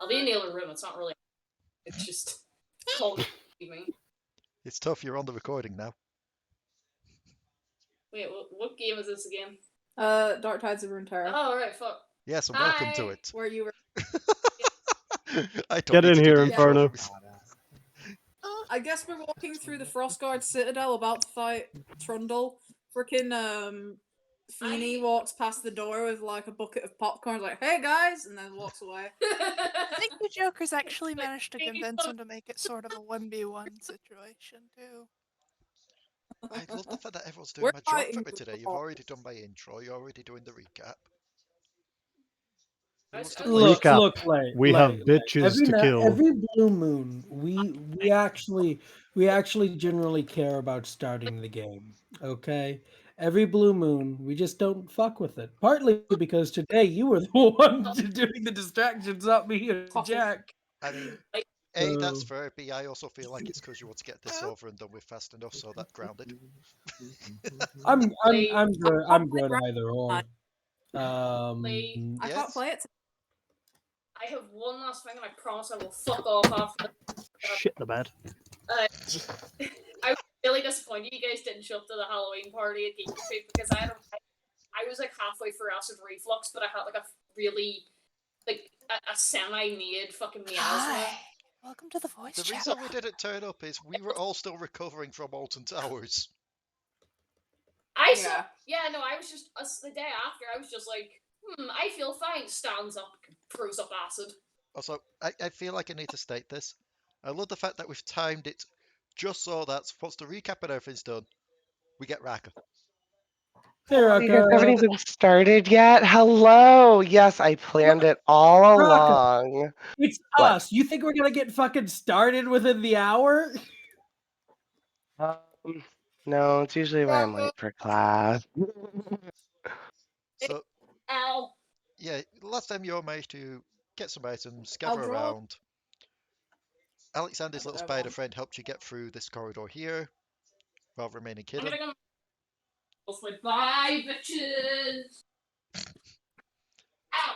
I'll be in the other room. It's not really. It's just cold evening. It's tough. You're on the recording now. Wait, what game is this again? Dark Tides of Runeterra. Oh, right, fuck. Yes, and welcome to Hi. it. Where you were. I don't Get need in to do here, the Inferno. intros. I guess we're walking through the Frostguard Citadel about to fight Trundle. Frickin' Phoenyrie walks past the door with like a bucket of popcorn, like, "Hey guys," and then walks away. I think the Joker's actually managed to convince him to make it sort of a 1v1 situation, too. I love the fact that everyone's doing We're my job for fighting me today. You've for- already done my intro. You're already doing the recap. Who I- wants to I- play Look, Recap. look, Lay, We Lay, have Lay. bitches to kill. Every blue moon, we actually generally care about starting the game. Okay, every blue moon, we just don't fuck with it. Partly because today you were the one doing the distractions, not me and Jack. I mean, A, that's fair. B, I also feel like it's because you want to get this over and done with fast enough, so that grounded. I'm good. I'm good either or. I Yes. can't play it. I have one last thing, and I promise I will fuck off after. Shit the bed. I was really disappointed you guys didn't show up to the Halloween party at Geek Cafe because I was like halfway through acid reflux, but I had like a really like a semi-made fucking miasma. Hi. Welcome to the voice The chat. reason we didn't turn up is we were all still recovering from Alton Towers. I was just the day after. I was just like, I feel fine. Stands up, throws up acid. Also, I feel like I need to state this. I love the fact that we've timed it just so that once the recap and everything's done, we get Raka. Hey, You guys Raka. haven't even started yet? Hello! Yes, I planned it all Raka. along. It's What? us. You think we're gonna get fucking started within the hour? No, it's usually when I'm late for class. So, Ow. yeah, last time you all managed to get some items, I'll gather draw. around. Alexander's little Whatever. spider friend helped you get through this corridor here, while remaining I'm hidden. gonna go. Bye, bitches. Ow.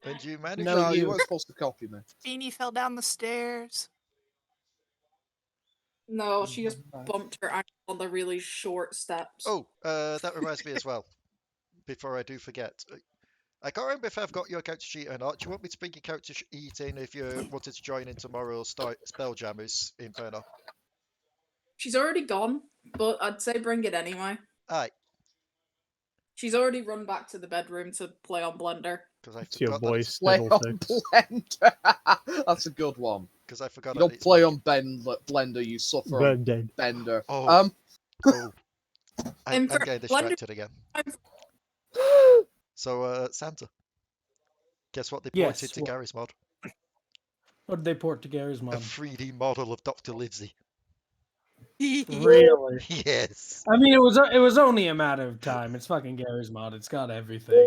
And you managed No, to... you weren't supposed to copy me. Phoenyrie fell down the stairs. No, she just bumped her ankle on the really short steps. Oh, that reminds me as well. Before I do forget. I can't remember if I've got your character sheet or not. Do you want me to bring your character sheet in if you wanted to join in tomorrow's Spelljammers Inferno? She's already gone, but I'd say bring it anyway. Aye. She's already run back to the bedroom to play on Blender. Because I It's your forgot that voice, Play Devil on Fix. Blender. That's a good one. because I forgot You that don't it's play like- on Blender, you suffer on Dead. Bender. Oh. Oh. I'm For getting Blender- distracted again. So, Santa. Guess what they Yes, pointed to what? Gary's mod? What did they port to Gary's A mom? 3D model of Dr. Livesey. Really? Yes. I mean, it was only a matter of time. It's fucking Gary's mod. It's got everything.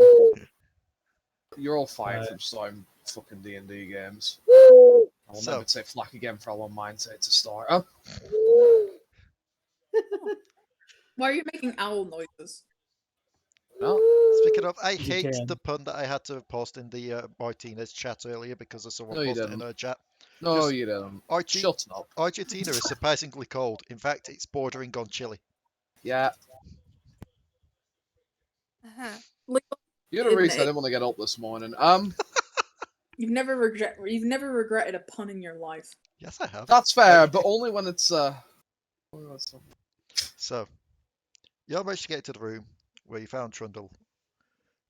You're all fired Right. from starting fucking D&D games. I will So- never take flack again for how long mine say to start. Oh, Why are you making owl noises? no. Speaking of, I You hate can. the pun that I had to post in the Martinez chat earlier because of someone No, you posted it in didn't. her chat. No, Just- you didn't. Archie- Shut up. Argentina is surprisingly cold. In fact, it's bordering on Chile. Yeah. Uh-huh. You're the Isn't reason I it? didn't want to get up this morning. You've never regretted a pun in your life. Yes, I have. That's fair, but only when it's So, you all managed to get into the room where you found Trundle,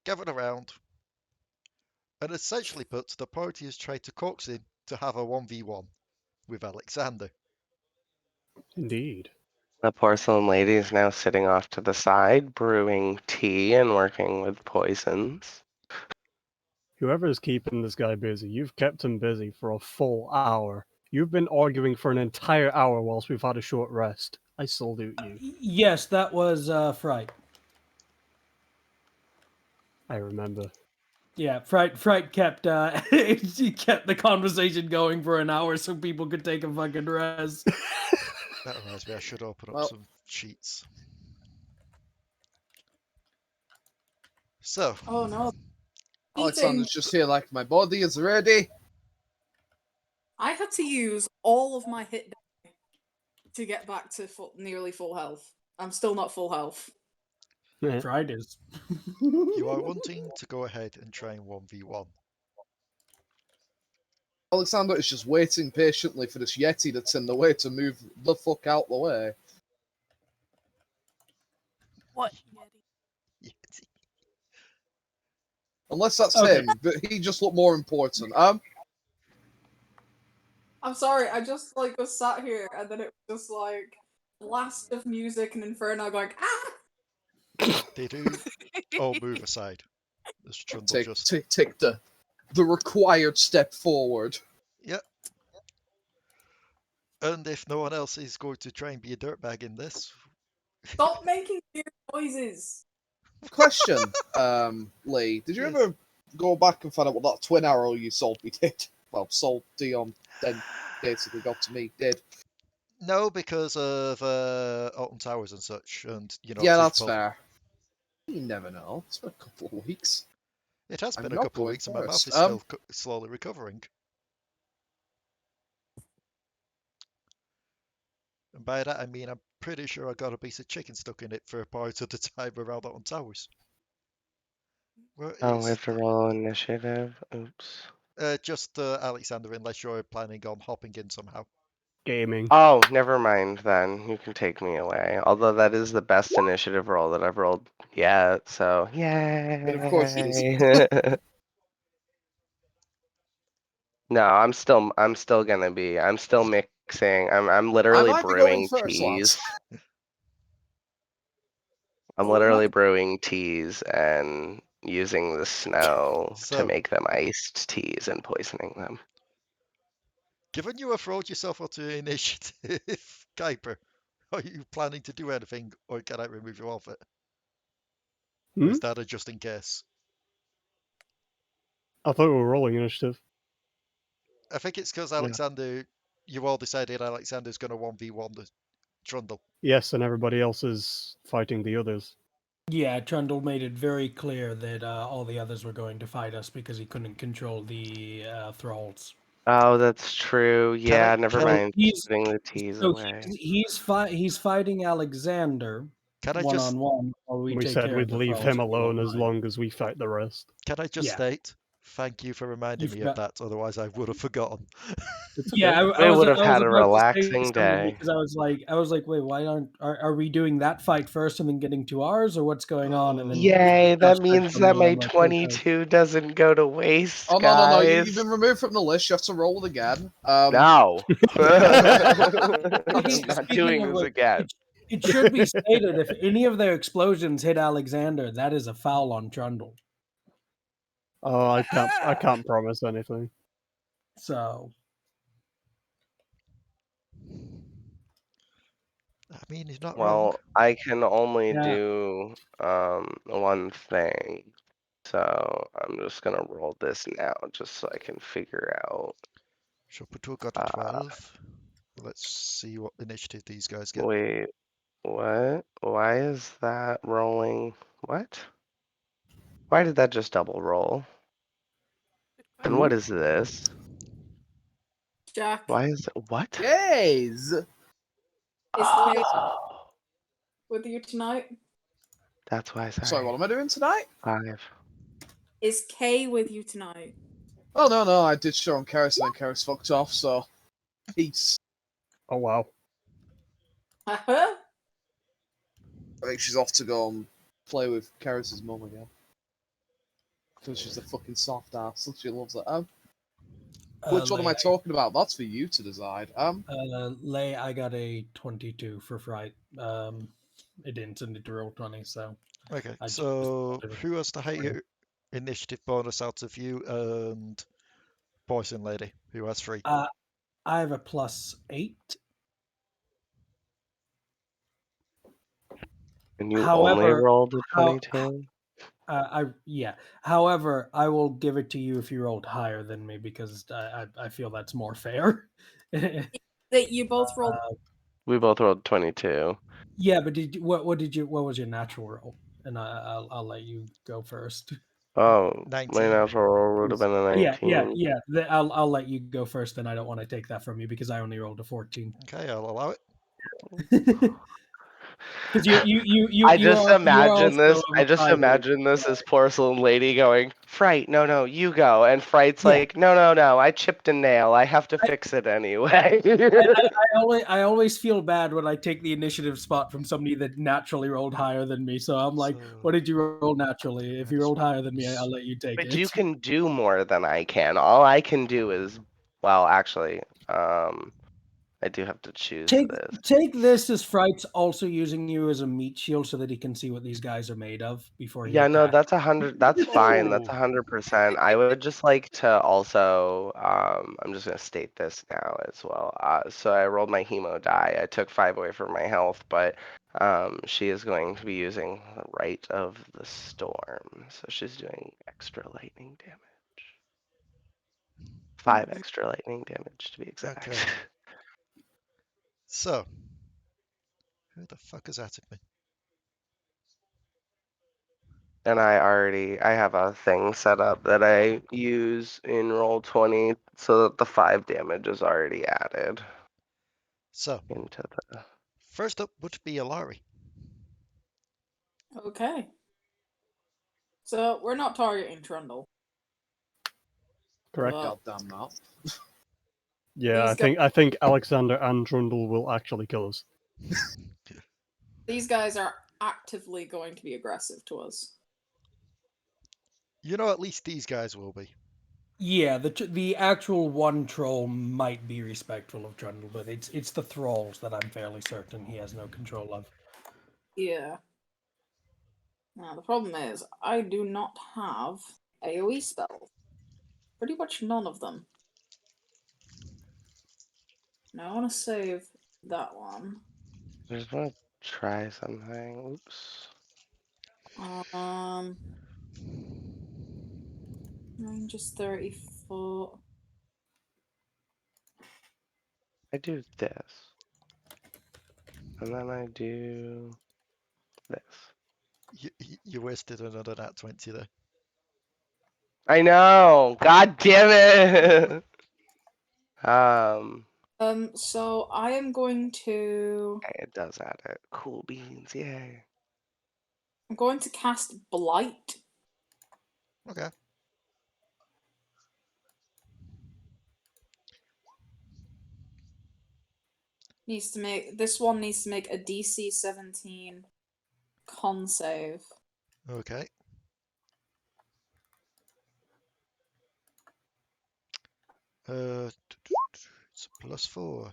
gathered around, and essentially put the party has tried to coax him to have a 1v1 with Alexander. Indeed. The porcelain lady is now sitting off to the side, brewing tea and working with poisons. Whoever's keeping this guy busy, you've kept him busy for a full hour. You've been arguing for an entire hour whilst we've had a short rest. I salute you. Yes, that was Fright. I remember. Yeah, Fright kept he kept the conversation going for an hour so people could take a fucking rest. That reminds me, I should open up Well- some sheets. So, Oh no. Alexander's just here like, my body is ready. I had to use all of my hit die to get back to nearly full health. I'm still not full health. Fright is. You are wanting to go ahead and train 1v1. Alekxander is just waiting patiently for this Yeti that's in the way to move the fuck out the way. What? Yeti. Unless that's Okay. him, but he just looked more important. I'm sorry, I just like was sat here and then it was just like blast of music and Inferno going ah. They do all move aside. As Trundle just. Take the required step forward. Yep. And if no one else is going to try and be a dirtbag in this, Stop making weird noises. Question, Lee, did you Yes. ever go back and find out what that twin arrow you sold me did? Well, sold Dion, then basically got to me, did. no, because of Alton Towers and such, and Yeah, that's Toothpull. fair. You never know. It's been a couple of weeks. It has I'm been a not couple of going weeks, and my mouth first. is still slowly recovering. And by that I mean I'm pretty sure I got a piece of chicken stuck in it for a part of the time around Alton Towers. Where Oh, we is have to roll initiative. Oops. just Alekxander, unless you're planning on hopping in somehow. Gaming. Oh, never mind then. You can take me away. Although that is the best initiative roll that I've rolled yet, so yay. And of course it is. No, I'm still gonna be. I'm still mixing. I'm literally might be going brewing first, teas. lads. I'm Oh literally my- brewing teas and using the snow to So, make them iced teas and poisoning them. given you have rolled yourself onto initiative, Kuiper, are you planning to do anything, or can I remove you off it? Or Hmm? is that a just in case? I thought we were rolling initiative. I think it's because Yeah. Alekxander, you all decided Alekxander's going to 1v1 the Trundle. Yes, and everybody else is fighting the others. Yeah, Trundle made it very clear that all the others were going to fight us because he couldn't control the thralls. Oh, that's true. Yeah, never So mind. he's- Putting the teas So away. he's fighting Alekxander Can I one just on one while we We take said care we'd of the leave thralls him and go alone as online. long as we fight the rest. Yeah. state thank you for reminding You me of forgot- that, otherwise I would have forgotten. It's Yeah, okay. I We was would have had a about to say relaxing something day. because I was like, wait, why are we doing that fight first and then getting to ours, or what's going on? And then Yay, that started means coming that in, my I'm like, okay. 22 doesn't go to waste, Oh, guys. no, you've been removed from the list. You have to roll it again. No. I'm Speaking not doing of this which, again. it should be stated if any of their explosions hit Alekxander, that is a foul on Trundle. Oh, I can't promise anything. So I mean, he's not wrong. Well, I can only Yeah. do one thing. So I'm just gonna roll this now just so I can figure out. So Potoo got a 12. Let's see what initiative these guys get. Wait, what? Why is that rolling? What? Why did that just double roll? And what is this? Jack, Why is it what? Yes! is Kay Oh, with you tonight? that's why. Sorry, what am I doing tonight? 5. Is Kay with you tonight? Oh, no, I did show on Karis and then Karis fucked off, so peace. Oh wow. Haha. I think she's off to go and play with Karis' mum again. Because she's a fucking soft ass and she loves it. Which one am I talking about? That's for you to decide. Lay, I got a 22 for Fright. It didn't send it to roll 20, so Okay, I so just- who has the higher initiative bonus out of you and Poison Lady, who has 3? I have a +8. And you only However, rolled a 22? However, I will give it to you if you rolled higher than me because I feel that's more fair. That you both rolled. We both rolled 22. Yeah, but what was your natural roll? And I'll let you go first. Oh, 19. my natural roll would have been a 19. Yeah. I'll let you go first, then I don't want to take that from you because I only rolled a 14. Okay, I'll allow it. Because you I just imagine this. also I just higher. imagine this as porcelain lady going, Fright, no, you go. And Fright's Yeah. like, no, I chipped a nail. I have to fix it anyway. I always feel bad when I take the initiative spot from somebody that naturally rolled higher than me. So I'm like, So, what did you roll naturally? If you rolled higher than me, I'll let you take But it. you can do more than I can. All I can do is, well, actually, I do have to choose this. Take this as Fright's also using you as a meat shield so that he can see what these guys are made of before he Yeah, no, attacks. that's 100. That's fine. That's Oh. 100%. I would just like to also, I'm just gonna state this now as well. So I rolled my hemo die. I took 5 away from my health, but she is going to be using the Rite of the Storm, so she's doing extra lightning damage. 5 extra lightning damage to be exact. Okay. So, who the fuck has added me? And I have a thing set up that I use in Roll20 so that the 5 damage is already added So, into the. first up would be Alari. Okay. So we're not targeting Trundle. Correct. Well, Goddamn that. Yeah, These I think Alexander and Trundle will actually kill us. these guys are actively going to be aggressive to us. You know, at least these guys will be. Yeah, the actual one troll might be respectful of Trundle, but it's the thralls that I'm fairly certain he has no control of. Yeah. Now the problem is I do not have AoE spells. Pretty much none of them. Now I want to save that one. I just want to try something. Oops. Range is 30 foot. I do this. And then I do this. You wasted another nat 20 there. I know! God damn it! So I am going to. Okay, it does add it. Cool beans, yay. I'm going to cast Blight. Okay. This one needs to make a DC 17 con save. Okay. It's a +4.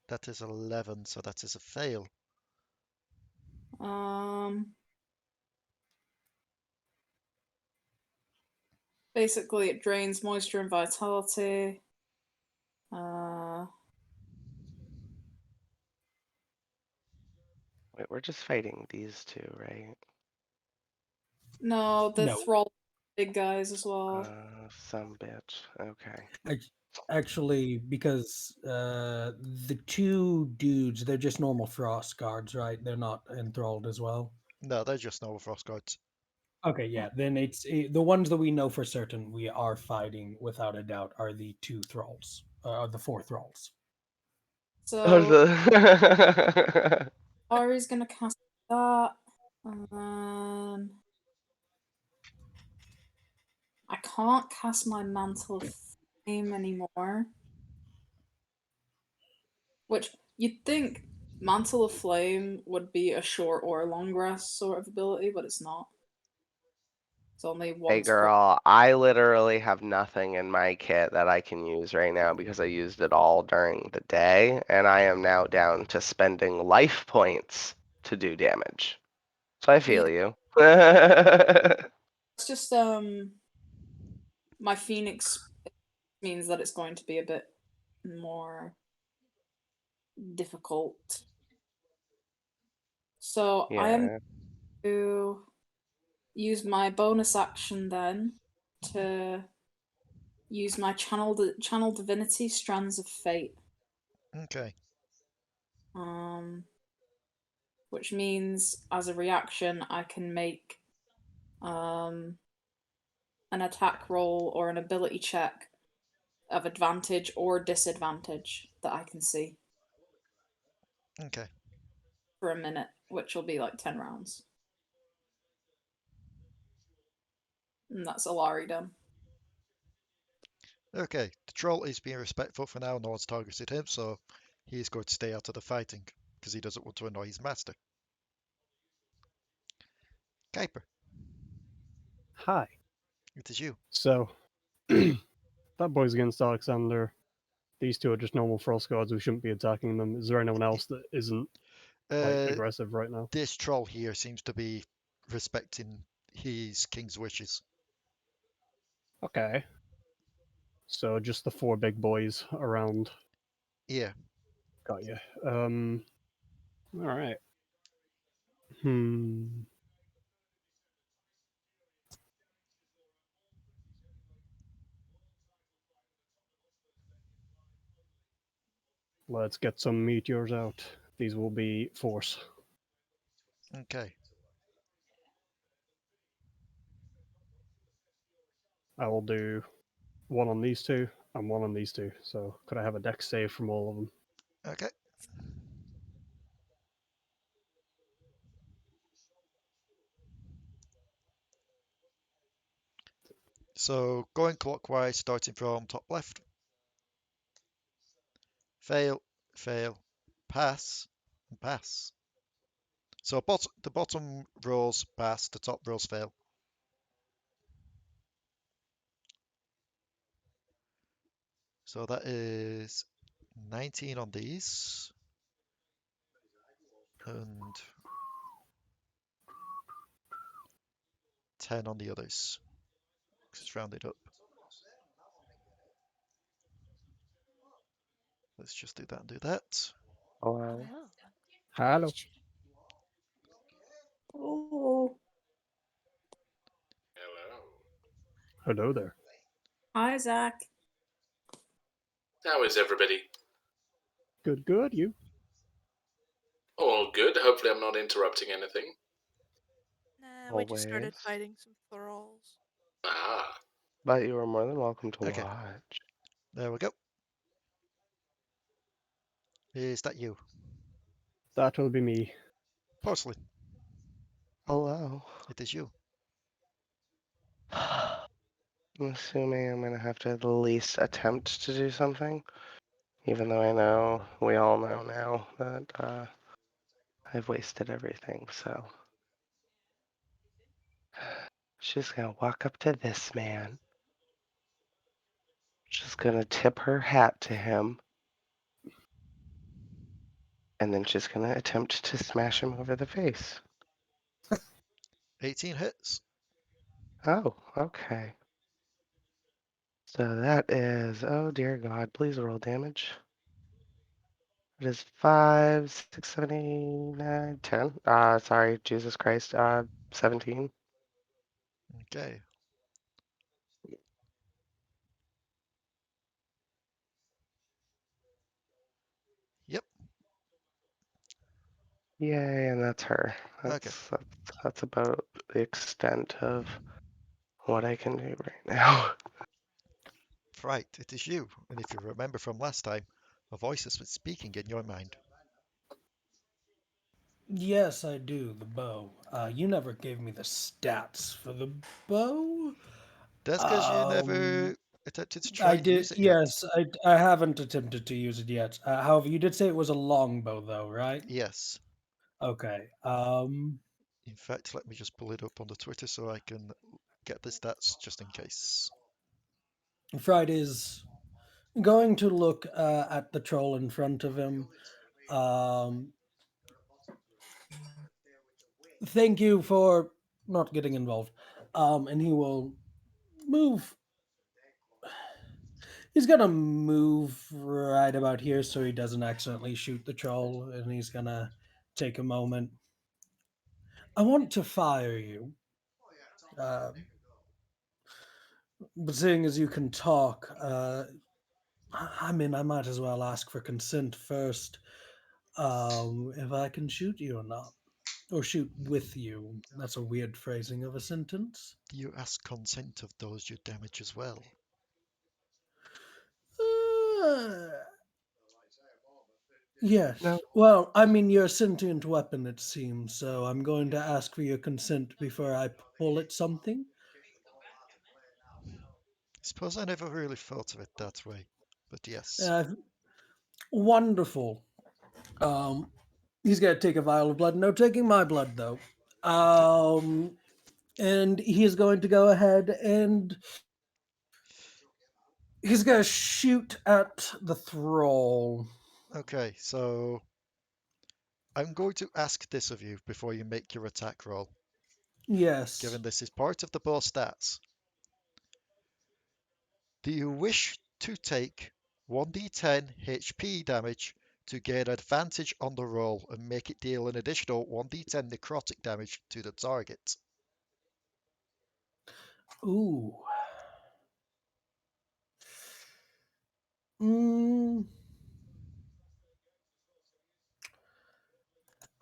That is 11, so that is a fail. Basically, it drains moisture and vitality. Wait, we're just fighting these two, right? No, the No. thrall big guys as well. Some bitch. Okay. Actually, because the two dudes, they're just normal frost guards, right? They're not enthralled as well. No, they're just normal frost guards. Okay, yeah. Then it's the ones that we know for certain we are fighting without a doubt are the 2 thralls, the 4 thralls. So Ari's gonna cast that, and then I can't cast my Mantle of Flame anymore. Which you'd think Mantle of Flame would be a short or a long rest sort of ability, but it's not. It's only once. Hey girl, I literally have nothing in my kit that I can use right now because I used it all during the day, and I am now down to spending life points to do damage. So I feel you. It's just my Phoenix means that it's going to be a bit more difficult. So Yeah. I am going to use my bonus action then to use my channel divinity Strands of Fate. Okay. which means as a reaction I can make an attack roll or an ability check of advantage or disadvantage that I can see Okay. for a minute, which will be like 10 rounds. And that's Alari done. Okay. The troll is being respectful for now. No one's targeted him, so he's going to stay out of the fighting because he doesn't want to annoy his master. Kuiper, Hi. it is you. So, that boy's against Alekxander. These two are just normal frost guards. We shouldn't be attacking them. Is there anyone else that isn't aggressive right now? This troll here seems to be respecting his king's wishes. Okay. So just the 4 big boys around. Yeah. Got you. All right. Let's get some meteors out. These will be force. Okay. I will do 1 on these 2 and 1 on these 2. So could I have a dex save from all of them? Okay. So going clockwise, starting from top left. Fail, fail, pass, and pass. So the bottom rows pass, the top rows fail. So that is 19 on these. And 10 on the others. It's rounded up. Let's just do that and do that. Hello. Hello. Oh, Hello. Hello there. hi, Zach. How is everybody? Good, good. You? All good. Hopefully I'm not interrupting anything. Nah, we just started Always. fighting some thralls. Ah. But you are more than welcome to Okay. watch. There we go. Is that you? That will be me. Porcelain, Hello. it is you. I'm assuming I'm going to have to at least attempt to do something. Even though I know, we all know now that I've wasted everything, so. She's going to walk up to this man. She's going to tip her hat to him. And then she's going to attempt to smash him over the face. 18 hits. Oh, okay. So that is, oh dear God, please roll damage. It is 5, 6, 7, 8, 9, 10. Sorry, Jesus Christ. 17. Okay. Yep. Yay, and that's her. Okay. That's about the extent of what I can do right now. Fright, it is you. And if you remember from last time, a voice has been speaking in your mind. Yes, I do. The bow. You never gave me the stats for the bow. That's because you never attempted to try I and did. use it yet. Yes, I haven't attempted to use it yet. However, you did say it was a longbow, though, right? Yes. Okay. In fact, let me just pull it up on the Twitter so I can get the stats just in case. Fright is going to look at the troll in front of him. Thank you for not getting involved. And he will move. He's gonna move right about here so he doesn't accidentally shoot the troll, and he's gonna take a moment. I want to fire you. But seeing as you can talk, I mean, I might as well ask for consent first. If I can shoot you or not. Or shoot with you. That's a weird phrasing of a sentence. Do you ask consent of those you damage as well? Yes. No. Well, I mean, you're a sentient weapon, it seems, so I'm going to ask for your consent before I pull at something. Suppose I never really thought of it that way, but yes. Wonderful. He's going to take a vial of blood. No taking my blood, though. And he's going to go ahead and he's going to shoot at the thrall. Okay, so I'm going to ask this of you before you make your attack roll, Yes. given this is part of the bow stats. Do you wish to take 1d10 HP damage to gain advantage on the roll and make it deal an additional 1d10 necrotic damage to the target? Ooh. Mm.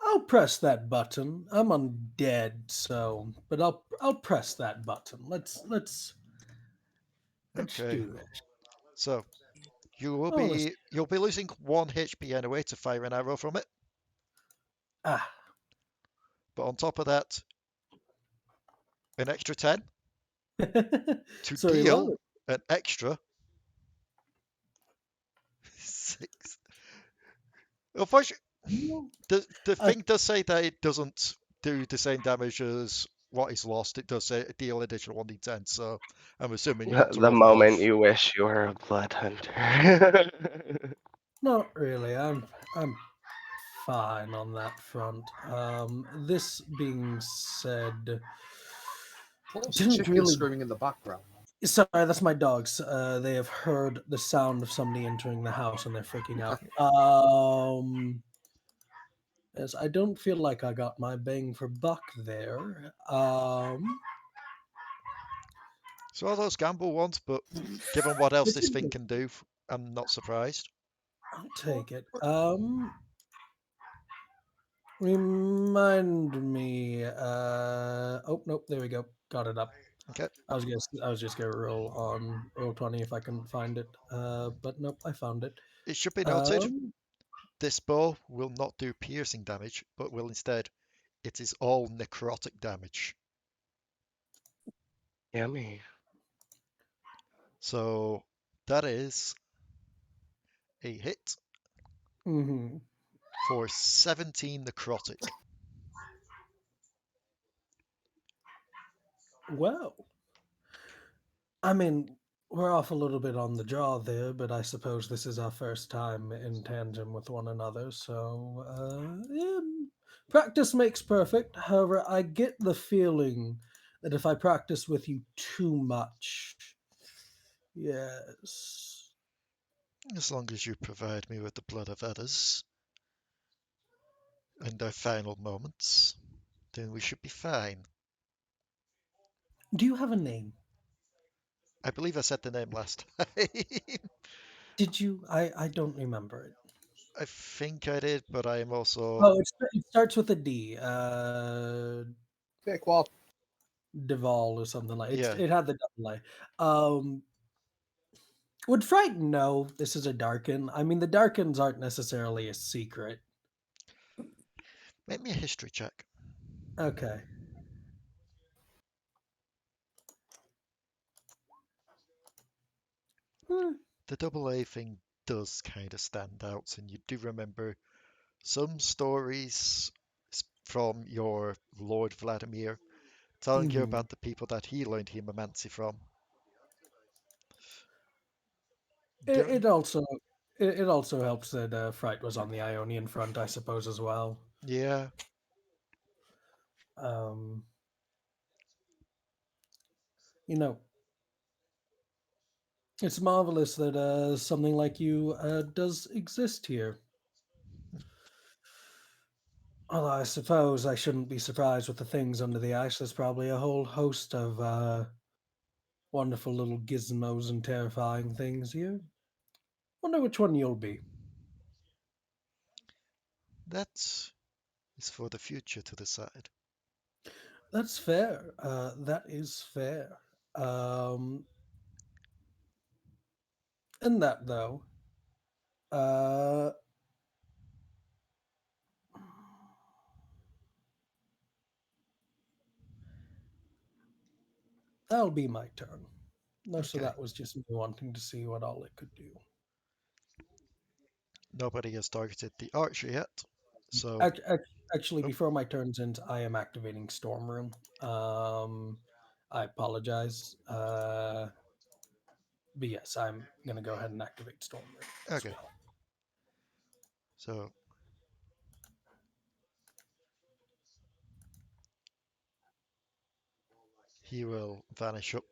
I'll press that button. I'm undead, so but I'll press that button. Let's Okay, do this. so Oh, you'll be losing 1 HP anyway to fire an arrow from it, Ah. but on top of that, an extra 10 to So he deal lowered. an extra 6. Unfortunately, the thing does say that it doesn't do the same damage as what is lost. It does say deal additional 1d10, so I'm assuming you want to The roll moment both. you wish you were a blood hunter. Not really. I'm fine on that front. This being said, What's didn't chicken really. screaming in the background? Sorry, that's my dogs. They have heard the sound of somebody entering the house and they're freaking out. As I don't feel like I got my bang for buck there. So all those gamble ones, but given what else this thing can do, I'm not surprised. I'll take it. Remind me. Oh nope, there we go. Got it up. Okay. I was just gonna roll on roll 20 if I can find it. But nope, I found it. It should be noted, this bow will not do piercing damage, but will instead, it is all necrotic damage. Yummy. So that is a hit for 17 necrotic. Well, I mean, we're off a little bit on the jaw there, but I suppose this is our first time in tandem with one another, so yeah, practice makes perfect. However, I get the feeling that if I practice with you too much, yes. As long as you provide me with the blood of others and their final moments, then we should be fine. Do you have a name? I believe I said the name last time. Did you? I don't remember it. I think I did, but I am also... Oh, it starts with a D. Pick what? Duval or something like it. Yeah. It had the double A. Would Fright know this is a Darkin? I mean, the Darkins aren't necessarily a secret. Make me a history check. Okay. The double A thing does kind of stand out, and you do remember some stories from your Lord Vladimir telling you about the people that he learned haemomancer from. It also helps that Fright was on the Ionian front, I suppose, as well. Yeah. You know, it's marvelous that something like you does exist here. Although I suppose I shouldn't be surprised with the things under the ice. There's probably a whole host of wonderful little gizmos and terrifying things here. Wonder which one you'll be. That is for the future to decide. That's fair. That is fair. In that though, uh, that'll be my turn. Most of Okay. that was just me wanting to see what all it could do. Nobody has targeted the archer yet, so Actually, Oh. before my turns ends, I am activating Storm Room. I apologize. But yes, I'm gonna go ahead and activate Storm Room as okay. well. So he will vanish up.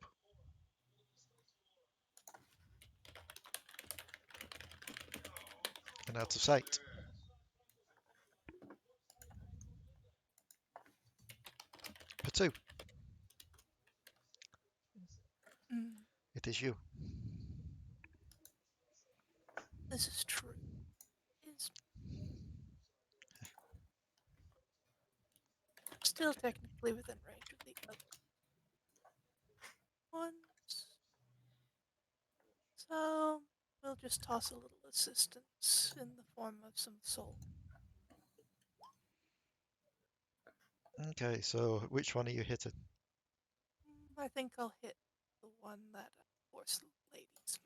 And out of sight. Potoo, Mm, it is you. this is true. Is still technically within range of the other ones. So we'll just toss a little assistance in the form of some soul. Okay, so which one are you hitting? I think I'll hit the one that horse ladies.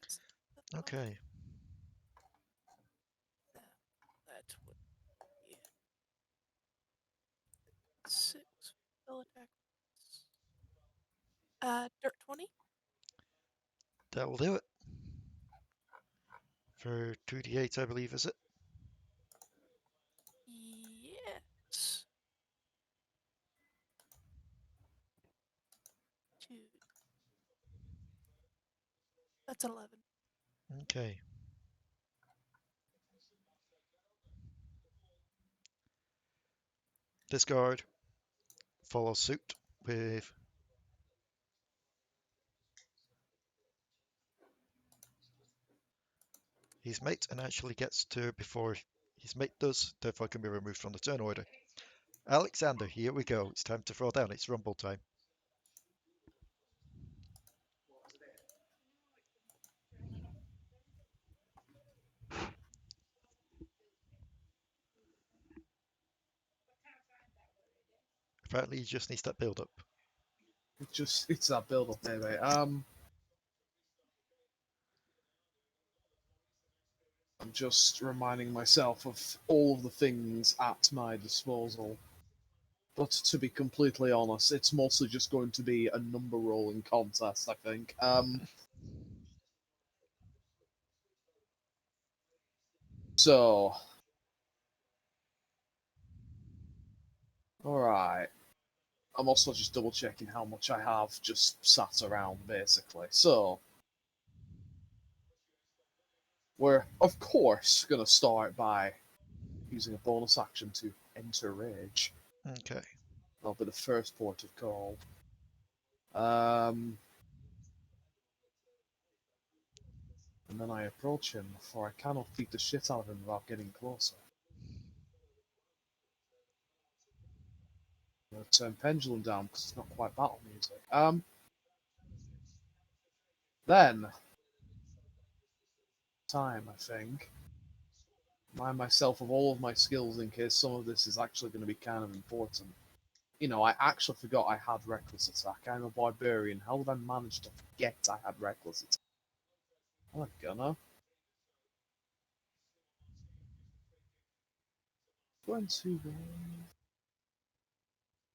Okay. That would be 6 spell attack. Dirt 20. That will do it. For 2d8, I believe, is it? Yes. 2. That's 11. Okay. This guard follows suit with his mate and actually gets to before his mate does, therefore can be removed from the turn order. Alekxander, here we go. It's time to throw down. It's rumble time. Apparently he just needs that build up. It's that build up anyway. I'm just reminding myself of all of the things at my disposal. But to be completely honest, it's mostly just going to be a number rolling contest, I think. So. Alright. I'm also just double checking how much I have just sat around, basically. So. We're, of course, going to start by using a bonus action to enter rage. Okay. That'll be the first port of call. And then I approach him, for I cannot beat the shit out of him without getting closer. I'm going to turn Pendulum down because it's not quite battle music. Then, time, I think. Remind myself of all of my skills in case some of this is actually going to be kind of important. You know, I actually forgot I had Reckless Attack. I'm a Barbarian. How did I manage to forget I had Reckless Attack? I'm not gonna. 20.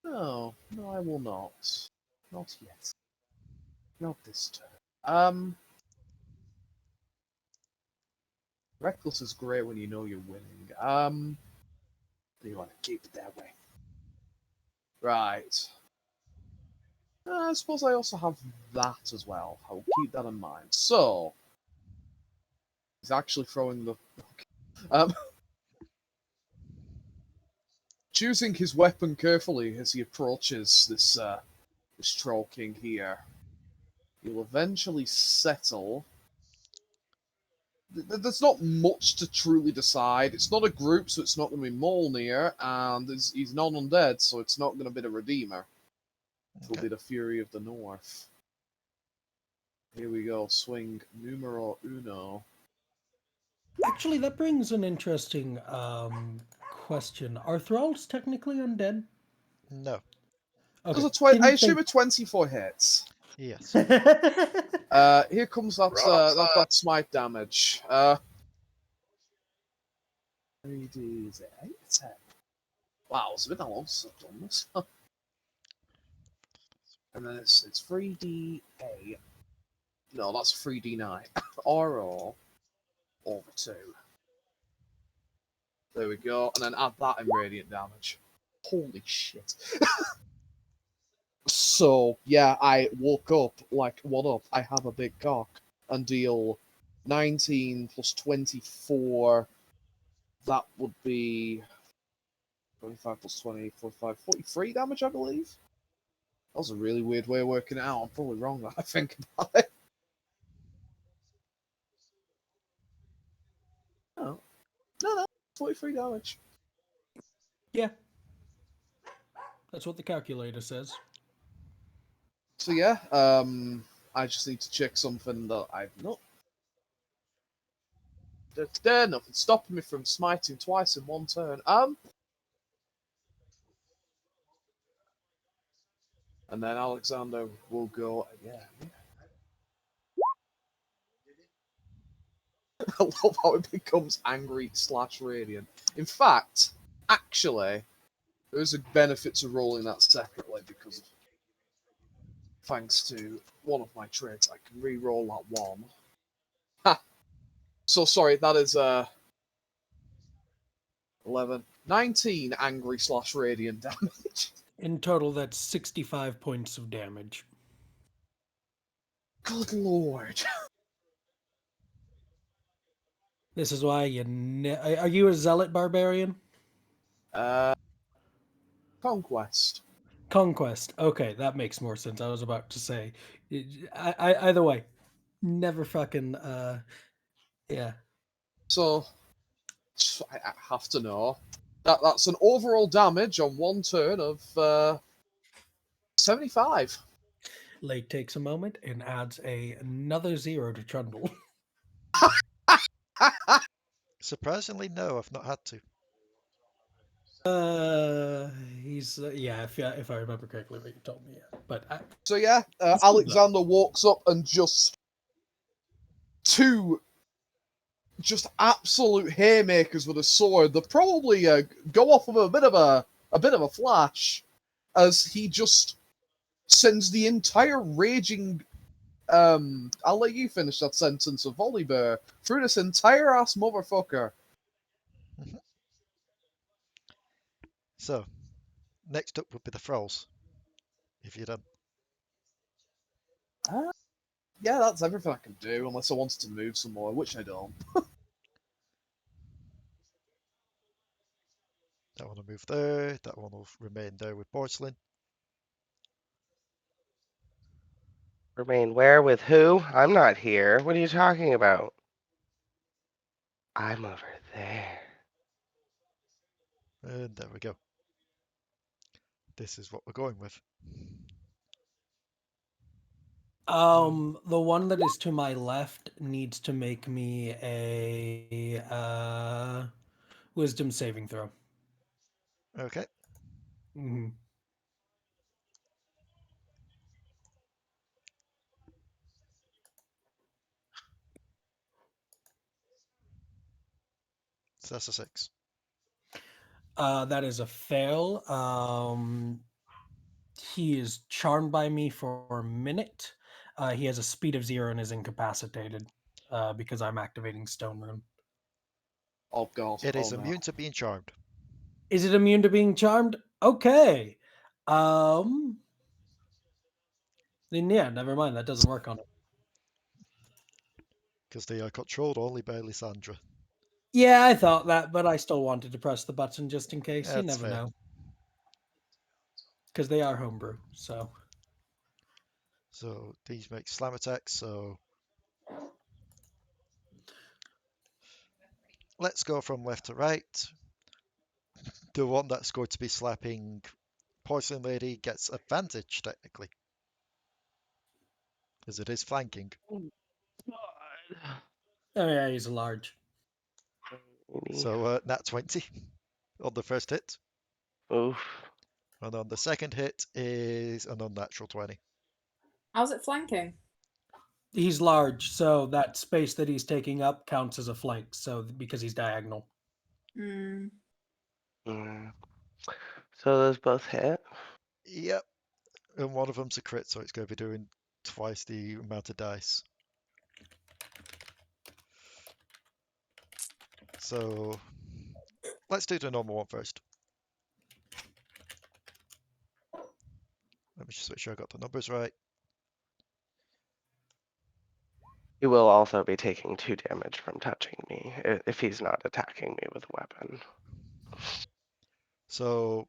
No, I will not. Not yet. Not this turn. Reckless is great when you know you're winning. Do you want to keep it that way? Right. I suppose I also have that as well. I'll keep that in mind. So, he's actually throwing the. Choosing his weapon carefully as he approaches this Troll King here. He'll eventually settle there's not much to truly decide. It's not a group, so it's not going to be Mjolnir, and he's non-undead, so it's not going to be the Redeemer. It'll be the Fury of the North. Here we go. Swing numero uno. Actually, that brings an interesting question. Are thralls technically undead? No. Okay. I assume a 24 hits. Yes. Here comes that smite damage. 3d8. Wow, it's been that long since I've done this. And then it's 3d8. No, that's 3d9. RO over 2. There we go. And then add that in radiant damage. Holy shit. So, yeah, I woke up like, what up? I have a big cock. And deal 19 plus 24. That would be 25 plus 20, 45, 43 damage, I believe. That was a really weird way of working it out. I'm probably wrong now I think about it. Oh. No, 43 damage. Yeah. That's what the calculator says. So yeah, I just need to check something that I've not. There's nothing stopping me from smiting twice in one turn. And then Alekxander will go again. I love how it becomes angry / radiant. In fact, actually, there is a benefit to rolling that separately because thanks to one of my traits, I can re-roll that one. Ha! So sorry, that is 11, 19 angry / radiant damage. In total, that's 65 points of damage. Good lord. This is why you... Are you a zealot barbarian? Conquest. Conquest. Okay, that makes more sense. I was about to say. Either way, never fucking... yeah. So, I have to know. That's an overall damage on one turn of 75. Lake takes a moment and adds another 0 to Trundle. Surprisingly, no, I've not had to. He's yeah. If I remember correctly, what you told me, yeah. But so yeah, Alekxander walks up and just two absolute haymakers with a sword. They probably go off of a bit of a flash as he just sends the entire raging. I'll let you finish that sentence of Volibear through this entire ass motherfucker. So, next up would be the thralls. If you're done. Yeah, that's everything I can do, unless I wanted to move some more, which I don't. That one will move there. That one will remain there with porcelain. Remain where with who? I'm not here. What are you talking about? I'm over there. And there we go. This is what we're going with. the one that is to my left needs to make me a wisdom saving throw. Okay. Mm-hmm. So that's a 6. That is a fail. He is charmed by me for a minute. He has a speed of 0 and is incapacitated because I'm activating Stone Rune. Oh god. It is no. immune to being charmed. Is it immune to being charmed? Okay. Then yeah, never mind. That doesn't work on it. Because they are controlled only by Lysandra. Yeah, I thought that, but I still wanted to press the button just in case. Yeah, You that's never fair. know. Because they are homebrew, so. So these make slam attacks, so let's go from left to right. The one that's going to be slapping Porcelain Lady gets advantage, technically, as it is flanking. Oh yeah, he's large. So nat 20 on the first hit. Oof. And on the second hit is an unnatural 20. How's it flanking? He's large, so that space that he's taking up counts as a flank. So because he's diagonal. Hmm. Mm. So those both hit. Yep. And one of them's a crit, so it's going to be doing twice the amount of dice. So let's do the normal one first. Let me just make sure I got the numbers right. He will also be taking 2 damage from touching me if he's not attacking me with a weapon. So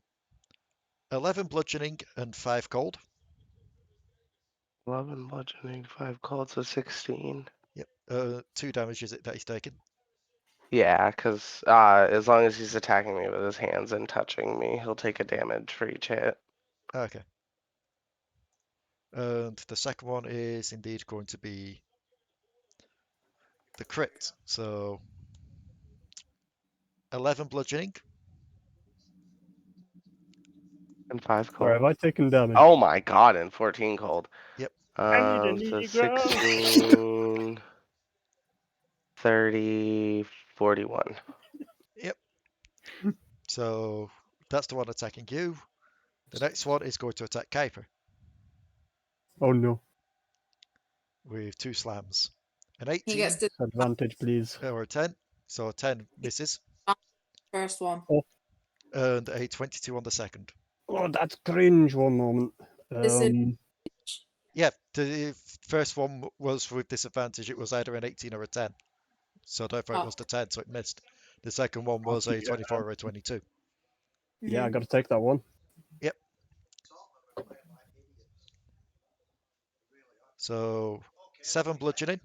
11 bludgeoning and 5 cold. 11 bludgeoning, 5 cold, so 16. Yep. 2 damage is it that he's taking? Yeah, because as long as he's attacking me with his hands and touching me, he'll take a damage for each hit. Okay. And the second one is indeed going to be the crit. So 11 bludgeoning. And 5 Where have cold. I taken damage? Oh my god, and 14 cold. Yep. I need a So Negro. 16, 30, 41. Yep. So that's the one attacking you. The next one is going to attack Kuiper Oh no. with 2 slams. An He 18 gets to Advantage, please. or a 10. So 10 misses. first one. And a 22 on the second. Oh, that's cringe. One moment. Is it- Yeah, the first one was with disadvantage. It was either an 18 or a 10. So therefore it was the 10, so it missed. The second one was a 24 or a 22. Yeah, I got to take that one. Yep. So 7 bludgeoning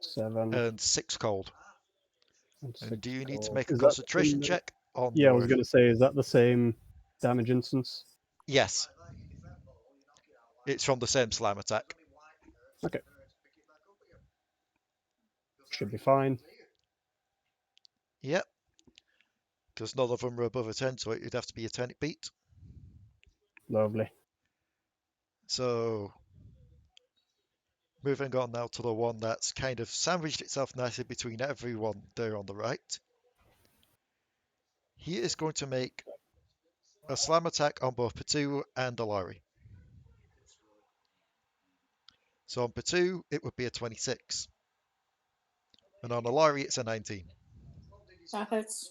7 and 6 cold. and And 6 do you need to cold. make a Is that concentration the- check on Yeah, I your... was going to say, is that the same damage instance? Yes. It's from the same slam attack. Okay. Should be fine. Yep. Because none of them are above a 10, so it'd have to be a 10 beat. Lovely. So moving on now to the one that's kind of sandwiched itself nicely between everyone there on the right. He is going to make a slam attack on both Potoo and Alari. So on Potoo, it would be a 26. And on Alari, it's a 19. That hits.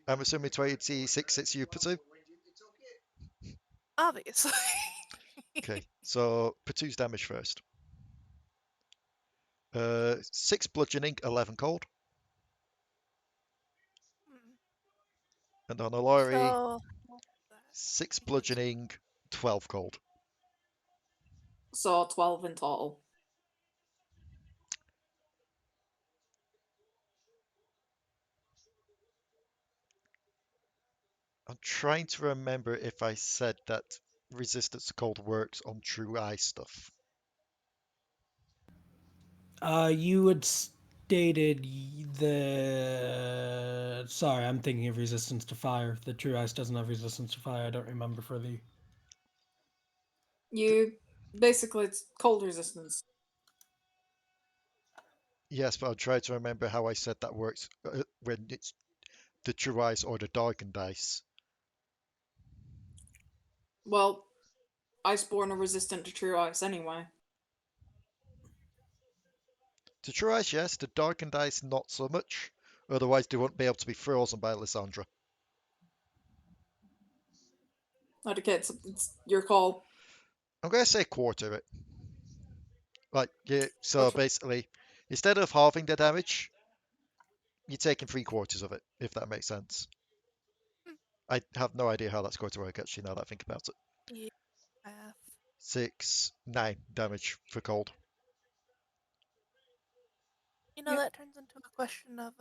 I'm assuming 26 hits you, Potoo? Obviously. Okay, so Potoo's damage first. 6 bludgeoning, 11 cold. And on Alari, So, 6 bludgeoning, 12 cold. So 12 in total. I'm trying to remember if I said that resistance to cold works on true ice stuff. You had stated the. Sorry, I'm thinking of resistance to fire. The true ice doesn't have resistance to fire. I don't remember for the. You basically it's cold resistance. Yes, but I'm trying to remember how I said that works when it's the true ice or the darkened ice. Well, Iceborne are resistant to true ice anyway. To true ice, yes. The darkened ice, not so much. Otherwise, they wouldn't be able to be frozen by Alekxander. Okay, it's your call. I'm going to say quarter it. Like, yeah, so Okay. basically, instead of halving the damage, you're taking 3/4 of it, if that makes sense. I have no idea how that's going to work, actually, now that I think about it. yeah. Math. 6, 9 damage for cold. You know, Yep. that turns into a question of,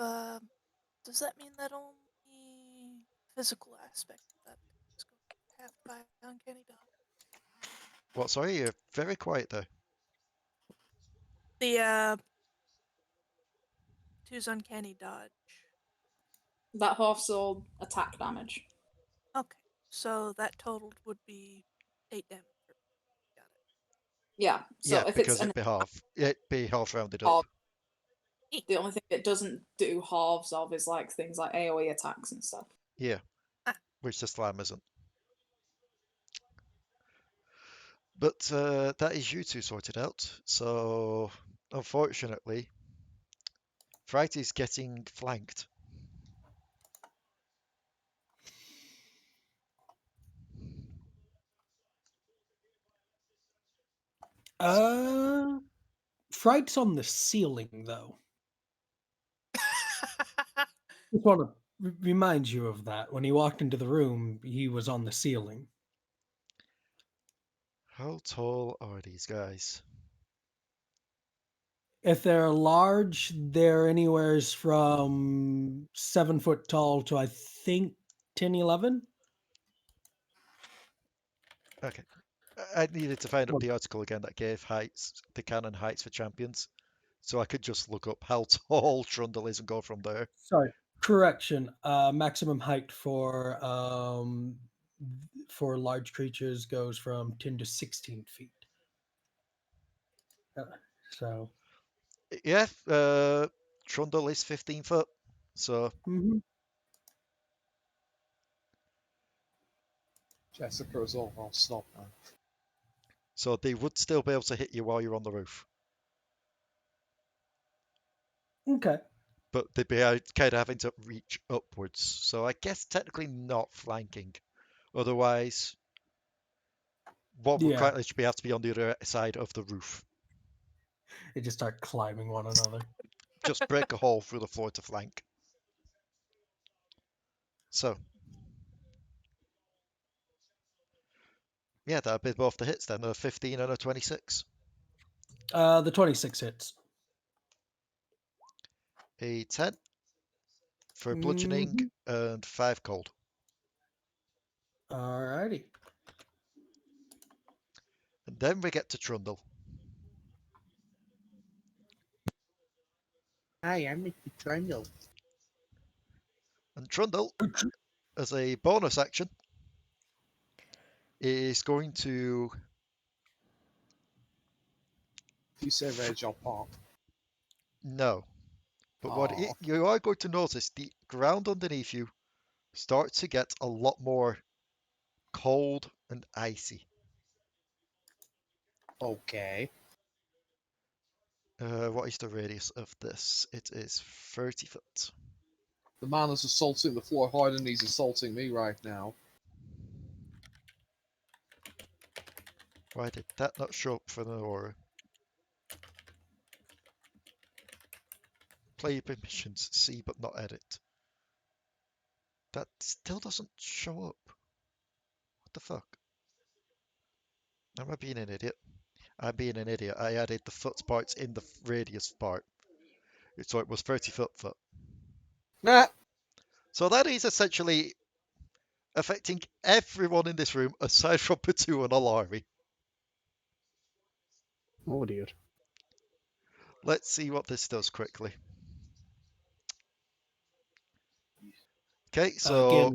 does that mean that only physical aspect of that is going to have by uncanny dodge? What? Sorry, you're very quiet there. The, 2's uncanny dodge. That half sword attack damage. Okay, so that totaled would be 8 damage. Got it. Yeah. So Yeah, if because it's an it'd be half rounded up. half, the only thing it doesn't do halves of is like things like AoE attacks and stuff. Yeah, Ah. which the slam isn't. But that is you two sorted out. So unfortunately, Fright is getting flanked. Fright's on the ceiling though. Just want to remind you of that. When he walked into the room, he was on the ceiling. How tall are these guys? If they're large, they're anywhere from 7 foot tall to I think 10, 11. Okay. I needed to find up Well- the article again that gave heights, the canon heights for champions. So I could just look up how tall Trundle is and go from there. Sorry, correction. Maximum height for large creatures goes from 10 to 16 feet. So. Yeah, Trundle is 15 foot. So Mhm. Jessica as well. I'll stop now. so they would still be able to hit you while you're on the roof. Okay. But they'd be kind of having to reach upwards. So I guess technically not flanking. Otherwise, what would Yeah. quite literally have to be on the other side of the roof. They just start climbing one another. Just break a hole through the floor to flank. So, yeah, that'd be both the hits then, a 15 and a 26. The 26 hits. A 10 for bludgeoning and 5 cold. Alrighty. And then we get to Trundle. Hi, I'm Mr. Trundle. And Trundle, as a bonus action, is going to... You say raise your paw. No. But what Aw. you are going to notice, the ground underneath you starts to get a lot more cold and icy. Okay. What is the radius of this? It is 30 foot. The man is assaulting the floor harder than he's assaulting me right now. Why did that not show up for the aura? Player permissions, see but not edit. That still doesn't show up. What the fuck? Am I being an idiot? I'm being an idiot. I added the foot parts in the radius part. So it was 30 foot. Nah. So that is essentially affecting everyone in this room aside from Potoo and Alari. Oh dear. Let's see what this does quickly. Okay, so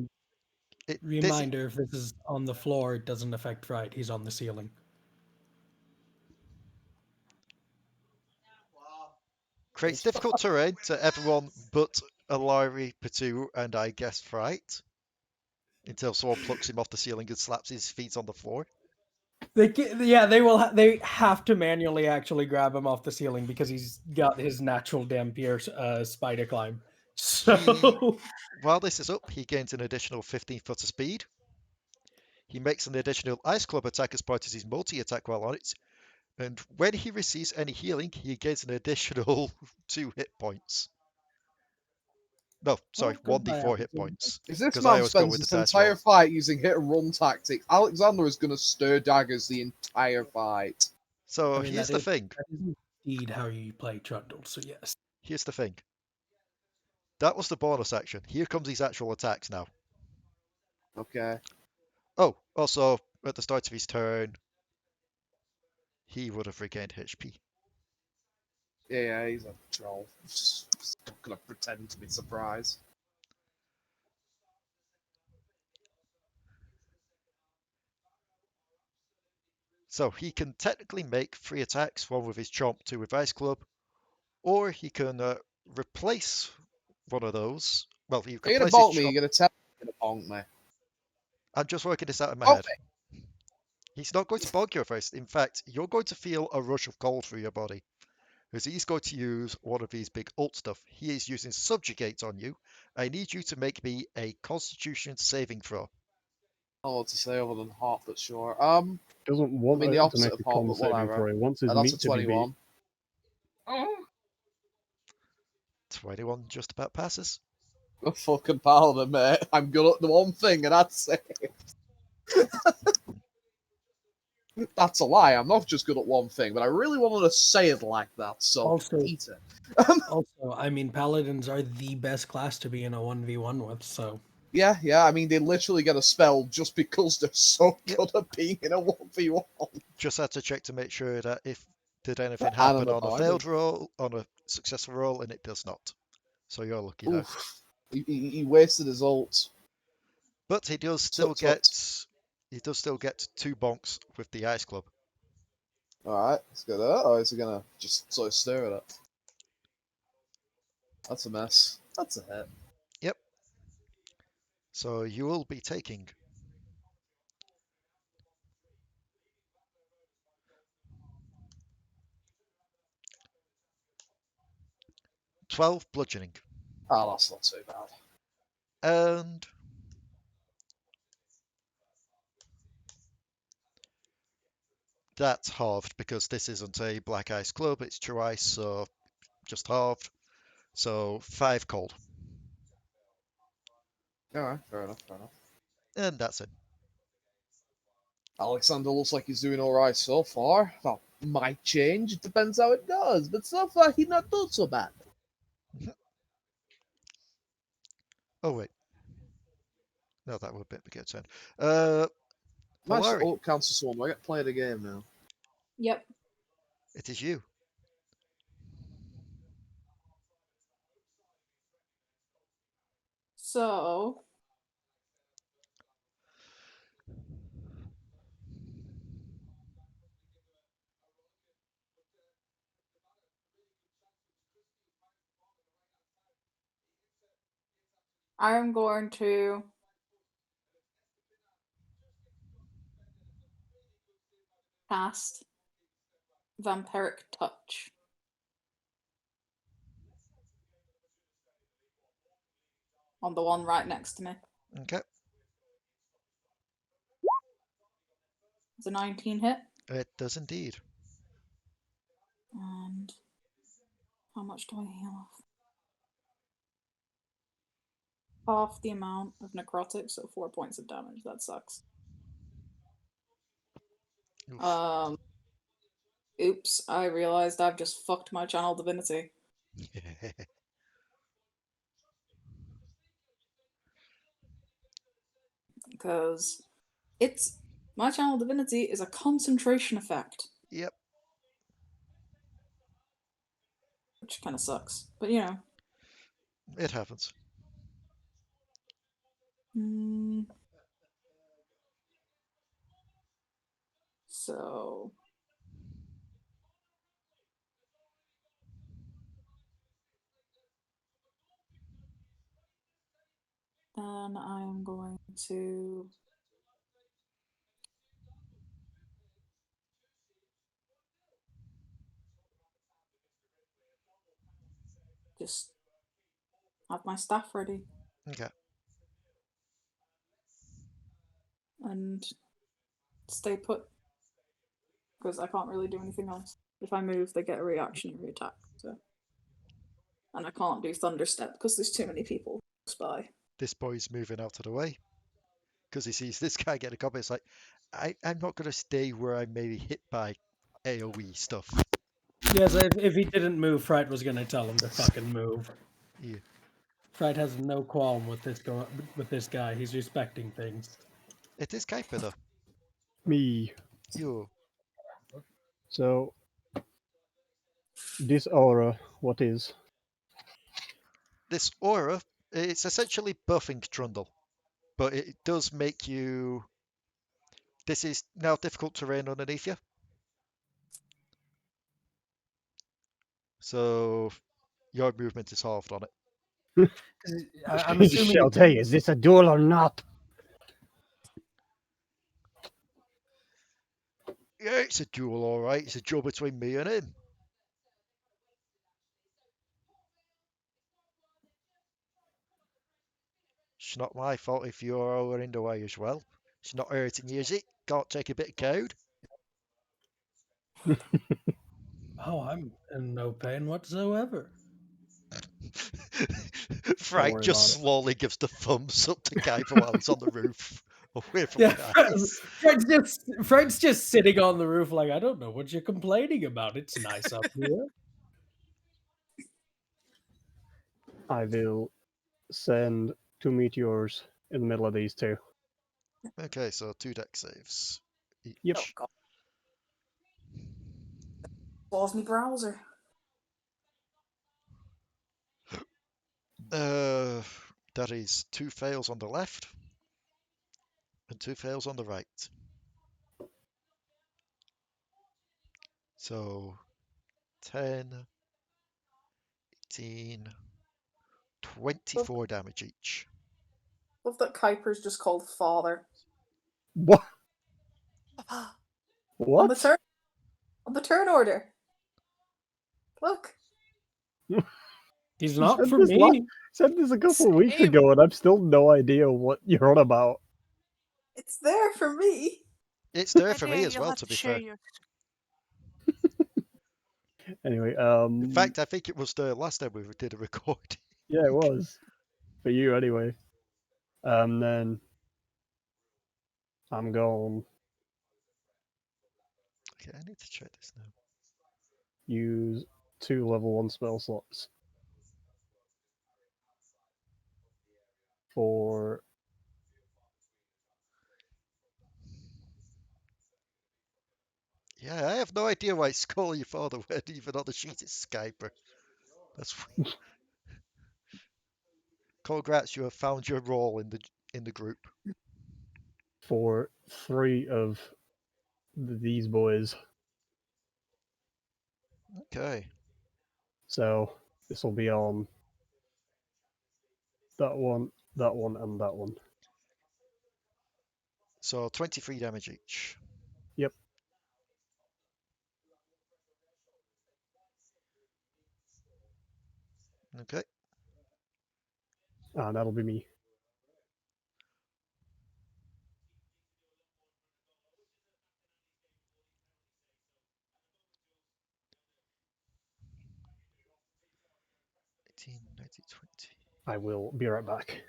Again, reminder: if this is on the floor, it doesn't affect Fright. He's on the ceiling. creates difficult terrain to everyone but Alari, Potoo, and I guess Fright. Until someone plucks him off the ceiling and slaps his feet on the floor. They have to manually actually grab him off the ceiling because he's got his natural Dampier spider climb. So While this is up, he gains an additional 15 foot of speed. He makes an additional Ice Club attack as part of his multi-attack while on it. And when he receives any healing, he gains an additional 2 hit points. No, sorry, 1d4 hit points. If this 'Cause I man always go spends with this the dice entire roll. fight using hit and run tactics, Alekxander is going to stir daggers the entire fight. So I mean, here's that the is- thing. that is indeed how you play Trundle. So yes. here's the thing. That was the bonus action. Here comes his actual attacks now. Okay. Oh, also, at the start of his turn, he would have regained HP. Yeah, he's a troll. Just not gonna pretend to be surprised. So he can technically make 3 attacks, 1 with his chomp, 2 with Ice Club, or he can replace one of those. Well, he can You're gonna replace his bonk me. chomp. You're gonna tell me you're gonna bonk me. I'm just working this out in my Bonk head. He's not going to bonk you first. In fact, you're going to feel a rush of cold through your body. Because he's going to use one of these big ult stuff. He is using Subjugate on you. I need you to make me a Constitution saving throw. I don't know what to say other than hot, but sure. Doesn't I want mean the to opposite make of a hot, con but saving whatever. throw. He wants his That's a meat to be beat. 21. 21 just about passes. A fucking paladin, mate. I'm good at the one thing, and that's it. That's a lie. I'm not just good at one thing, but I really wanted to say it like that, so Also- eat it. Also, I mean, paladins are the best class to be in a 1v1 with, so. Yeah. I mean, they literally get a spell just because they're so Yep. good at being in a 1v1. Just had to check to make sure that if did anything And happen an on a ability. failed roll, on a successful roll, and it does not. So you're lucky there. Oof. He wasted his ult. But he does still Tut. get 2 bonks with the Ice Club. Alright, let's go there. Or is he gonna just sort of stare at it? That's a mess. That's a hit. Yep. So you will be taking 12 bludgeoning. Oh, that's not too bad. And that's halved because this isn't a Black Ice Club, it's True Ice, so just halved. So 5 cold. Alright, fair enough. And that's it. Alekxander looks like he's doing alright so far. That might change, it depends how it goes, but so far he's not doing so bad. Oh, wait. No, that would be a good turn. Nice Alari, ult counts as one. I get to play the game now. Yep. it is you. So I'm going to cast Vampiric Touch. On the one right next to me. Okay. It's a 19 hit. It does indeed. And how much do I heal off? Half the amount of necrotic, so 4 points of damage. That sucks. Oof. Oops, I realized I've just fucked my channel divinity. Because my channel divinity is a concentration effect. Yep. Which kind of sucks. But you know. It happens. So then I'm going to just have my staff ready. Okay. And stay put. Because I can't really do anything else. If I move, they get a reactionary attack. So. And I can't do Thunder Step because there's too many people close by. This boy's moving out of the way. Because he sees this guy get a combo. It's like, I'm not going to stay where I may be hit by AoE stuff. Yes, if he didn't move, Fright was going to tell him to fucking move. Yeah. Fright has no qualm with this guy. He's respecting things. It is Kuiper though. Me. You. So, this aura, what is? This aura, it's essentially buffing Trundle, but it does make you. This is now difficult terrain underneath you. So your movement is halved on it. I'm You just assuming shout, hey, is this a duel or not? Yeah, it's a duel, all right. It's a duel between me and him. It's not my fault if you're over in the way as well. It's not hurting you, is it? Can't take a bit of code. Oh, I'm in no pain whatsoever. Fright worry just about it. slowly gives the thumbs up to Kuiper while he's on the roof, away from Yeah, the guys. Fred's just sitting on the roof like, I don't know what you're complaining about. It's nice up here. I will send 2 meteors in the middle of these two. Okay, so 2 deck saves each. Yep. Oh god. Pause me browser. That is 2 fails on the left and 2 fails on the right. So 10, 18, 24 damage each. Love that Kuiper's just called father. What? Papa. On the What? turn order. Look. He's not Said for this la- me. Said this a couple of weeks Same. ago, and I've still no idea what you're on about. It's there for me. It's there My for dear, me as you'll well, have to to be share fair. your. Anyway, In fact, I think it was the last time we did a recording. yeah, it was for you anyway. Then I'm going Okay, I need to check this now. use 2 level 1 spell slots for Yeah, I have no idea why it's calling your father when even on the sheet it's Skyper. That's congrats, you have found your role in the group. 3 of these boys. Okay. So this will be on that one, and that one. So 23 damage each. Yep. Okay. And that'll be me. Eighteen, 19, 20. I will be right back.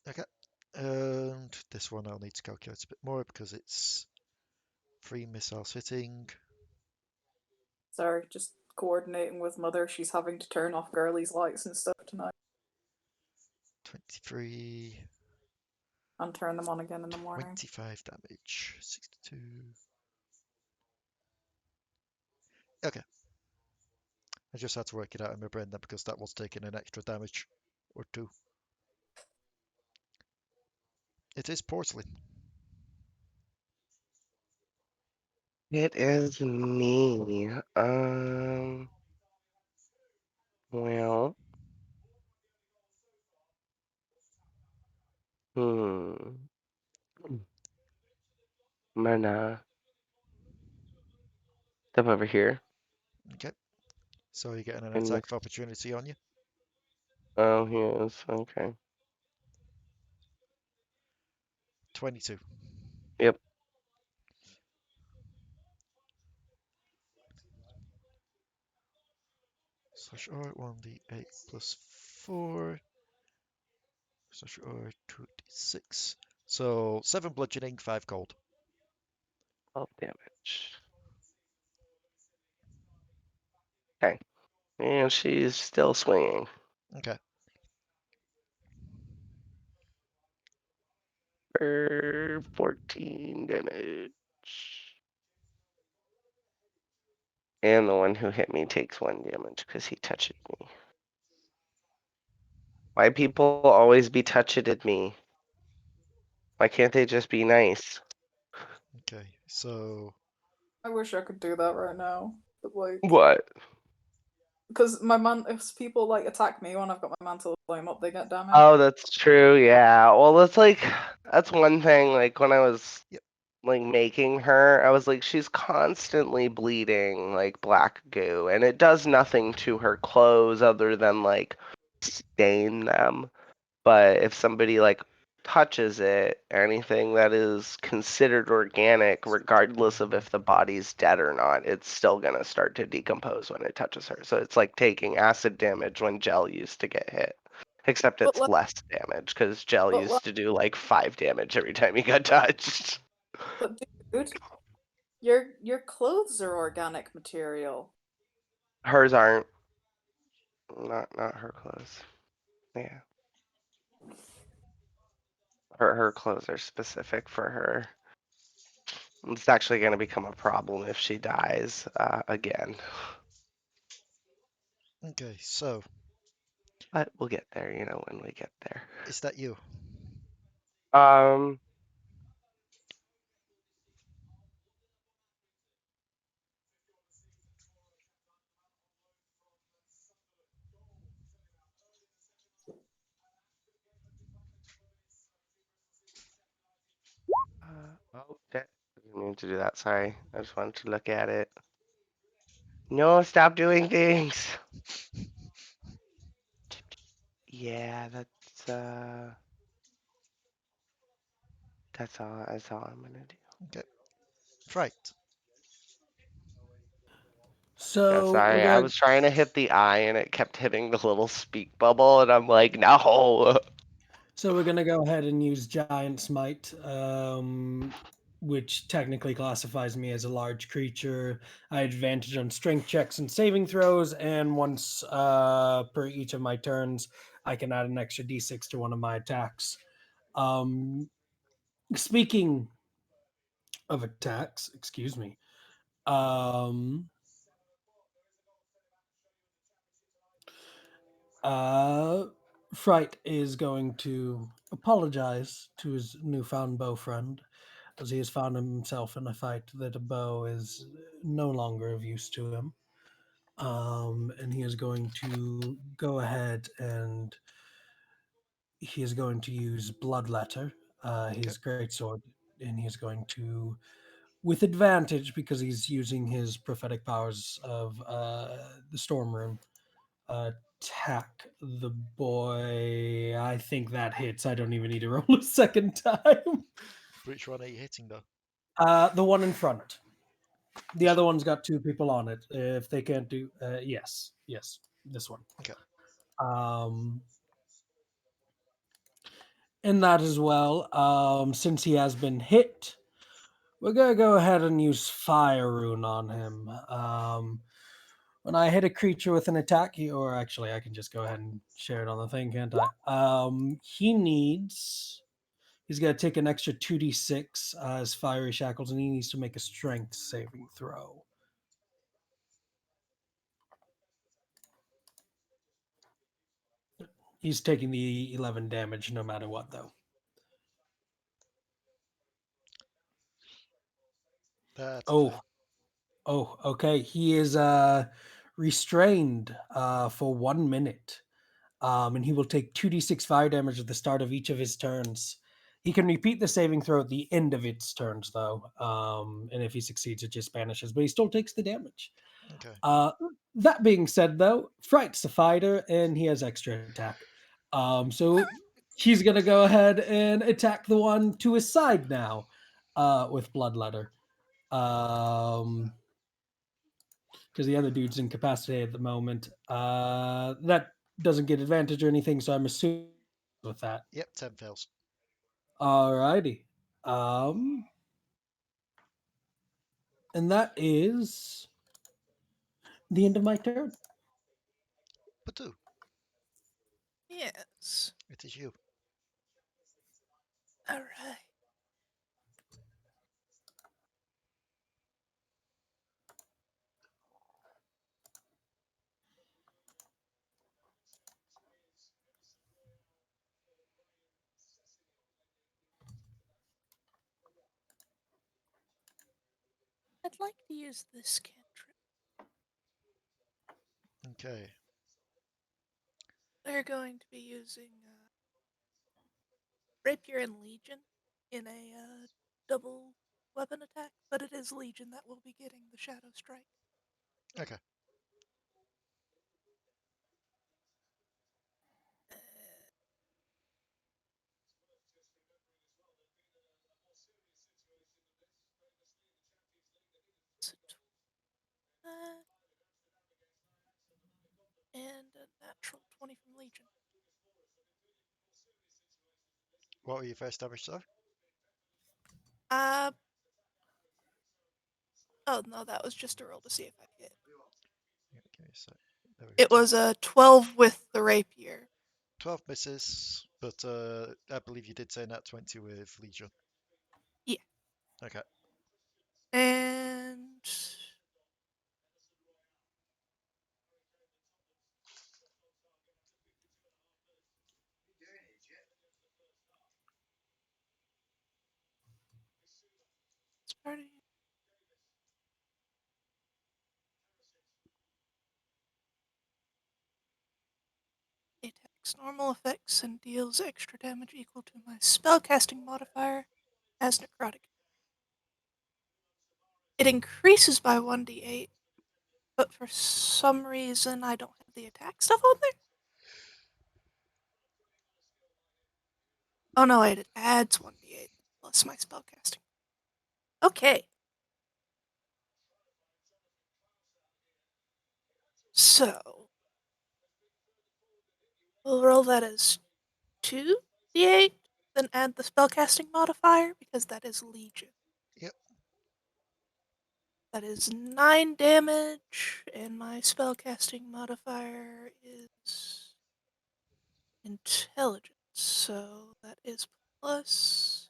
Okay. And this one I'll need to calculate a bit more because it's 3 missiles hitting. Sorry, just coordinating with mother. She's having to turn off girlies' lights and stuff tonight 23, and turn them on again in the morning. 25 damage. 62. Okay. I just had to work it out in my brain then because that was taking an extra damage or 2. It is porcelain. It is me. Well. Hmm. I'm gonna step over here. Okay. So you're getting an And attack of opportunity on you. oh, he is. Okay. 22. Yep. Slash R 1d8 plus 4. Slash R 2d6 So 7 bludgeoning, 5 cold. 12 damage. Okay. And she's still swinging. Okay. For 14 damage. And the one who hit me takes 1 damage because he touched me. Why people always be touched at me? Why can't they just be nice? Okay. So I wish I could do that right now, but like, What? because if people like attack me when I've got my mantle flame up, they get damage. Oh, that's true. Yeah. Well, that's one thing. Like when I was Yep. like making her, I was like, she's constantly bleeding like black goo, and it does nothing to her clothes other than like stain them. But if somebody like touches it, anything that is considered organic, regardless of if the body's dead or not, it's still gonna start to decompose when it touches her. So it's like taking acid damage when gel used to get hit. Except But it's like- less damage because gel but used like- to do like 5 damage every time you got touched. But dude, your clothes are organic material. Hers aren't. Not her clothes. Yeah. Her clothes are specific for her. It's actually going to become a problem if she dies again. okay. So But we'll get there, when we get there. is that you? Um. Oh, shit. I didn't mean to do that. Sorry. I just wanted to look at it. No, stop doing things. Yeah, that's all I'm gonna do. Okay. Fright. Yeah, So sorry, I was trying to hit the eye and it kept hitting the little speak bubble, and I'm like, no. So we're gonna go ahead and use Giant Smite, which technically classifies me as a large creature. I have advantage on strength checks and saving throws, and once per each of my turns, I can add an extra d6 to one of my attacks. Speaking of attacks, excuse me. Fright is going to apologize to his newfound bow friend, as he has found himself in a fight that a bow is no longer of use to him. And he is going to go ahead and he is going to use Bloodletter, his greatsword, and he is going to, with advantage, because he's using his prophetic powers of the Storm Rune, attack the boy. I think that hits. I don't even need to roll a second time. Which one are you hitting though? The one in front. The other one's got 2 people on it. If they can't do, yes, this one. Okay. In that as well, since he has been hit, we're gonna go ahead and use Fire Rune on him. When I hit a creature with an attack, or actually, I can just go ahead and share it on the thing, can't I? He's got to take an extra 2d6 as fiery shackles, and he needs to make a strength saving throw. He's taking the 11 damage no matter what, though. That's fine. Okay. He is restrained for 1 minute. And he will take 2d6 fire damage at the start of each of his turns. He can repeat the saving throw at the end of its turns, though. And if he succeeds, it just vanishes, but he still takes the damage. Okay. That being said, though, Fright's a fighter, and he has extra attack. So he's going to go ahead and attack the one to his side now with Bloodletter. Because the other dude's incapacitated at the moment. That doesn't get advantage or anything, so I'm assuming with that. Yep, 10 fails. Alrighty. And that is the end of my turn. Potoo, Yes. it is you. All right. I'd like to use this cantrip. Okay. We're going to be using Rapier and Legion in a double weapon attack, but it is Legion that will be getting the Shadow Strike. Okay. And a natural 20 from Legion. What were your first damage, sir? Oh no, that was just a roll to see if I hit. Okay, so there we It go. was a 12 with the Rapier. 12 misses, but I believe you did say nat 20 with Legion. Yeah. Okay. And starting it takes normal effects and deals extra damage equal to my spellcasting modifier as necrotic. It increases by 1d8, but for some reason I don't have the attack stuff on there. Oh no, wait, it adds 1d8 plus my spellcasting. Okay. So, we'll roll that as 2d8, then add the spellcasting modifier because that is Legion. Yep. That is 9 damage, and my spellcasting modifier is intelligence, so that is plus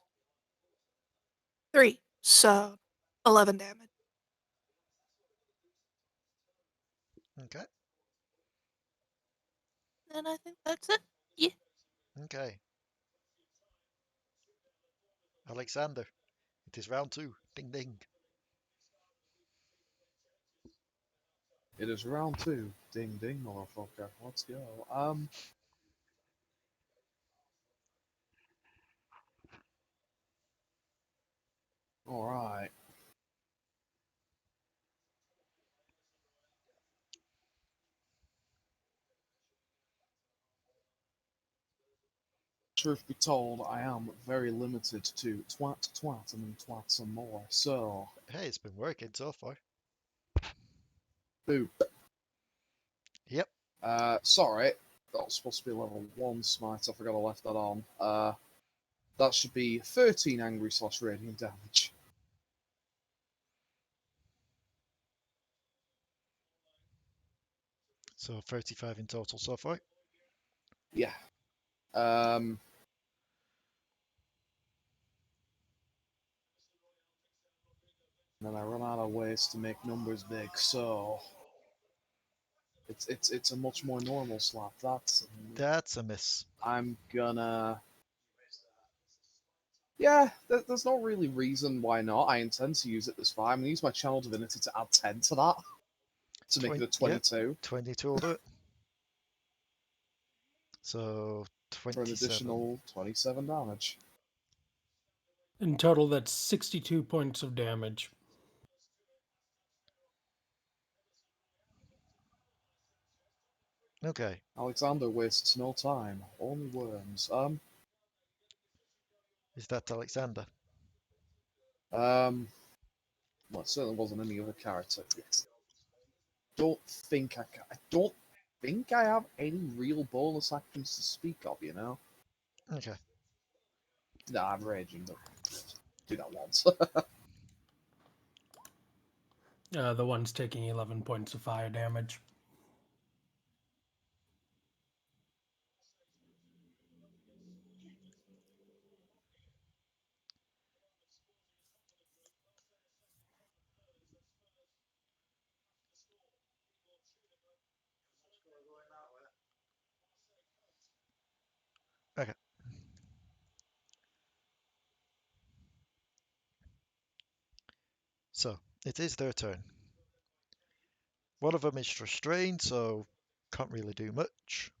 3, so 11 damage. Okay. And I think that's it. Yeah. Okay. Alekxander, it is round 2. Ding ding. It is round 2. Ding ding, motherfucker. Let's go. Alright. Truth be told, I am very limited to twat and then twat some more. So, Hey, it's been working so far. boop. Yep. Sorry. That was supposed to be level 1 smite. I forgot I left that on. That should be 13 angry / radiant damage. So 35 in total so far. Yeah. Then I run out of ways to make numbers big, so it's a much more normal slap. That's a miss. I'm gonna. Yeah, there's no really reason why not. I intend to use it this far. I'm gonna use my channel divinity to add 10 to that to make it a 22 Yep, 22 will do it. So for an 27. additional 27 damage. In total, that's 62 points of damage. Okay. Alekxander wastes no time. Only worms. Is that Alekxander? Well, it certainly wasn't any other character. Yes. I don't think I have any real bonus actions to speak of, you know? Okay. No, I'm raging, but do that once. The one's taking 11 points of fire damage. Okay. So, it is their turn. One of them is restrained, so can't really do much.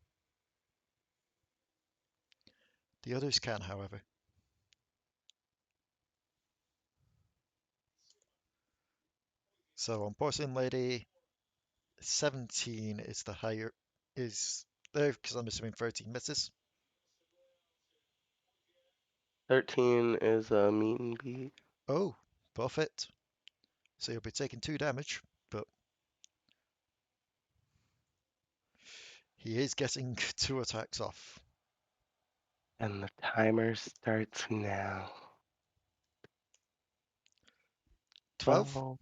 The others can, however. So on Porcelain Lady, 17 is the higher, is there, because I'm assuming 13 misses. 13 is a meet and beat. Oh, perfect. So you'll be taking 2 damage, but he is getting 2 attacks off. And the timer starts now. 12?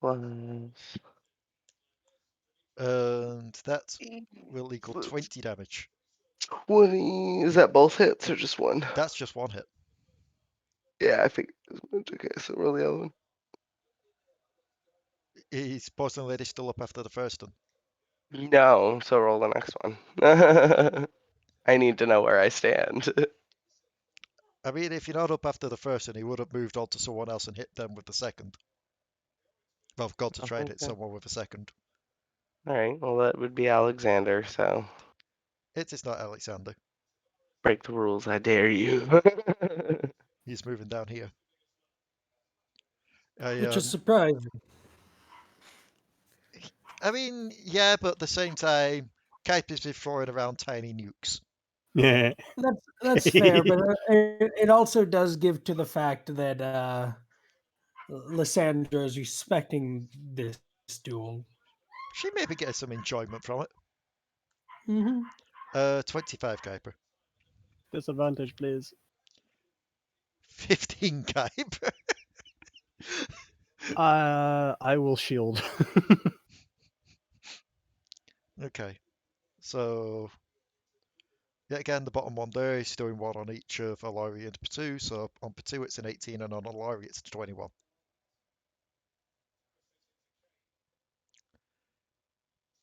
Plus And that will equal 20 damage. 20. Is that both hits or just one? That's just 1 hit. Yeah, I think. Okay, so roll the other one. Is Porcelain Lady still up after the first one? No, so roll the next one. I need to know where I stand. I mean, if you're not up after the first one, he would have moved on to someone else and hit them with the second. Well, I've got to try and hit Okay. someone with a second. Alright, well, that would be Alekxander, so It is not Alekxander. break the rules, I dare you. He's moving down here. Which is surprising. I mean, yeah, but at the same time, Kuiper's been throwing around tiny nukes. Yeah. That's fair, but it also does give to the fact that Lysandra is respecting this duel. She maybe gets some enjoyment from it. Mm-hmm. 25 Kuiper. Disadvantage, please. 15 Kuiper. I will shield. Okay. So, yet again, the bottom one there is doing 1 on each of Alari and Potoo. So on Potoo it's an 18 and on Alari it's a 21.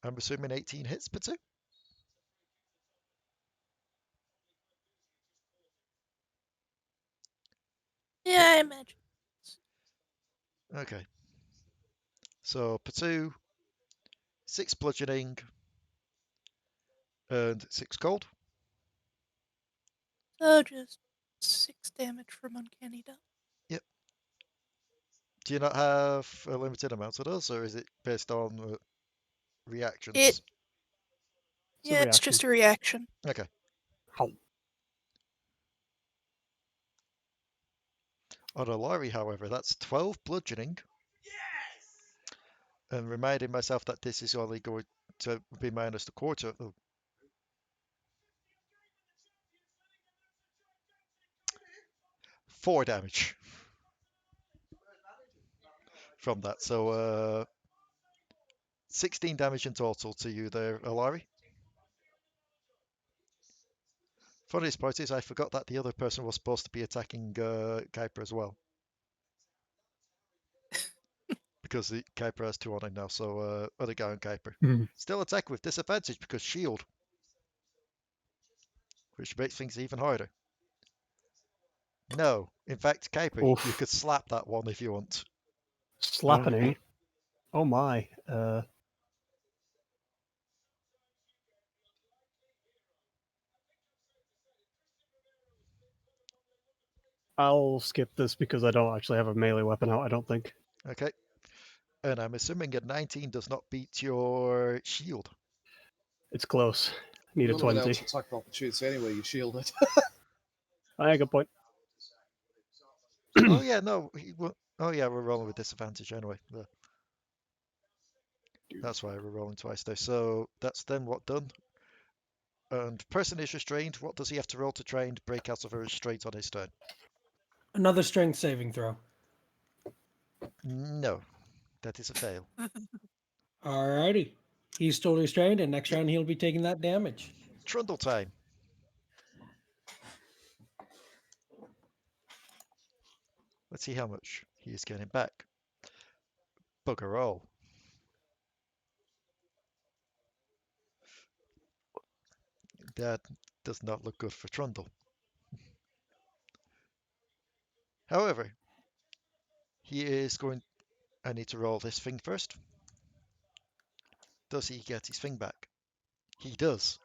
I'm assuming 18 hits Potoo? Yeah, I imagine. Okay. So Potoo, 6 bludgeoning and 6 cold. So just 6 damage from Uncanny Dodge. Yep. Do you not have a limited amount of those, or is it based on reactions? It's a Yeah, it's just a reaction. Okay. How? On Alari, however, that's 12 bludgeoning. And reminding myself that this is only going to be minus the quarter. Oh. 4 damage from that. So 16 damage in total to you there, Alari. Funniest part is I forgot that the other person was supposed to be attacking Kuiper as well. Because the Kuiper has 2 on him now, so other guy on Kuiper. Still attack with disadvantage because shield. Which makes things even harder. No, in fact, Kuiper, you could slap that one if you want. Slapping him? Oh my. I'll skip this because I don't actually have a melee weapon out, I don't think. Okay. And I'm assuming a 19 does not beat your shield. It's close. Need a You're not 20. able to attack of opportunity anyway, you shielded. Good point. Oh yeah, no. Oh yeah, we're rolling with disadvantage anyway. That's why we're rolling twice there. So that's then what done? And person is restrained. What does he have to roll to try and break out of a restraint on his turn? Another strength saving throw. No, that is a fail. Alrighty. He's still restrained, and next round he'll be taking that damage. Trundle time. Let's see how much he is getting back. Bugger all. That does not look good for Trundle. However, he is going... I need to roll this thing first. Does he get his thing back? He does.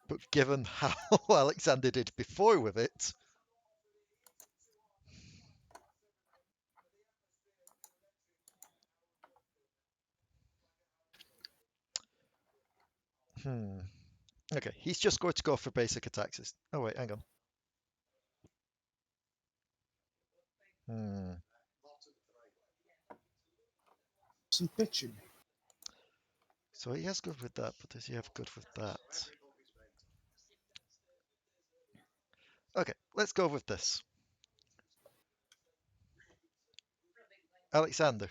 But given how Alekxander did before with it, okay, he's just going to go for basic attacks. Oh wait, hang on. Some bitching. So he has good with that, but does he have good with that? Okay, let's go with this. Alekxander,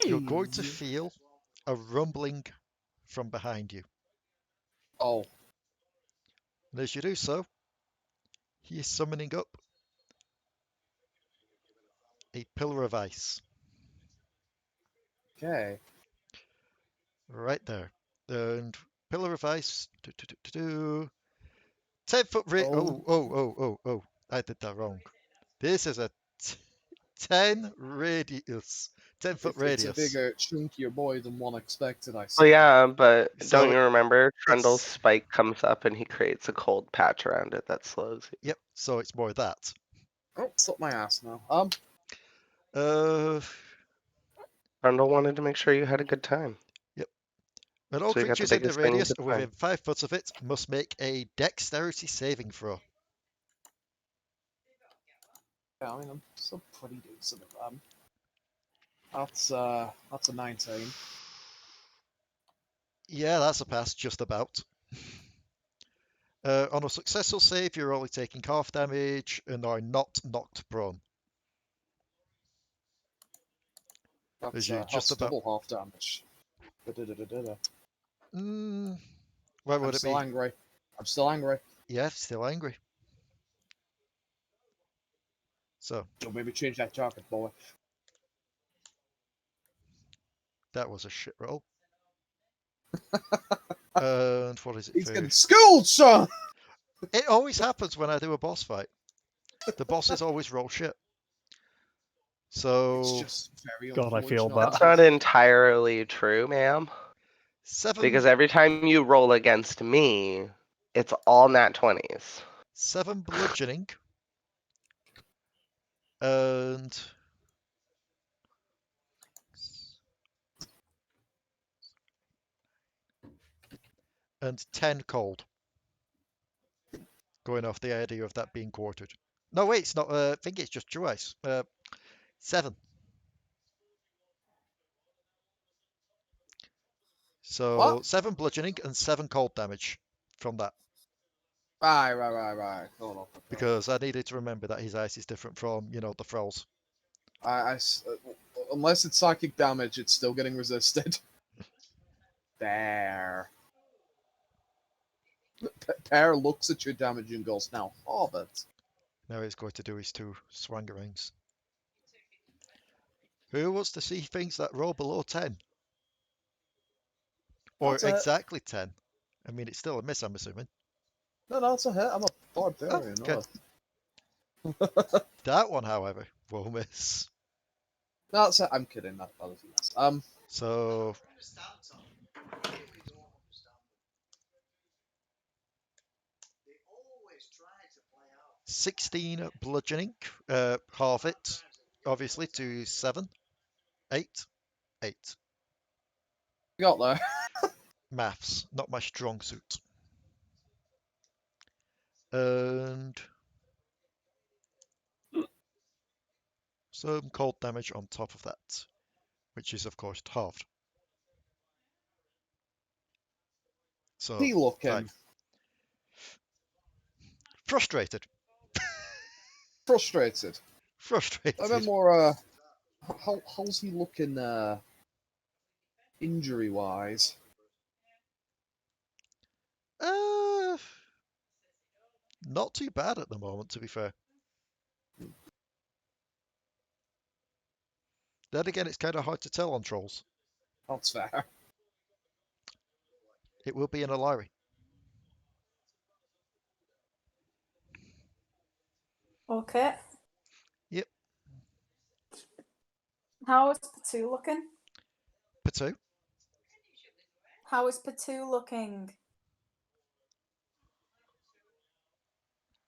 you're going to feel a rumbling from behind you. Oh. And as you do so, he is summoning up a pillar of ice. Okay. Right there. And pillar of ice. 10-foot Oh, I did that wrong. This is a 10 radius. 10-foot radius. It's a bigger, chunkier boy than one expected, I see. Well, yeah, but So don't you remember Trundle's it's- spike comes up and he creates a cold patch around it that slows you. Yep, so it's more that. Oh, suck my ass now. Trundle wanted to make sure you had a good time. Yep. And all So you got the creatures in the biggest thing radius to within find. 5 foot of it must make a dexterity saving throw. Yeah, I mean, I'm still pretty decent at them. That's a 19. Yeah, that's a pass, just about. On a successful save, you're only taking half damage and are not knocked prone. That's you just about... double half damage. Da-da-da-da-da. Where would I'm it still be? angry. I'm still angry. Yeah, still angry. So, Don't maybe change that jacket, boy. that was a shit roll. And what is it? He's for? getting schooled, son! It always happens when I do a boss fight. The bosses always roll shit. So, It's just very God, I feel unfortunate. bad. That's not entirely true, ma'am. 7 Because every time you roll against me, it's all nat 20s. 7 bludgeoning. And 10 cold. Going off the idea of that being quartered. No, wait, it's not. I think it's just true ice. 7. So What? 7 bludgeoning and 7 cold damage from that. Right. Hold on. Because I needed to remember that his ice is different from, the thralls. Unless it's psychic damage, it's still getting resisted. There. Pear looks at your damage and goes, now, Hobbit. Now he's going to do his 2 swangerings. Who wants to see things that roll below 10? Or That's a- exactly 10? I mean, it's still a miss, I'm assuming. No, it's a hit. I'm a barbarian. Oh, okay. That one, however, will miss. No, I'm kidding. That was a miss. So... "16 bludgeoning, half it, obviously, to 7, 8, 8. Got there. Maths, not my strong suit. And some cold damage on top of that, which is of course halved. So He looking 5. Frustrated. frustrated. Frustrated. I mean more. How's he looking? Injury wise. Not too bad at the moment, to be fair. Then again, it's kind of hard to tell on trolls. That's fair. It will be an Alari. Okay. Yep. How is Potoo looking? Potoo. How is Potoo looking?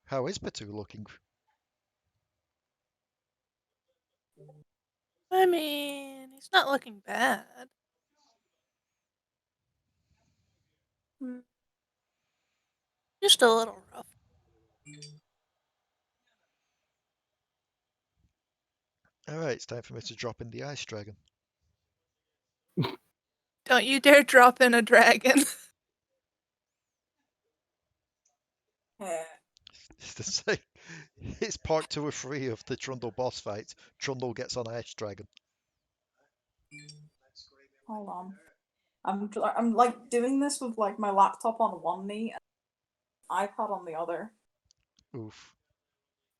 How is Potoo looking? I mean, he's not looking bad. Hmm. Just a little rough. Alright, it's time for me to drop in the ice dragon. Don't you dare drop in a dragon. Yeah. It's the same. It's part 2 or 3 of the Trundle boss fight. Trundle gets on ice dragon. Hold on. I'm like doing this with like my laptop on one knee and iPad on the other. Oof.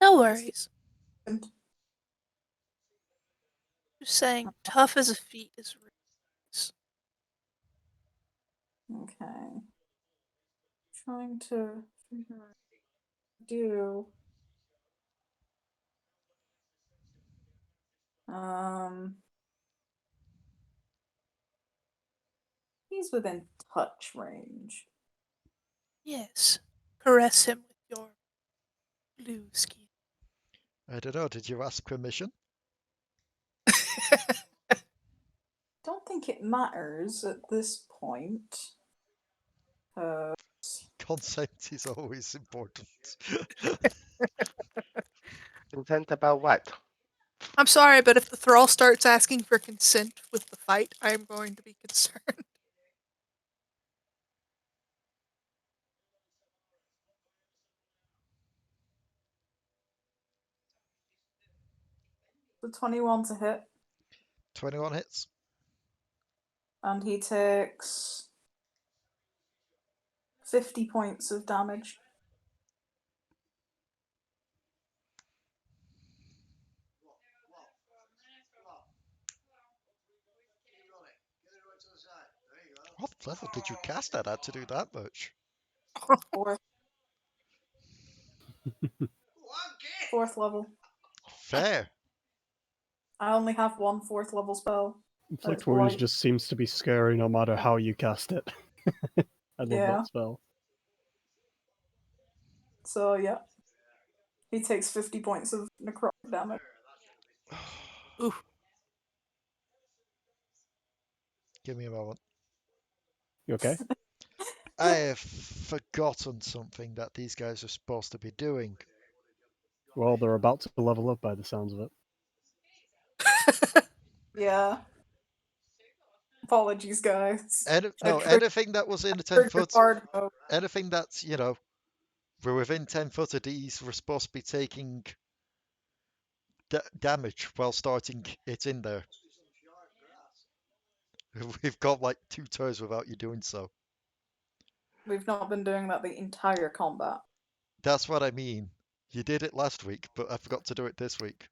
No worries. And Just saying, tough as a feat is real. okay. Trying to figure out what to do. He's within touch range. Yes. Caress him with your blue skin. I don't know, did you ask permission? Don't think it matters at this point. Consent is always important. Consent about what? I'm sorry, but if the thrall starts asking for consent with the fight, I'm going to be concerned. The 21 to hit, 21 hits. and he takes 50 points of damage. What level did you cast that at to do that much? Fourth level. Fair. I only have one 4th level spell. It's like That's Wounds blight. just seems to be scary no matter how you cast it. I love Yeah. that spell. So yeah. He takes 50 points of necrotic damage. Oof. Give me a moment. You okay? I have forgotten something that these guys are supposed to be doing. Well, they're about to level up by the sounds of it. Yeah. Apologies, guys. Anything that was in the 10 foot, anything that's, you know, we're within 10 foot of these, we're supposed to be taking damage while starting it in there. We've got like 2 turns without you doing so. We've not been doing that the entire combat. That's what I mean. You did it last week, but I forgot to do it this week.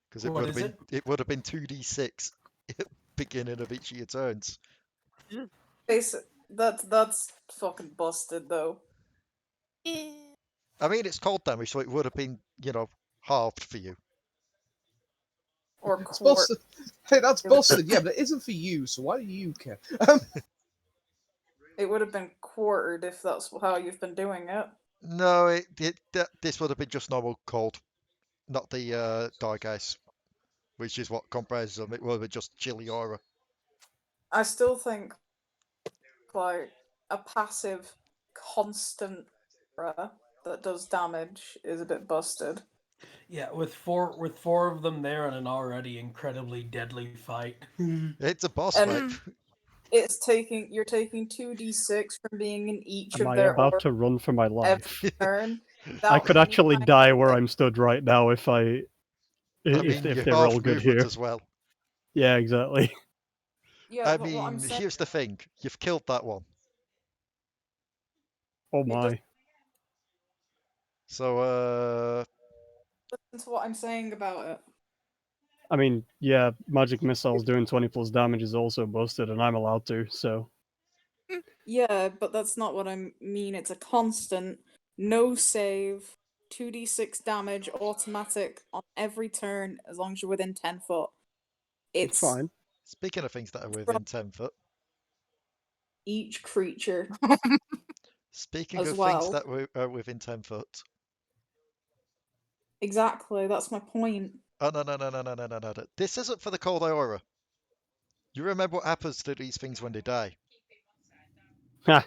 Because it What would have is been it would have been 2d6 at beginning of each of your turns. That's fucking busted though. Yeah. I mean, it's cold damage, so it would have been, you know, halved for you. Or It's quart. busted. Hey, that's busted. Yeah, but it isn't for you. So why do you care? It would have been quartered if that's how you've been doing it. No, this would have been just normal cold, not the dark ice, which is what comprises them. It would have been just chilly aura. I still think like a passive constant aura that does damage is a bit busted. Yeah, with four of them there and an already incredibly deadly fight. It's a boss And- fight. You're taking 2d6 from being in each Am of I their about orbs to run for my life? every turn. I without could any actually kind die of, where like- I'm stood right now if I mean, if you they're have all good movement here. as well. Yeah, exactly. Yeah, I but what I'm mean, saying here's the thing. You've killed that one. Oh does- my. So, listen to what I'm saying about it. I mean, yeah, magic missiles doing 20 plus damage is also busted, and I'm allowed to, so. Yeah, but that's not what I mean. It's a constant, no save, 2d6 damage, automatic on every turn as long as you're within 10 foot. It's fine. speaking of things that are within 10 foot, Each creature. speaking As of well. things that are within 10 foot. Exactly, that's my point. Oh, no. This isn't for the Cold Aura. You remember what happens to these things when they die. Ha!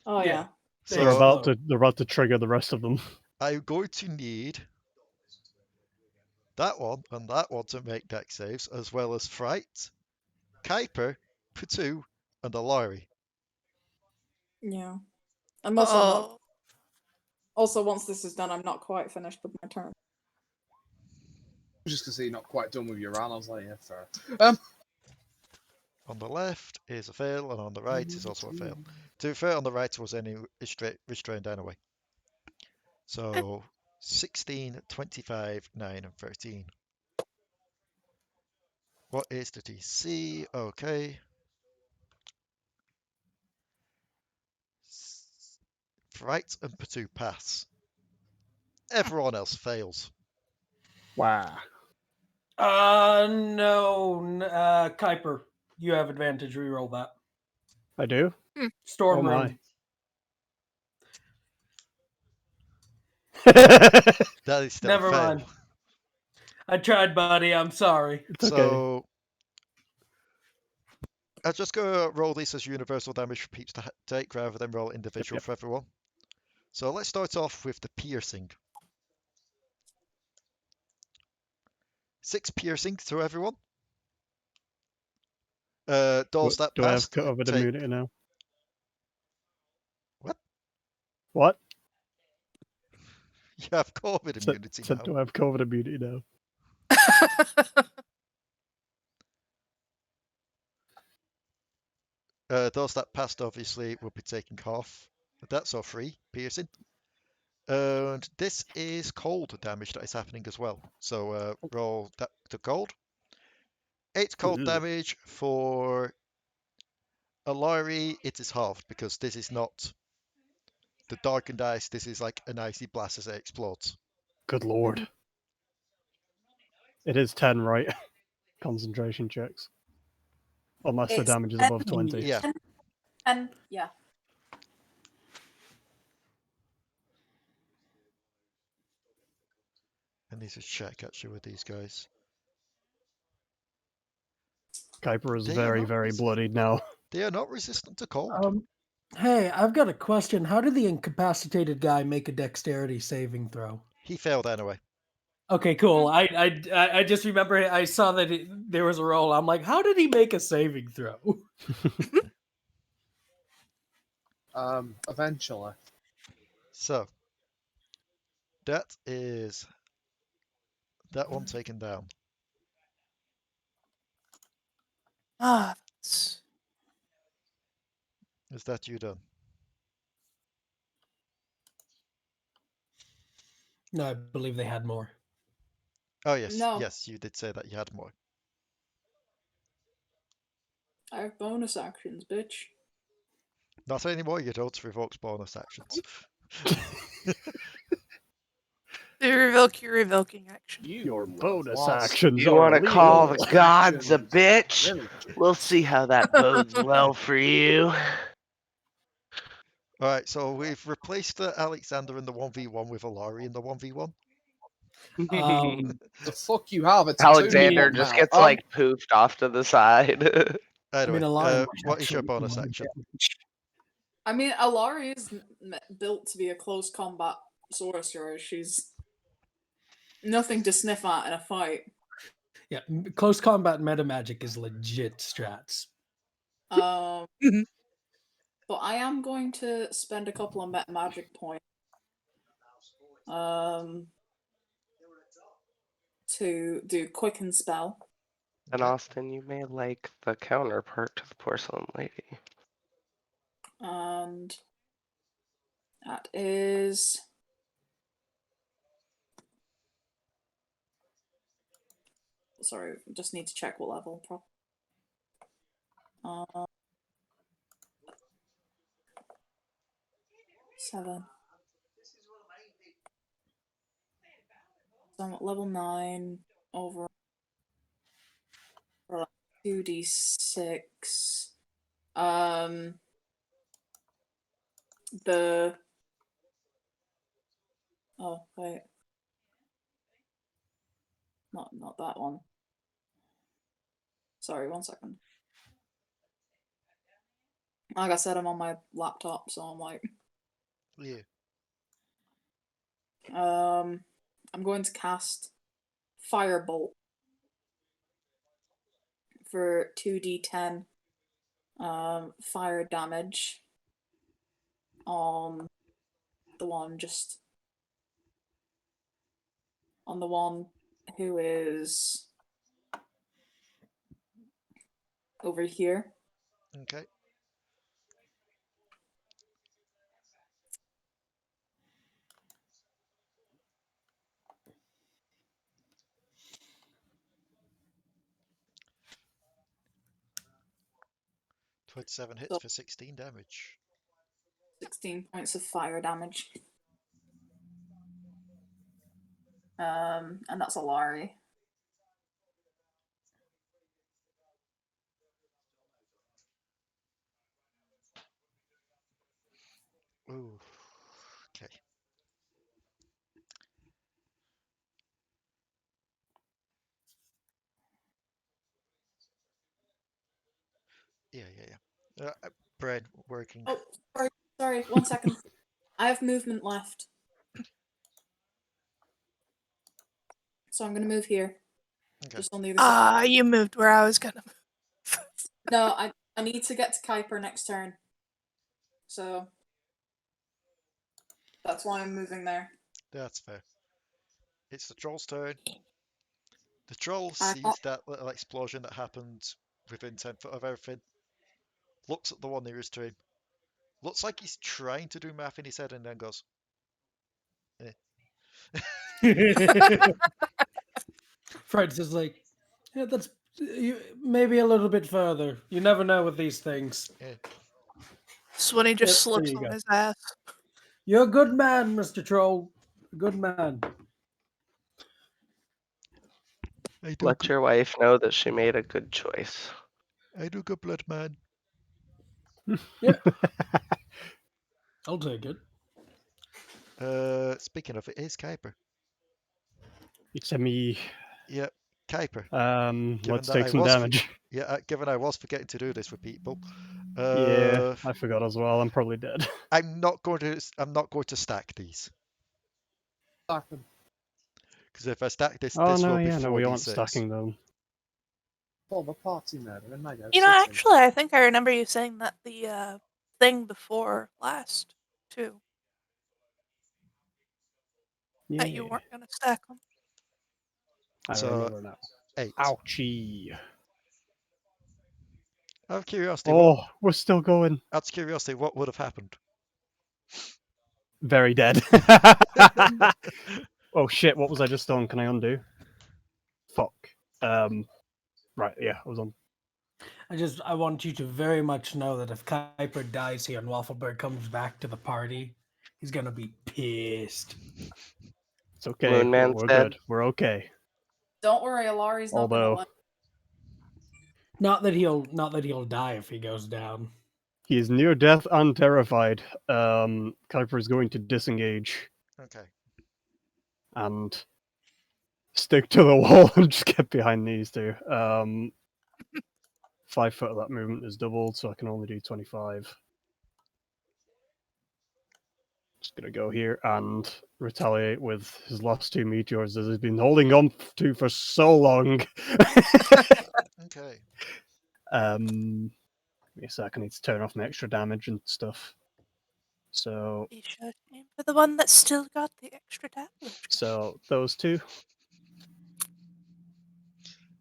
Oh, yeah. So, They're about to trigger the rest of them. I'm going to need that one and that one to make deck saves, as well as Fright, Kuiper, Potoo, and Alari. Yeah. I'm also not. Oh, Also, once this is done, I'm not quite finished with my turn. Just because you're not quite done with your run, I was like, yeah, fair. On the left is a fail, and on the right is also a fail. To be fair, on the right was any restrained anyway. So 16, 25, 9, and 13. What is the DC? Okay. Fright and Potoo pass. Everyone else fails. Wow. No, Kuiper, you have advantage. Reroll that. I do? Storm Oh my. Rune. That is still Never a fail. mind. I tried, buddy. I'm sorry. It's okay. So I'm just going to roll this as universal damage for peeps to take rather than roll individual Yep. for everyone. So let's start off with the piercing. 6 piercing to everyone. Dolls that Do I have passed covered take... immunity now? What? What? You have COVID immunity now. Do I have COVID immunity now? Those that passed obviously will be taking half. That's all 3 piercing. And this is cold damage that is happening as well. So roll that to cold. 8 cold damage for Alari. It is halved because this is not the darkened ice. This is like an icy blast as it explodes. Good lord. It is 10, right? Concentration checks. Unless the It's damage is 10. above 20. Yeah. And yeah. I need to check actually with these guys. Kuiper is They are very, not very resistant. bloodied now. They are not resistant to cold. Hey, I've got a question. How did the incapacitated guy make a dexterity saving throw? He failed anyway. Okay, cool. I just remember I saw that there was a roll. I'm like, how did he make a saving throw? Eventually. So that is that one taken down. that's... Is that you done? No, I believe they had more. Oh yes, No. yes, you did say that you had more. I have bonus actions, bitch. Not anymore, you don't revoke bonus actions. They revoke your revoking action. Your bonus lost. actions You are want to call illegal. the gods a bitch? We'll see how that bodes well for you. Alright, so we've replaced the Alekxander in the 1v1 with Alari in the 1v1. The fuck you have? It's a Alexander 2v1 just now. gets like poofed off to the side. Anyway, Alari what is your actually bonus can action? I mean, Alari is built to be a close combat sorcerer. She's Nothing to sniff at in a fight. Yeah, close combat meta magic is legit strats. But I am going to spend a couple of meta magic points. To do quicken spell. And Austin, you may like the counterpart to the porcelain lady. And that is sorry, just need to check what level. 7. So I'm at level 9 over 2d6. Oh wait, not that one. Sorry, 1 second. Like I said, I'm on my laptop, so I'm like, Yeah. I'm going to cast Firebolt for 2d10 fire damage on the one who is over here. Okay. Seven hits So for 16 damage. 16 points of fire damage. And that's Alari. Ooh. Okay. Yeah. Brain working. Oh, sorry, 1 second. I have movement left. So I'm gonna move here. Okay. Just on the other side. You moved where I was gonna move. No, I need to get to Kuiper next turn. So that's why I'm moving there. That's fair. It's the troll's turn. The troll I sees thought- that little explosion that happened within 10 foot of everything. Looks at the one nearest to him. Looks like he's trying to do math in his head and then goes, Fred's just like, yeah, that's maybe a little bit further. You never know with these things. eh. So when he just Yep, there slips you on go. his ass. You're a good man, Mr. Troll. Good man. Let your wife know that she made a good choice. I do good blood, man. Yeah. I'll take it. Speaking of it, is Kuiper. It's me. Yeah, Kuiper. Let's that take I some was- damage. Yeah, given I was forgetting to do this with people. Yeah, I forgot as well. I'm probably dead. I'm not going to stack these. Stack them. Because if I stack this, Oh this no, will be yeah, no, we aren't 4d6. stacking them. Oh, the party murder in my house. You know, actually, I think I remember you saying that the thing before last, too. Yeah, That you weren't going to stack them. I So, remember now. 8. Ouchie. Out of curiosity, Oh, we're still going. what would have happened? Very dead. Oh shit, what was I just on? Can I undo? Fuck. Right, yeah, I was on. I want you to very much know that if Kuiper dies here and Waffleberg comes back to the party, he's gonna be pissed. It's okay. Moonman's We're dead. good. We're okay. Don't worry, Alari's not gonna Although win. Not that he'll die if he goes down. he is near death and terrified. Kuiper is going to disengage Okay. and stick to the wall and just get behind these two. 5 foot of that movement is doubled, so I can only do 25. Just gonna go here and retaliate with his last 2 meteors as he's been holding on to for so long. Okay. Give me a sec, I need to turn off my extra damage and stuff. So, Be sure to aim for the one that's still got the extra damage. so those 2.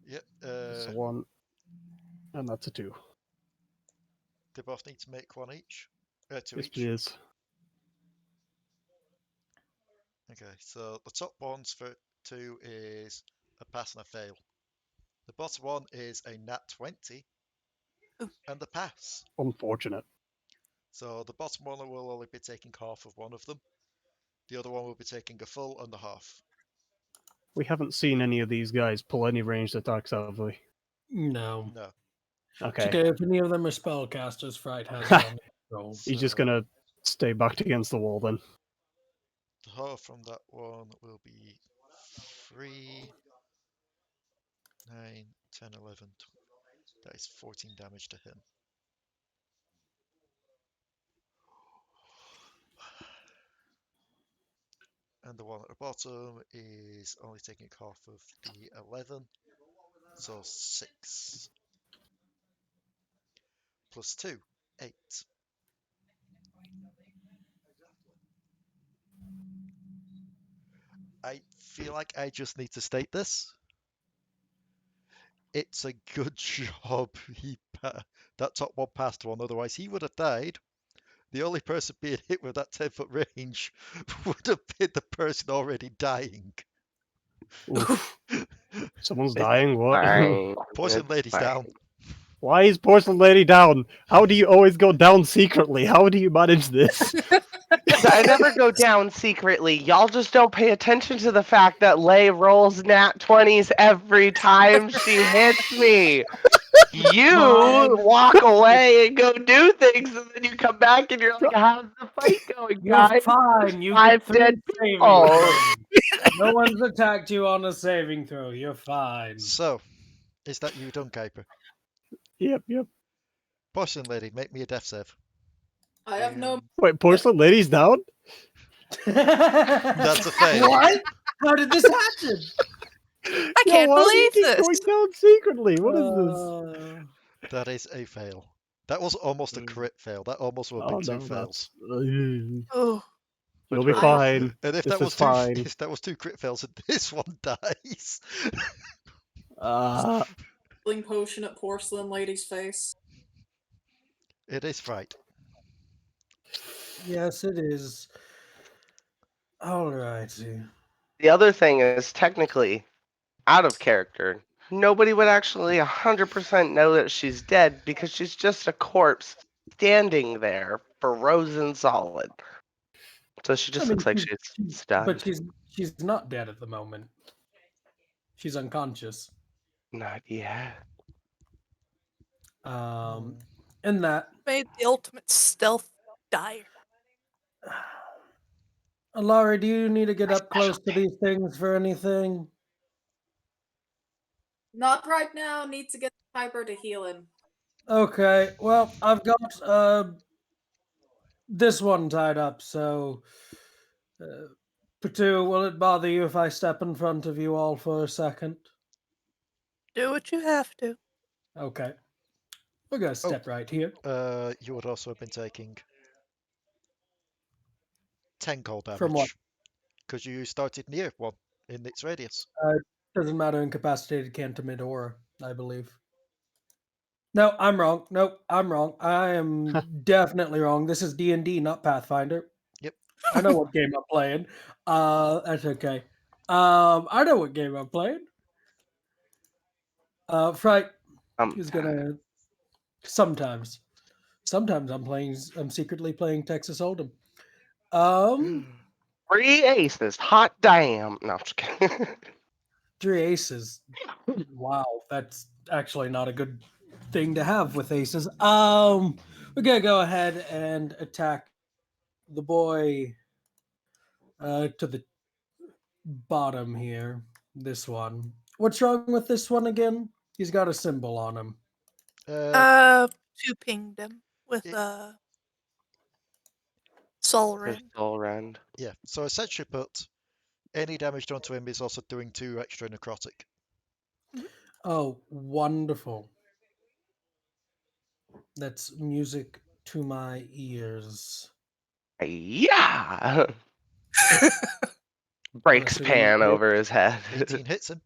Yep. That's a 1, and that's a 2. They both need to make 1 each. 2 Yes, each. please. Okay, so the top ones for 2 is a pass and a fail. The bottom one is a nat 20 and the pass. Unfortunate. So the bottom one will only be taking half of one of them. The other one will be taking a full and a half. We haven't seen any of these guys pull any ranged attacks, have we? No. No. Okay. It's okay, if any of them are spellcasters, Fright has it on control. He's just So gonna stay backed against the wall then. the half from that one will be 3, 9, 10, 11, 12. That is 14 damage to him. And the one at the bottom is only taking half of the 11, so 6. Plus 2, 8. I feel like I just need to state this. It's a good job that top one passed one, otherwise he would have died. The only person being hit with that 10-foot range would have been the person already dying. Oof. Someone's dying, what? Fine. Porcelain It's Lady's fine. down. Why is Porcelain Lady down? How do you always go down secretly? How do you manage this? I never go down secretly. Y'all just don't pay attention to the fact that Lay rolls nat 20s every time she hits me. You walk away and go do things, and then you come back and you're like, "How's the fight going, You're guys?" fine. You I've get 3 dead saving people. throws. No one's attacked you on a saving throw. You're fine. So, is that you done, Kuiper? Yep. Porcelain Lady, make me a death save. I have no. Wait, Porcelain Lady's down? That's a fail. What? How did this happen? I can't why do you believe keep this. going down secretly? What is this? That is a fail. That was almost a crit fail. That almost would have Oh been 2 no, fails. Oh, You'll Which be one? fine. And if This that was is fine. if that was 2 crit fails and this one dies. Healing potion at Porcelain Lady's face. It is Fright. Yes, it is. Alrighty. The other thing is technically out of character. Nobody would actually 100% know that she's dead because she's just a corpse standing there, frozen solid. So she just looks like she's stunned. But she's not dead at the moment. She's unconscious. Not yet. In that, made the ultimate stealth dire. Alari, do you need to get up close to these things for anything? Not right now. Need to get Kuiper to heal him. Okay, well, I've got this one tied up, so Potoo, will it bother you if I step in front of you all for a second? Do what you have to. Okay. We're gonna step right here. You would also have been taking 10 cold damage. From what? Because you started near one in its radius. Doesn't matter, incapacitated can't emit aura, I believe. No, I'm wrong. Nope, I'm wrong. I am definitely wrong. This is D&D, not Pathfinder. Yep. I know what game I'm playing. That's okay. I know what game I'm playing. Fright is gonna sometimes I'm secretly playing Texas Hold'em. 3 aces. Hot damn. No, I'm just kidding. 3 aces. Wow, that's actually not a good thing to have with aces. We're gonna go ahead and attack the boy to the bottom here. This one. What's wrong with this one again? He's got a symbol on him. 2 pinged him with Soul For Rend. Soul Rend. Yeah, so essentially put, any damage done to him is also doing 2 extra necrotic. Oh, wonderful. That's music to my ears. Yeah! Breaks So pan over his head. 18 hits him.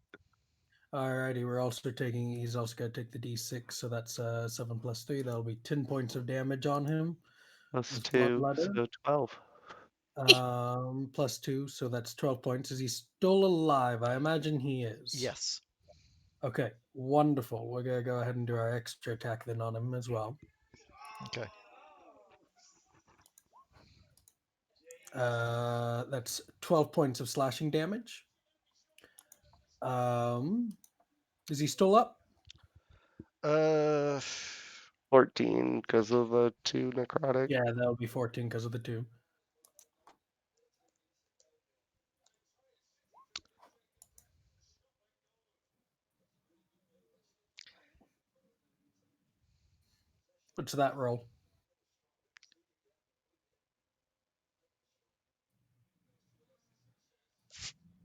Alrighty, we're also taking. He's also got to take the d6, so that's 7 plus 3. That'll be 10 points of damage on him. Plus with 2, Bloodletter. so 12. Plus 2, so that's 12 points. Is he still alive? I imagine he is. Yes. Okay, wonderful. We're gonna go ahead and do our extra attack then on him as well. Okay. That's 12 points of slashing damage. Is he still up? 14 because of the 2 necrotic. Yeah, that'll be 14 because of the 2. What's that roll?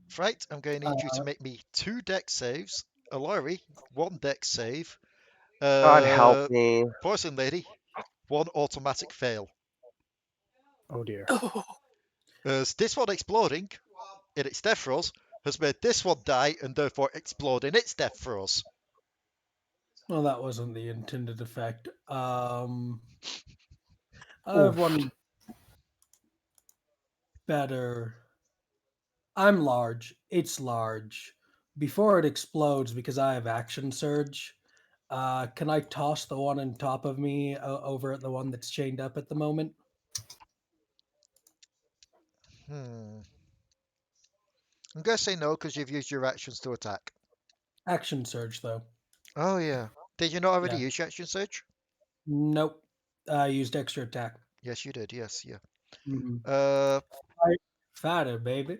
Fright, I'm going to need you to make me 2 dex saves. Alari, 1 dex save. God help me. Poison Lady, 1 automatic fail. Oh dear. Oh, As this one exploding in its death throes has made this one die and therefore explode in its death throes. Well, that wasn't the intended effect. I have one better. I'm large. It's large. Before it explodes, because I have action surge, can I toss the one on top of me over at the one that's chained up at the moment? I'm going to say no because you've used your actions to attack. Action surge, though. Oh, yeah. Did you not already Yeah. use your action surge? Nope. I used extra attack. Yes, you did. Yes, yeah. Mm-hmm. Fatter, baby.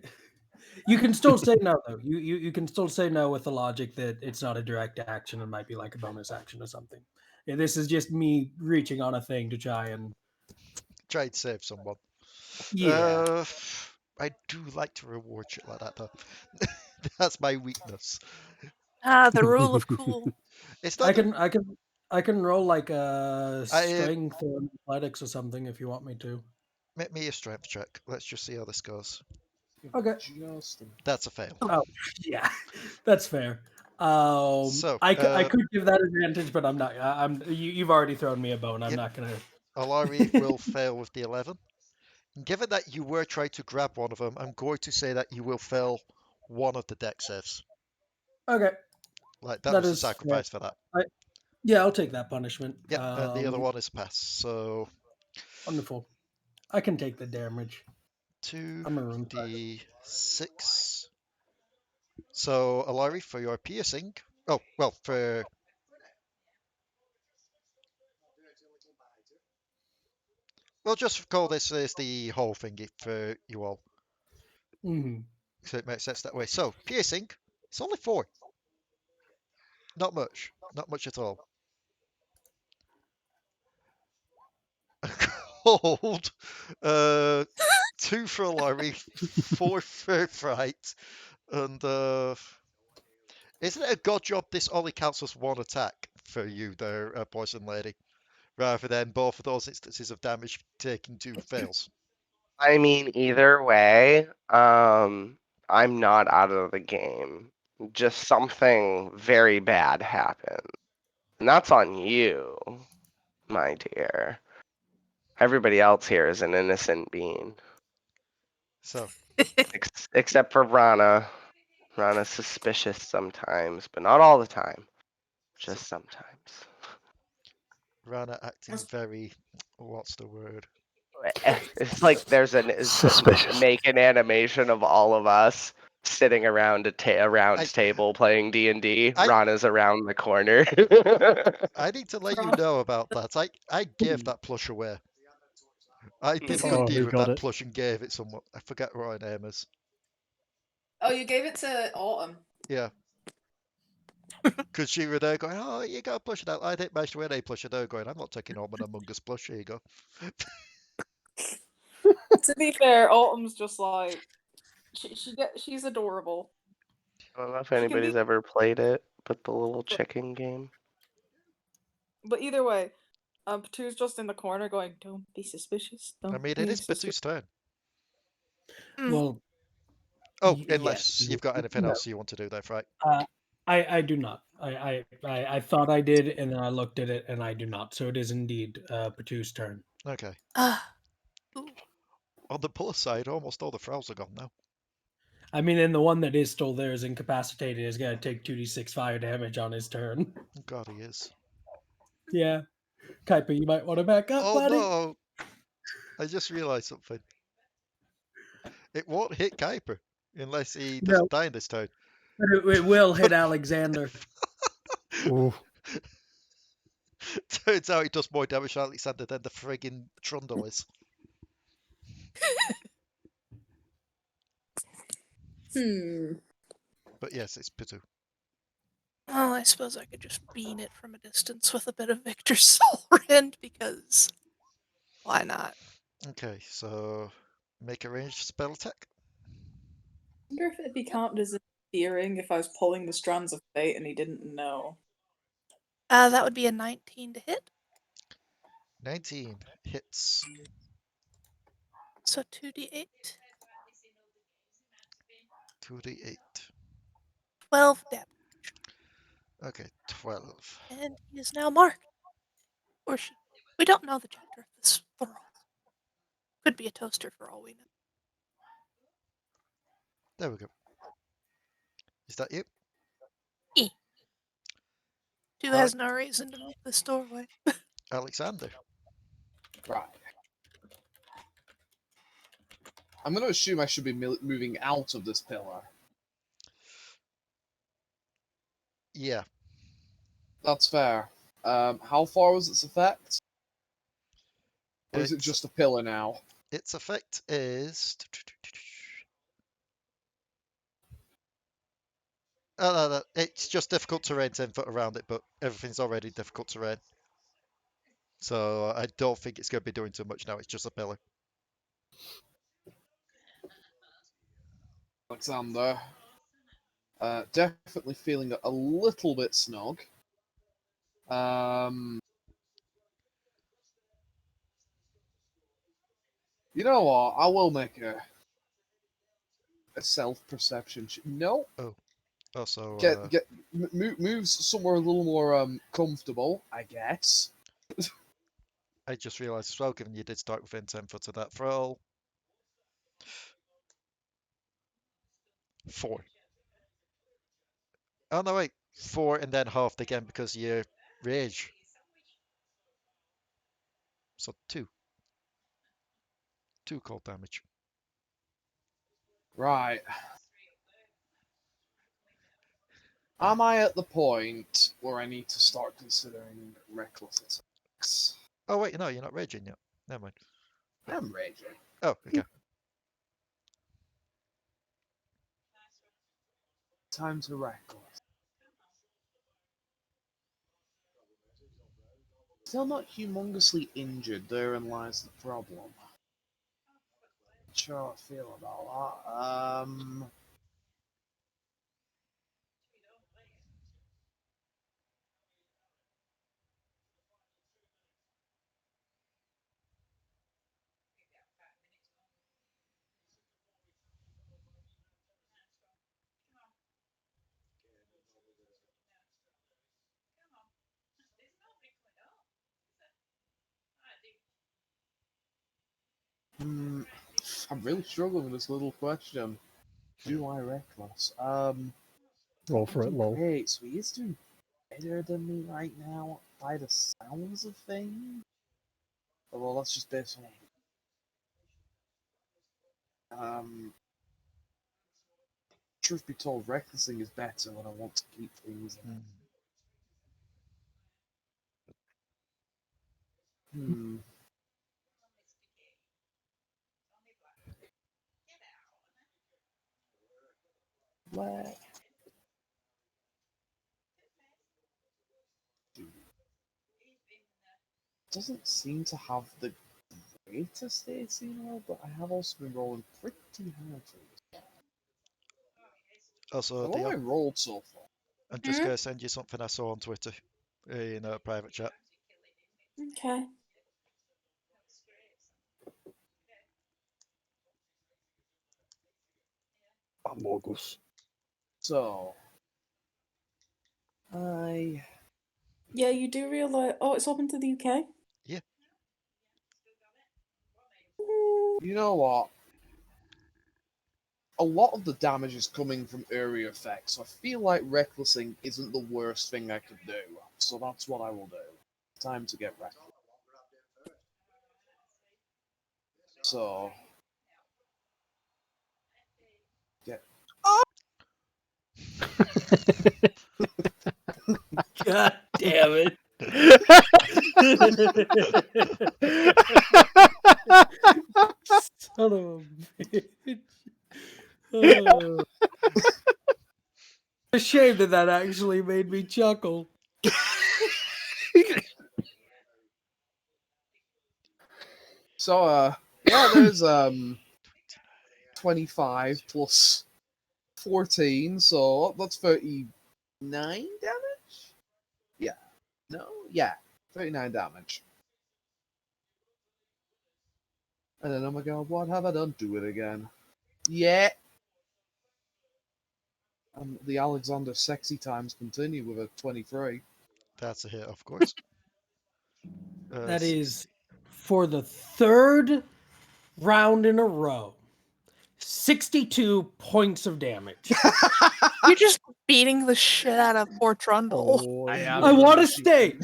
You can still say no, though. You can still say no with the logic that it's not a direct action and might be like a bonus action or something. Yeah, this is just me reaching on a thing to try and save someone. Yeah. I do like to reward shit like that, though. That's my weakness. the rule of cool. It's not. I can roll like a strength or athletics or something if you want me to. Make me a strength check. Let's just see how this goes. Okay. That's a fail. Oh yeah, that's fair. I could give that advantage, but I'm not. You've already thrown me a bone. I'm not gonna. Alari will fail with the 11. Given that you were trying to grab one of them, I'm going to say that you will fail one of the dex saves. Okay. Like that was the sacrifice for that. Yeah, I'll take that punishment. Yeah, and the other one is pass. So wonderful. I can take the damage. 2d6. So Alari, for your piercing. Oh well, for we'll just call this as the whole thingy for you all. Mm-hmm. So it makes sense that way. So piercing, it's only 4. Not much. Not much at all. Cold. 2 for Alari, 4 for Fright, and isn't it a god job this only counts as 1 attack for you there, Poison Lady, rather than both of those instances of damage taking 2 fails? I mean, either way, I'm not out of the game. Just something very bad happened. And that's on you, my dear. Everybody else here is an innocent being. So, Except for Ranna. Ranna's suspicious sometimes, but not all the time. Just sometimes. Ranna acting very, what's the word? It's like there's Suspicious. make an animation of all of us sitting around a round table playing D&D. Ranna's around the corner. I need to let you know about that. I gave that plush away. I did a Oh, good deed who with got that it? plush and gave it someone. I forget what her name is. Oh, you gave it to Autumn. Yeah. Because she were there going, oh, you got a plush of that. I didn't manage to win a plush of her going, I'm not taking home an Among Us plush. Here you go. To be fair, Autumn's just like she's adorable. I don't know if She can anybody's be- ever played it, but the little chicken game. But either way, Potoo's just in the corner going, "Don't be suspicious. I Don't mean, be it is suspicious." Potoo's turn. Well, Oh, yes. unless you've got anything No. else you want to do there, Fright. I do not. I thought I did, and then I looked at it, and I do not. So it is indeed Potoo's turn. Okay. Ooh. On the plus side, almost all the Thralls are gone now. I mean, and the one that is still there is incapacitated. Is going to take 2d6 fire damage on his turn. Oh, God, he is. Yeah. Kuiper, you might want to back up, Oh, buddy. no! I just realised something. It won't hit Kuiper unless he doesn't die in this turn. But it will hit Alekxander. Ooh. Turns out it does more damage to Alekxander than the friggin' Trundle is. But yes, it's Potoo. Well, I suppose I could just bean it from a distance with a bit of Victor's Soul Rend, because why not? Okay, so make a ranged spell attack. I wonder if it'd be counted as interfering if I was pulling the strands of fate and he didn't know. That would be a 19 to hit. 19 hits. So 2d8. 2d8. 12 damage. Okay, 12. And he is now marked. Or she. We don't know the gender of this thrall. Could be a toaster for all we know. There we go. Is that you? Two has no reason to move this doorway. Alekxander. Right. I'm going to assume I should be moving out of this pillar. Yeah. That's fair. How far was its effect? Or is it just a pillar now? Its effect is... Oh, no, it's just difficult terrain 10 foot around it, but everything's already difficult terrain. So I don't think it's going to be doing too much now. It's just a pillar. Alekxander. Definitely feeling a little bit snug. You know what? I will make a self-perception. No. Also, Moves somewhere a little more comfortable, I guess. I just realised as well, given you did start within 10 foot of that thrall. 4. Oh no, wait. 4 and then halved again because you rage. So 2. 2 cold damage. Right. Am I at the point where I need to start considering reckless attacks? Oh wait, no, you're not raging yet. Never mind. I'm raging. Oh, okay. Time to reckless. Still not humongously injured, therein lies the problem. Not sure how I feel about that. I'm really struggling with this little question. Do I reckless? Roll for it, lol. Great, so he is doing better than me right now by the sounds of things. Well, that's just based on. Truth be told, recklessing is better when I want to keep things. What? Doesn't seem to have the greatest 18 roll, but I have also been rolling pretty hard for this. Also, What have I rolled so far? I'm just going to send you something I saw on Twitter in a private chat. Okay. Amogus. So, Yeah, you do realise. Oh, it's open to the UK. Yeah. you know what? A lot of the damage is coming from area effects, so I feel like recklessing isn't the worst thing I could do. So that's what I will do. Time to get reckless. So, get. God damn it. Son of a bitch. Oh. It's a shame that actually made me chuckle. So, yeah, there's 25 plus 14, so that's 39 damage? Yeah. No? Yeah. 39 damage. And then, oh my god, what have I done? Do it again. Yeah. And the Alekxander sexy times continue with a 23. That's a hit, of course. That is for the third round in a row. 62 points of damage. You're just beating the shit out of poor Trundle. I want to state,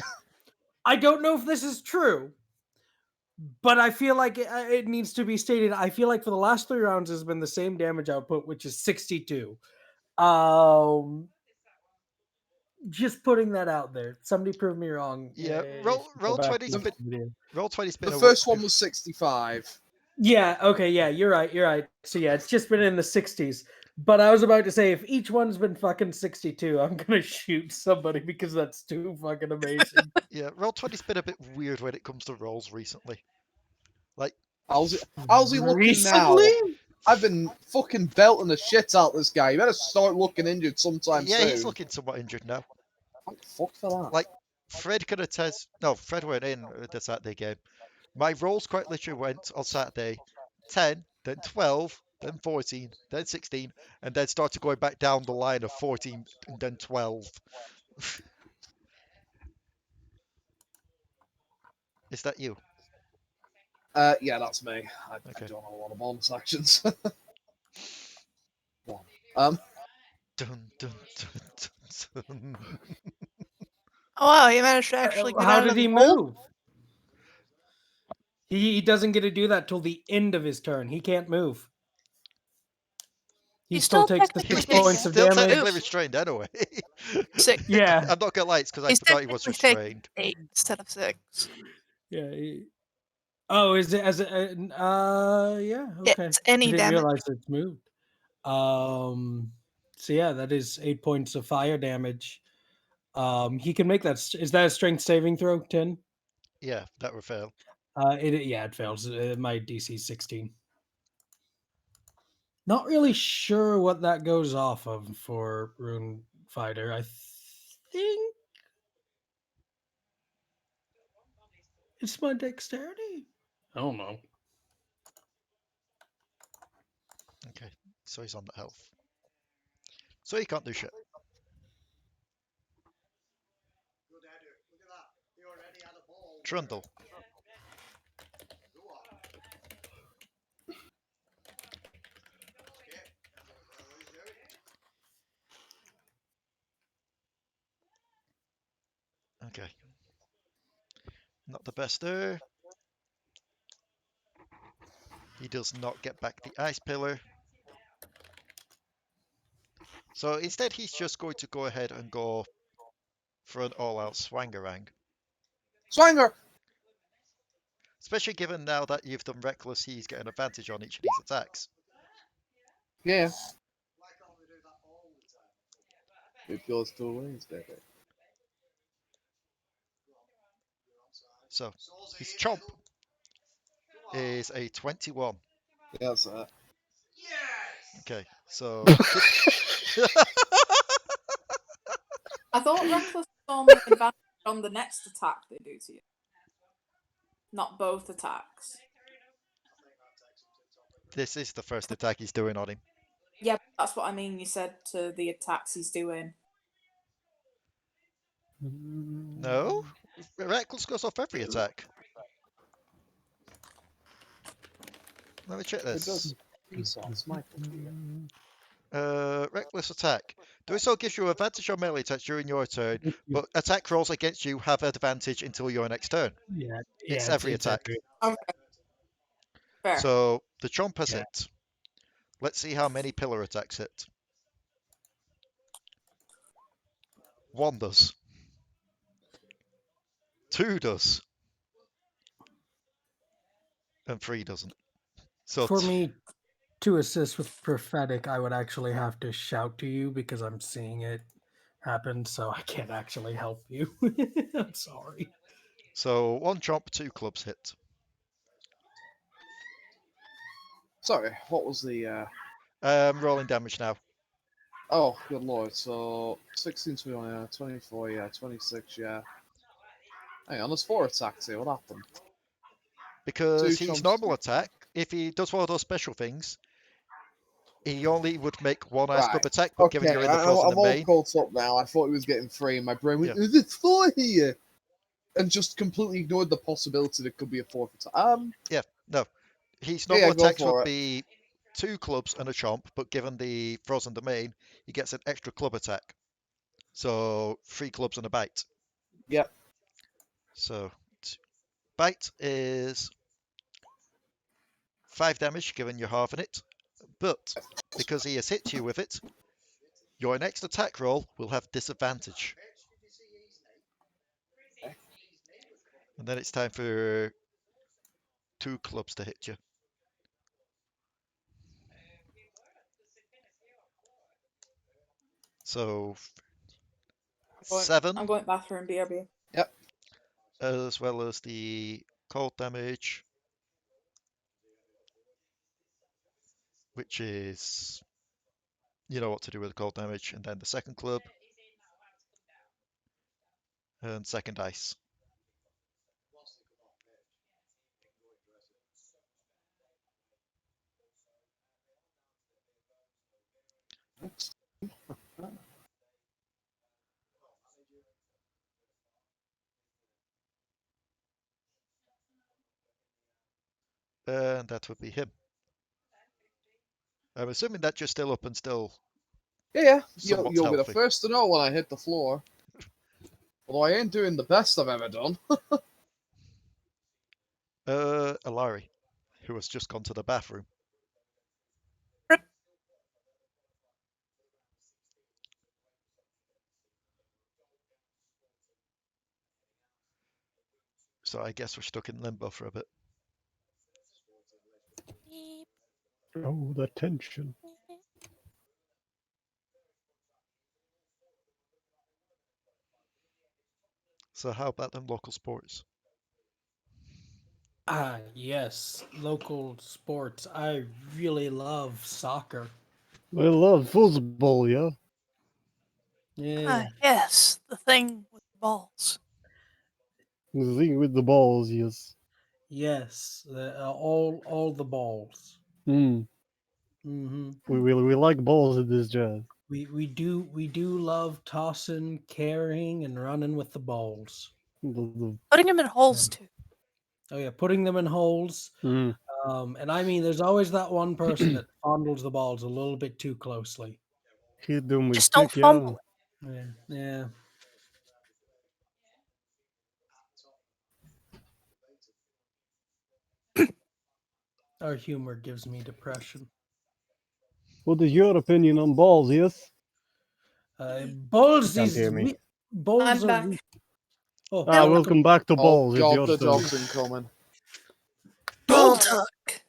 I don't know if this is true, but I feel like it needs to be stated. I feel like for the last 3 rounds has been the same damage output, which is 62. Just putting that out there. Somebody prove me wrong. Yeah, if roll you go back 20 to the spin. video. Roll 20 spin. The first one was 65. Yeah, okay, yeah, you're right. So yeah, it's just been in the 60s. But I was about to say, if each one's been fucking 62, I'm gonna shoot somebody because that's too fucking amazing. Yeah, roll 20's been a bit weird when it comes to rolls recently. Like, How's he looking now? I've been fucking belting the shit out this guy. You better start looking injured sometime yeah, soon. he's looking somewhat injured now. Thank fuck for that. Like, Fred could attest. No, Fred weren't in the Saturday game. My rolls quite literally went on Saturday 10, then 12, then 14, then 16, and then started going back down the line of 14 and then 12. Is that you? Yeah, that's me. I Okay. don't have a lot of bonus actions. One. Dun, dun, dun, dun, dun. Oh wow, he managed to actually get How out of did he the hole. move? He doesn't get to do that till the end of his turn. He can't move. He He's still still takes the technically 6 taking points of Still damage. technically restrained anyway. Six. Yeah. I'm not gonna lie, it's because I He's forgot he was technically taking restrained. 8 instead of 6. Yeah. Oh, is it as a yeah, okay. It's any I didn't damage. realize it's moved. So yeah, that is 8 points of fire damage. He can make that. Is that a strength saving throw? 10? Yeah, that would fail. It fails. My DC is 16. Not really sure what that goes off of for Rune Fighter. I think it's my dexterity. I don't know. Okay, so he's on the health. So he can't do shit. Trundle. Okay. Not the best there. He does not get back the ice pillar. So instead he's just going to go ahead and go for an all-out swangarang. Swanger! Especially given now that you've done reckless, he's getting advantage on each of these attacks. Yeah. It goes 2 ways, baby. So he's chomp. is a 21. Yeah, that's it. Okay, so I thought Reckless was only advantage on the next attack they do to you. Not both attacks. this is the first attack he's doing on him. Yeah, that's what I mean. You said to the attacks he's doing. No, Reckless goes off every attack. Let me check It this. does. It's my Reckless attack. Doing so gives you advantage on melee attacks during your turn, but attack rolls against you have advantage until your next turn. Yeah, It's every attack. Okay. Fair. So the chomp has Yeah. hit. Let's see how many pillar attacks hit. 1 does. 2 does. And 3 doesn't. So For me to assist with prophetic, I would actually have to shout to you because I'm seeing it happen, so I can't actually help you. I'm sorry. So 1 chomp, 2 clubs hit. Sorry, what was the? Rolling damage now. Oh, good lord. So 16, 24, yeah, 26, yeah. Hang on, there's 4 attacks here. What happened? Because 2 he's chomps. normal attack, if he does one of those special things, he only would make 1 ice club Right. attack, but Okay, given you're in the I'm frozen all domain, caught up now. I thought he was getting 3, and my brain went, Yeah. "There's 4 here," and just completely ignored the possibility there could be a 4th attack. yeah, no. His normal Yeah, go attacks for would it. be 2 clubs and a chomp, but given the frozen domain, he gets an extra club attack. So 3 clubs and a bite. Yep. So bite is 5 damage, given you're halving it. But because he has hit you with it, your next attack roll will have disadvantage. And then it's time for 2 clubs to hit you. So 7, I'm going bathroom, BRB. as well as the cold damage, which is, you know what to do with the cold damage, and then the second club, and second ice. And that would be him. I'm assuming that you're still up and still Yeah. somewhat You'll be the healthy. first to know when I hit the floor. Although I ain't doing the best I've ever done. Alari, who has just gone to the bathroom. So I guess we're stuck in limbo for a bit. Beep, Oh, the tension. beep. So how about them local sports? Ah, yes, local sports. I really love soccer. I love football, yeah. Yeah. Yes, the thing with balls. The thing with the balls, yes. Yes, all the balls. Hmm. Hmm We like balls in this job. We do love tossing, carrying, and running with the balls. Putting them in holes too. Oh yeah, putting them in holes. Hmm. And I mean, there's always that one person that fondles the balls a little bit too closely. Hit them with Just don't stick, fumble yeah. it. Yeah. Our humor gives me depression. What is your opinion on balls, yes? Balls Can't is hear me. balls I'm are. back. Oh, Welcome back to Oh balls. It's god, your the turn. dog's incoming. Ball tuck.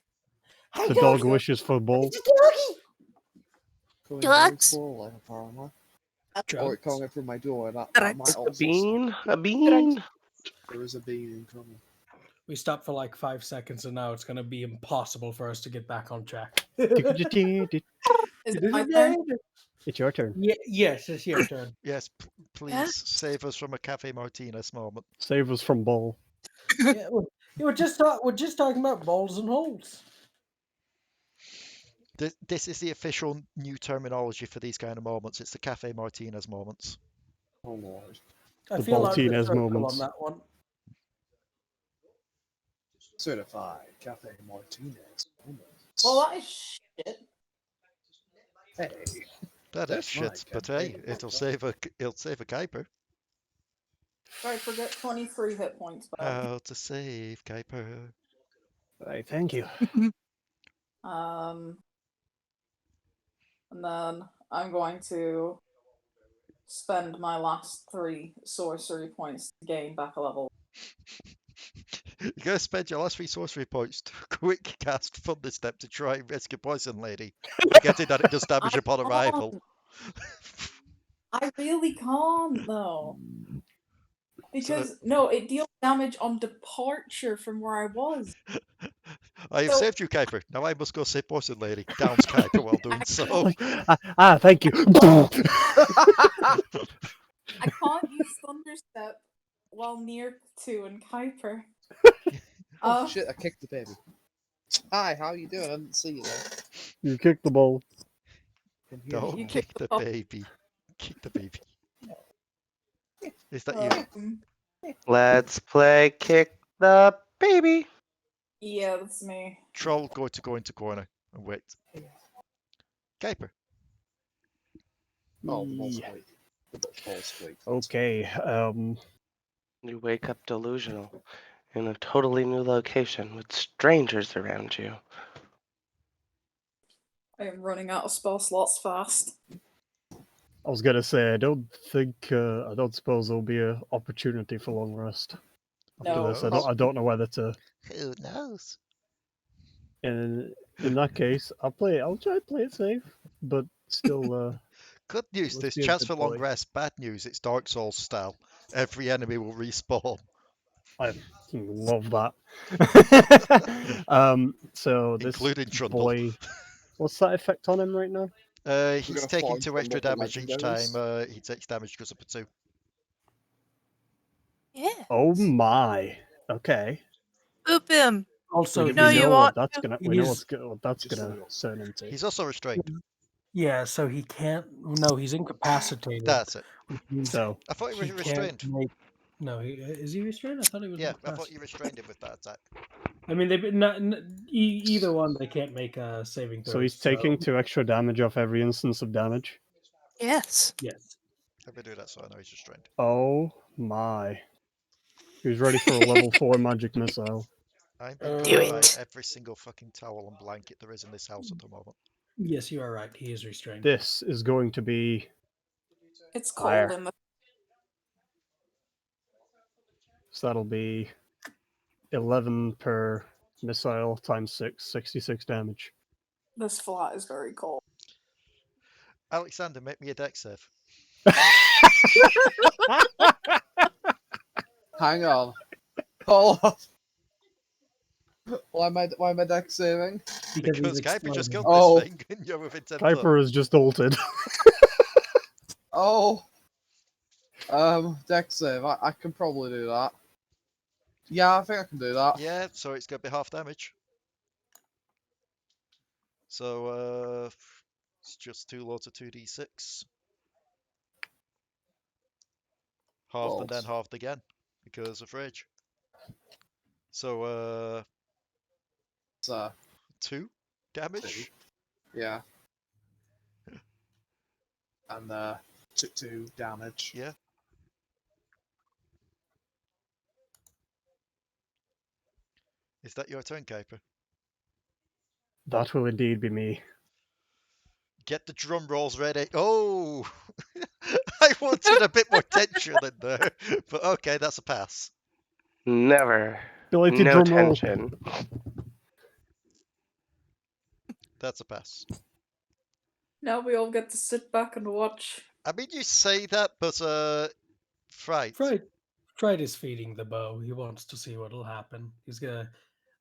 The dog wishes for ball. Coming You very lax? slowly, apparently. That's Or it coming through my door. That Right. might It's a also bean. A bean. There is a bean incoming. We stopped for like 5 seconds, and now it's going to be impossible for us to get back on track. It's Is it my turn? your turn. Yes, it's your turn. Yes, please save us from a Cafe Martinez moment. Save us from Bull. Yeah, we're just talking about balls and holes. This is the official new terminology for these kind of moments. It's the Cafe Martinez moments. Oh lord. I The feel out of Baltinez circle moments. on that one. Certified Cafe Martinez. Well, that is shit. Hey. That is That's shit, right, but Cafe hey, it'll save a Kuiper. Sorry, forget 23 hit points, but How to save Kuiper. Right, thank you. and then I'm going to spend my last 3 sorcery points to gain back a level. You're gonna spend your last 3 sorcery points to quick cast Thunder Step to try and rescue Poison Lady, forgetting that it does damage upon arrival. I really can't though. Because no, it deals damage on departure from where I was. I have saved you, Kuiper. Now I must go save Poison Lady. Downs Kuiper while doing so. Thank you. I can't use Thunder Step while near to and Kuiper. Oh shit, I kicked the baby. Hi, how you doing? I didn't see you there. You kicked the ball. Don't kick the baby. Kick the baby. Is that you? Let's play kick the baby. Yeah, that's me. Troll going to go into corner and wait. Kuiper. Oh, the ball's squeak. The ball's squeak. Okay. You wake up delusional in a totally new location with strangers around you. I am running out of spell slots fast. I was gonna say I don't suppose there'll be an opportunity for long rest after No. this. I don't know whether to. Who knows? In that case, I'll try to play it safe, but still. Good news, let's there's be a chance good for long boy. rest. Bad news, it's Dark Souls style. Every enemy will respawn. I love that. So this Including Trundle. boy, what's that effect on him right now? He's gonna taking farm 2 extra Trundle for damage each time legendaries. he takes damage because of Potoo. Yeah. Oh my. Okay. Boop him. Also, we, know we you know want what that's to. gonna. He We know is- what that's gonna turn into. He's also restrained. yeah, so he can't. No, he's incapacitated. That's it. which means So I thought he was can't restrained. No, is he restrained? I thought he was. Yeah, I thought incapacitated. you restrained him with that attack. I mean, either one. They can't make a saving throw. so he's taking 2 extra damage off every instance of damage. Yes. Yes. Let me do that so I know he's restrained. Oh my. He's ready for a level 4 magic missile. I'm being Do covered by it. every single fucking towel and blanket there is in this house at the moment. Yes, you are right. He is restrained. This is going to be It's Fire. cold in the so that'll be 11 per missile times 6, 66 damage. this flat is very cold. Alekxander, make me a dex save. Hang on. Hold on. Why am I deck saving? Because Kuiper just killed Oh. this thing and you're within 10 foot. Kuiper is just ulted. Oh. Deck save. I can probably do that. Yeah, I think I can do that. Yeah, so it's going to be half damage. So, it's just 2 loads of 2d6. Halved and then halved again because of rage. So, It's 2 damage. yeah. And took 2 damage. Yeah. Is that your turn, Kuiper? That will indeed be me. Get the drum rolls ready. Oh! I wanted a bit more tension in there. But okay, that's a pass. Never. Belated No drum roll. tension. That's a pass. Now we all get to sit back and watch. I mean, you say that, but Fright. Fright. Fright is feeding the bow. He wants to see what'll happen. He's gonna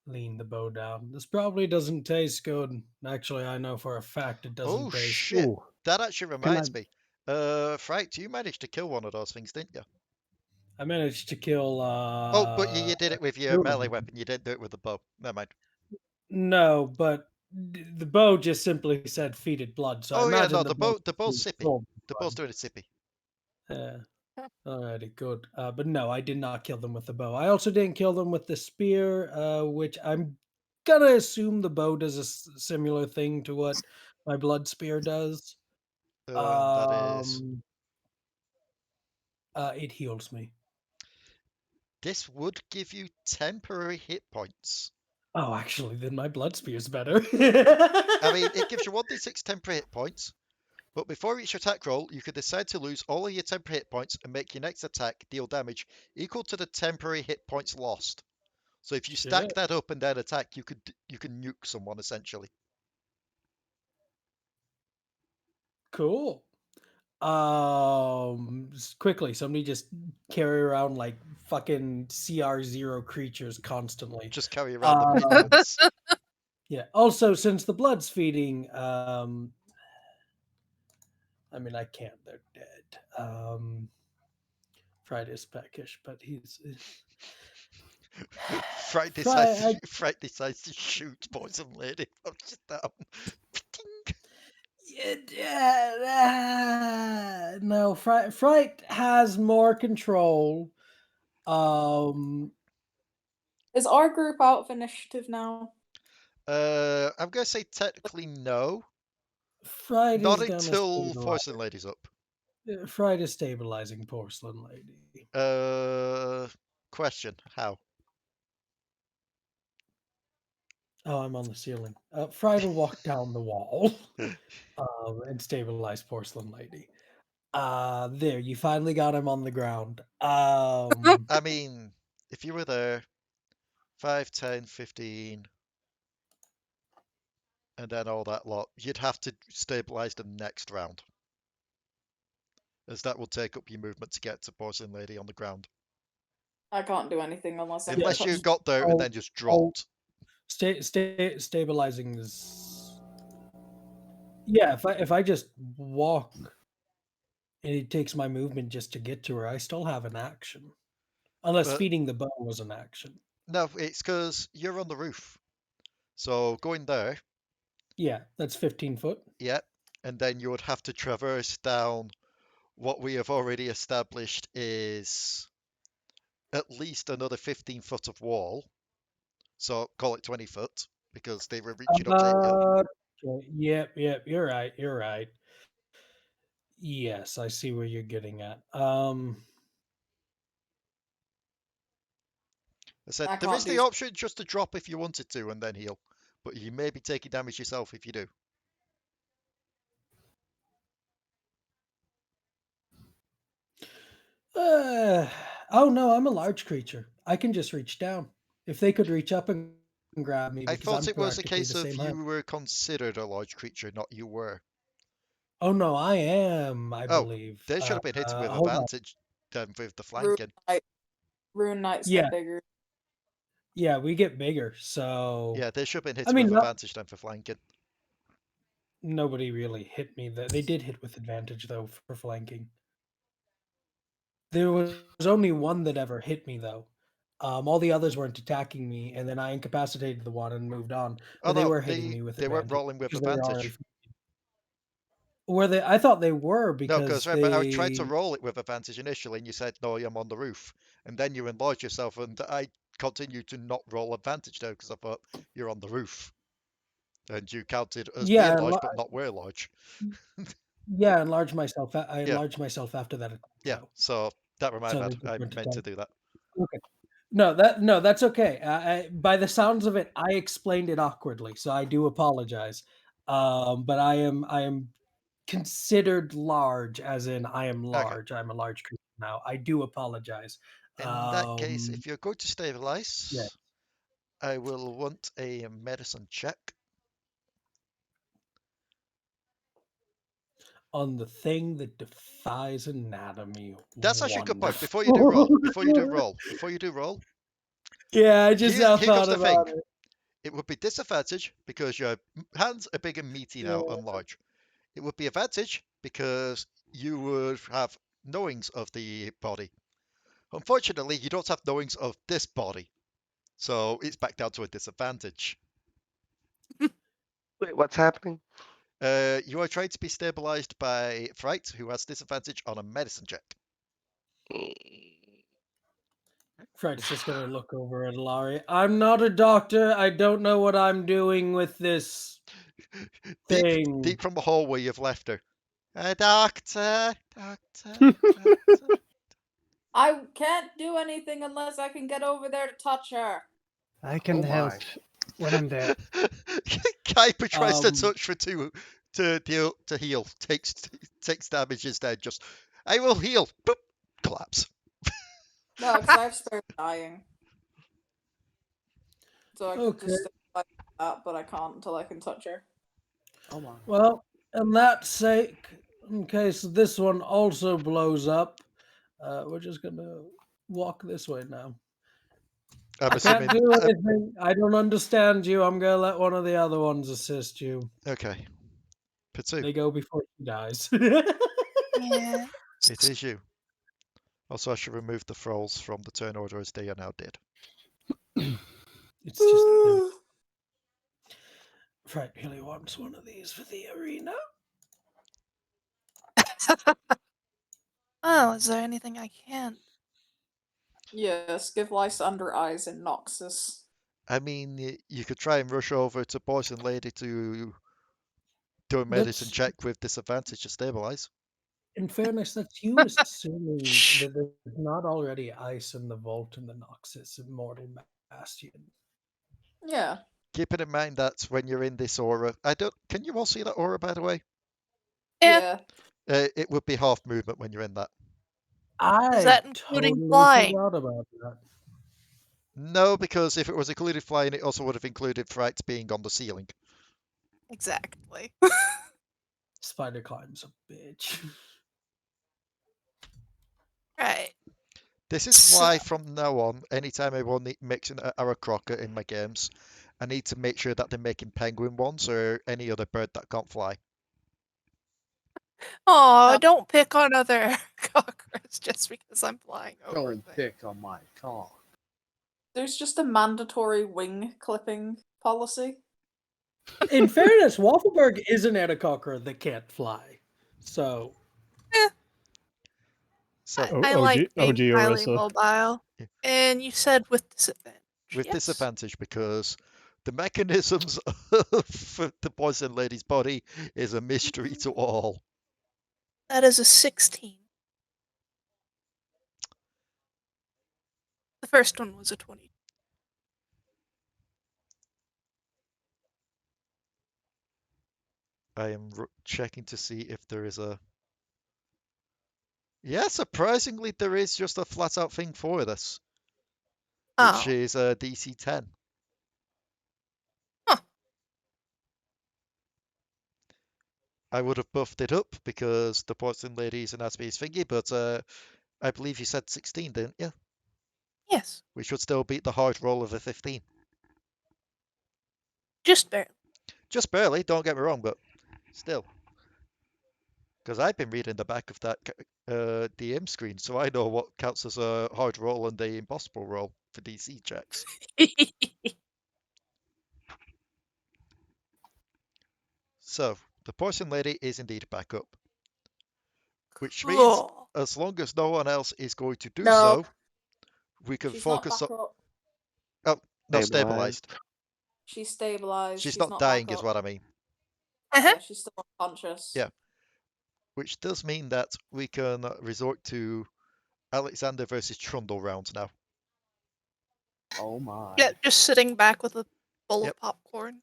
lean the bow down. This probably doesn't taste good. Actually, I know for a fact it doesn't Oh taste. shit! Ooh, That actually Can I- reminds me. Fright, you managed to kill one of those things, didn't you? I managed to kill. Oh, but you did it with your two of melee them. weapon. You didn't do it with the bow. Never mind. No, but the bow just simply said "feeded blood." So I Oh yeah, imagine no, the the bow's sippy. absorbed The blood. bow's doing a sippy. Yeah. Alrighty, good. But no, I did not kill them with the bow. I also didn't kill them with the spear, which I'm gonna assume the bow does a similar thing to what my blood spear does. That is. It heals me. This would give you temporary hit points. Oh, actually, then my blood spear's better. I mean, it gives you 1d6 temporary hit points, but before each attack roll, you can decide to lose all of your temporary hit points and make your next attack deal damage equal to the temporary hit points lost. So if you stack Shit. that up and then attack, you can nuke someone essentially. Cool. Quickly, somebody just carry around like fucking CR0 creatures constantly. Just carry around the Um, minions. Yeah. Also, since the blood's feeding, I mean, I can't. They're dead. Fright is peckish, but he's. Fright decides to shoot Poison Lady. I'm just down. No, Fright has more control. Is our group out of initiative now? I'm gonna say technically no. Fright Not is gonna until stabilize. Poison Lady's up. Fright is stabilizing Porcelain Lady. Question: How? Oh, I'm on the ceiling. Fright will walk down the wall and stabilize Porcelain Lady. There, you finally got him on the ground. I mean, if you were there, 5, 10, 15, and then all that lot, you'd have to stabilize them next round, as that will take up your movement to get to Porcelain Lady on the ground. I can't do anything unless I'm Unless you touched. got there and then just dropped. Stabilizing is. Yeah, if I just walk and it takes my movement just to get to her, I still have an action. Unless But- feeding the bow was an action. No, it's because you're on the roof. So going there, Yeah, that's 15 foot. yeah, and then you would have to traverse down what we have already established is at least another 15 foot of wall. So call it 20 foot because they were reaching up to it. Okay, Yep, you're right. Yes, I see where you're getting at. I said I there can't is the do- option just to drop if you wanted to and then heal, but you may be taking damage yourself if you do. Oh no, I'm a large creature. I can just reach down. If they could reach up and grab me, I because thought I'm it was a practically case the of same you height. were considered a large creature, not you were. Oh no, I am. I Oh, believe they should have been hitting with hold on. advantage then with the flanking. Rune Knights Yeah. get bigger. Yeah, we get bigger, so Yeah, they should have been I hitting mean, with not- advantage then for flanking. nobody really hit me. They did hit with advantage though for flanking. There was only one that ever hit me though. All the others weren't attacking me, and then I incapacitated the one and moved on. But Oh they no, were hitting me with they advantage. weren't rolling with because they were already advantage. Were they? I thought they were No, because because remember, I tried to they. roll it with advantage initially, and you said, no, I'm on the roof. And then you enlarged yourself, and I continued to not roll advantage now because I thought you're on the roof. And you counted as Yeah, being large, but not were large. Yeah, enlarged myself. I Yeah. enlarged myself after that attack. Yeah, though. so that reminded So me, they I went to meant to attack. do that. Okay. No, that's okay. By the sounds of it, I explained it awkwardly, so I do apologize. But I am considered large, as in I am large. I'm a large creature now. I do apologize. In that case, Um, if you're going to stabilize, yeah. I will want a medicine check. on the thing that defies anatomy. That's actually a good point. Wonderful. Before you do roll, Yeah, I just now here comes thought the thing. about it. It would be disadvantage because your hands are big and meaty now Yeah. and large. It would be advantage because you would have knowings of the body. Unfortunately, you don't have knowings of this body, so it's back down to a disadvantage. Wait, what's happening? You are trying to be stabilized by Fright, who has disadvantage on a medicine check. Fright's just gonna look over at Alari. I'm not a doctor. I don't know what I'm doing with this thing. Deep from the hallway, you've left her. Doctor. I can't do anything unless I can get over there to touch her. I can Oh help my. when I'm there. Kuiper tries to Um, touch for two to heal. Takes damage instead. Just I will heal. Boop, collapse. No, because I have spare dying. So I can Okay. just stay like that, but I can't until I can touch her. Oh my. Well, in that sake, in case this one also blows up, we're just gonna walk this way now. I'm I can't assuming. do anything. I don't understand you. I'm gonna let one of the other ones assist you. Okay. Potoo, They go before she dies. Yeah. it is you. Also, I should remove the thralls from the turn order as they are now dead. It's just that Fright really wants one of these for the arena. Oh, is there anything I can? Yes, give lice under eyes and Noxus. I mean, you could try and rush over to Poison Lady to do a medicine That's, check with disadvantage to stabilize. in fairness, that's you assuming that there's not already ice in the vault in the Noxus Immortal Bastion. Yeah. Keeping in mind that when you're in this aura, can you all see that aura, by the way? Yeah. Yeah. It would be half movement when you're in that. I that including totally flying? forgot about that. No, because if it was included flying, it also would have included Fright being on the ceiling. Exactly. Spider climb's a bitch. Right. This is why, from now on, anytime everyone makes an Aarakocra in my games, I need to make sure that they're making penguin ones or any other bird that can't fly. Oh, No. don't pick on other cockroaches just because I'm flying over Don't things. pick on my cock. There's just a mandatory wing clipping policy. In fairness, Waffleberg is an Aarakocra that can't fly. So So, I like being OG highly Orisa. mobile. Yeah. And you said with disadvantage. with yes. disadvantage, because the mechanisms of the Poison Lady's body is a mystery to all. That is a 16. The first one was a 20. I am checking to see if there is a... Yeah, surprisingly, there is just a flat-out thing for this, which Oh. is a DC 10. Huh. I would have buffed it up because the Poison Lady is an Aspe's thingy, but I believe you said 16, didn't you? Yes. Which would still beat the hard roll of a 15. Just barely. Just barely, don't get me wrong, but still. Because I've been reading the back of that DM screen, so I know what counts as a hard roll and the impossible roll for DC checks. So, the Poison Lady is indeed back up. Which means, Cool. as long as no one else is going to do No. so, we can She's focus not on... back up. Oh, not Stabilized. stabilized. She's stabilized. She's not dying is what I mean. Uh-huh. Yeah, she's still unconscious. Yeah. Which does mean that we can resort to Alekxander versus Trundle rounds now. Oh my. Yeah, just sitting back with a bowl Yep. of popcorn.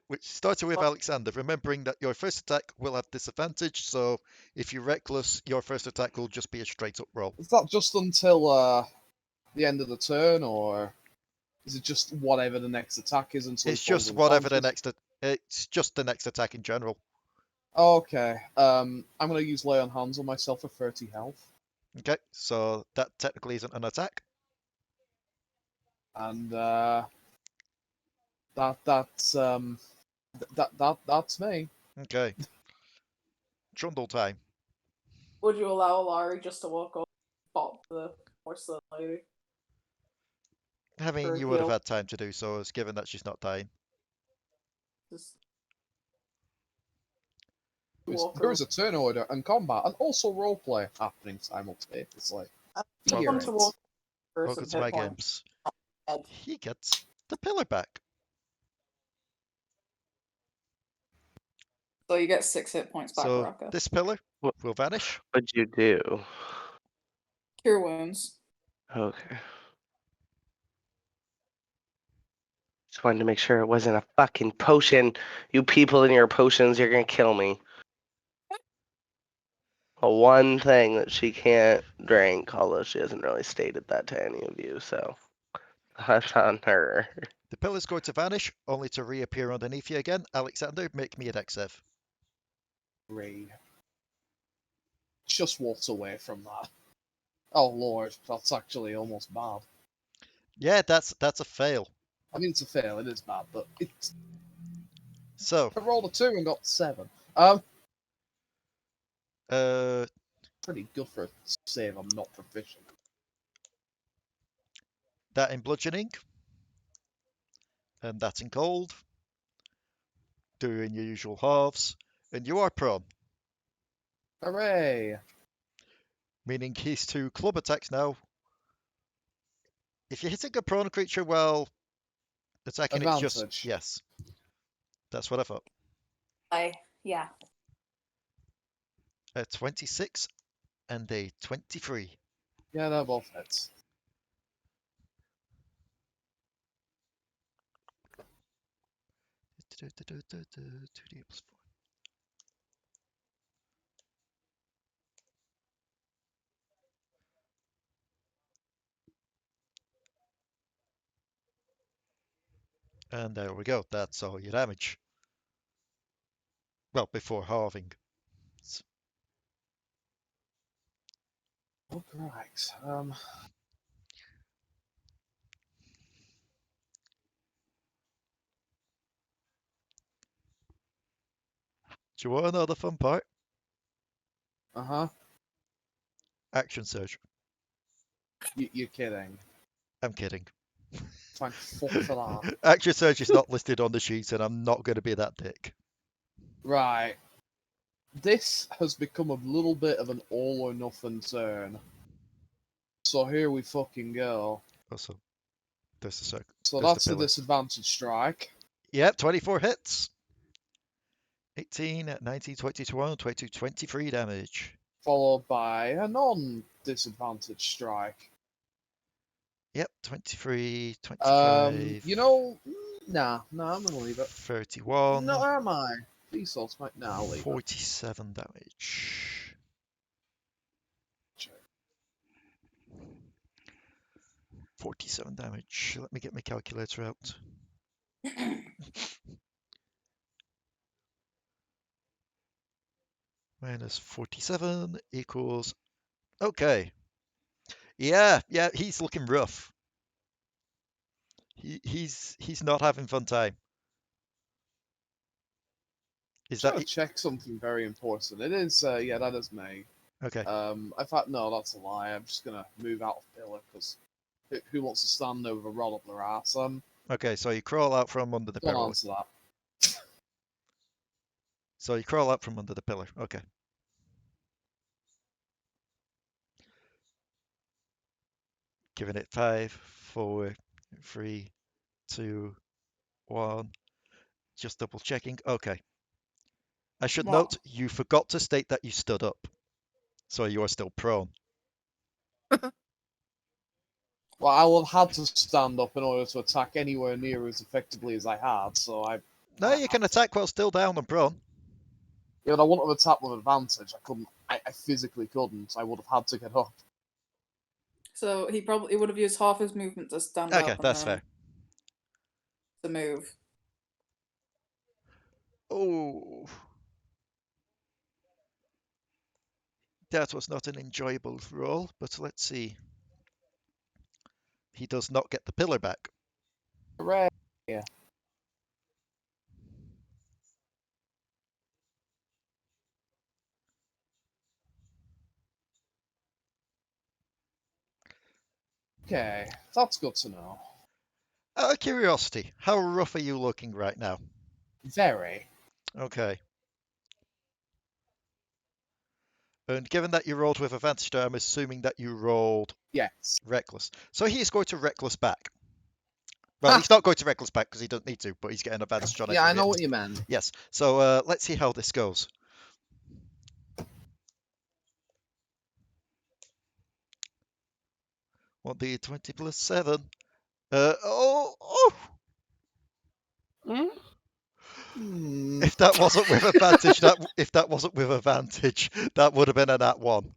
Which started with Alekxander, remembering that your first attack will have disadvantage, so if you're reckless, your first attack will just be a straight up roll. Is that just until the end of the turn, or is it just whatever the next attack is until It's he falls just whatever the unconscious? it's just the next attack in general. Okay. I'm gonna use Lay on Hands on myself for 30 health. Okay, so that technically isn't an attack. And that's me. Okay. Trundle time. Would you allow Alari just to walk over and pop the porcelain lady? I mean, Or you would have heal? had time to do so, as given that she's not dying. Just There walk is a turn order and combat, and also roleplay happening simultaneously. I Hear want to it. walk for Welcome some to my hit points. games. He gets the pillar back. So you get 6 hit points back, So Raka. this pillar What will vanish. would you do? Cure wounds. Okay. Just wanted to make sure it wasn't a fucking potion. You people in your potions, you're gonna kill me. One thing that she can't drink, although she hasn't really stated that to any of you, so hush on her. The pillar's going to vanish, only to reappear underneath you again. Alekxander, make me a dex save. Great. Just walked away from that. Oh lord, that's actually almost bad. Yeah, that's a fail. I mean, it's a fail. It is bad, but it's. So, I rolled a 2 and got 7. Pretty good for a save. I'm not proficient. that in bludgeoning, and that in cold. Doing your usual halves, and you are prone, Hooray! meaning he's 2 club attacks now. If you're hitting a prone creature, well, attacking it's just Advantage. yes. That's what I thought. Yeah. A 26 and a 23. Yeah, they're both hits. Two D plus 4. And there we go. That's all your damage. Well, before halving. Oh, right. Do you want to know the fun part? Uh-huh. Action surge. You're kidding. I'm kidding. Thank fuck for that. Action surge is not listed on the sheet, and I'm not going to be that dick. Right. This has become a little bit of an all or nothing turn. So here we fucking go. Also, there's the circle. So There's that's the a pillar. disadvantage strike. Yep, 24 hits. 18, 19, 20, 21, 22, 23 damage. Followed by a non-disadvantage strike. Yep, 23, 25. You know, nah, I'm gonna leave it. 31. No, am I? These sorts might now leave it. 47 damage. 47 damage. Let me get my calculator out. Minus 47 equals. Okay. Yeah, he's looking rough. He's not having fun time. Is Trying that to check something very important. It is, yeah, that is me. okay? I thought, no, that's a lie. I'm just gonna move out of pillar because who wants to stand over a roll up their ass? Okay, so you crawl out from under the Don't pillar. answer that. So you crawl out from under the pillar. Okay. Giving it 5, 4, 3, 2, 1. Just double checking. Okay. I should note you forgot to state that you stood up, so you are still prone. Well, I will have had to stand up in order to attack anywhere near as effectively as I had, so I. No, you can attack while still down and prone. Yeah, but I wouldn't have attacked with advantage. I couldn't. I physically couldn't. I would have had to get up. So he probably would have used half his movement to stand up. Okay, that's fair. To move. Oh. That was not an enjoyable roll, but let's see. He does not get the pillar back. Hooray. Yeah. Okay, that's good to know. Out of curiosity, how rough are you looking right now? Very. Okay. And given that you rolled with advantage, I'm assuming that you rolled Yes. reckless. So he's going to reckless back. Well, Ha! he's not going to reckless back because he doesn't need to, but he's getting advantage on Yeah, every I know hit. what you meant. Yes. So let's see how this goes. What the 20 plus 7? Hmm. If that wasn't with advantage, that would have been a nat 1.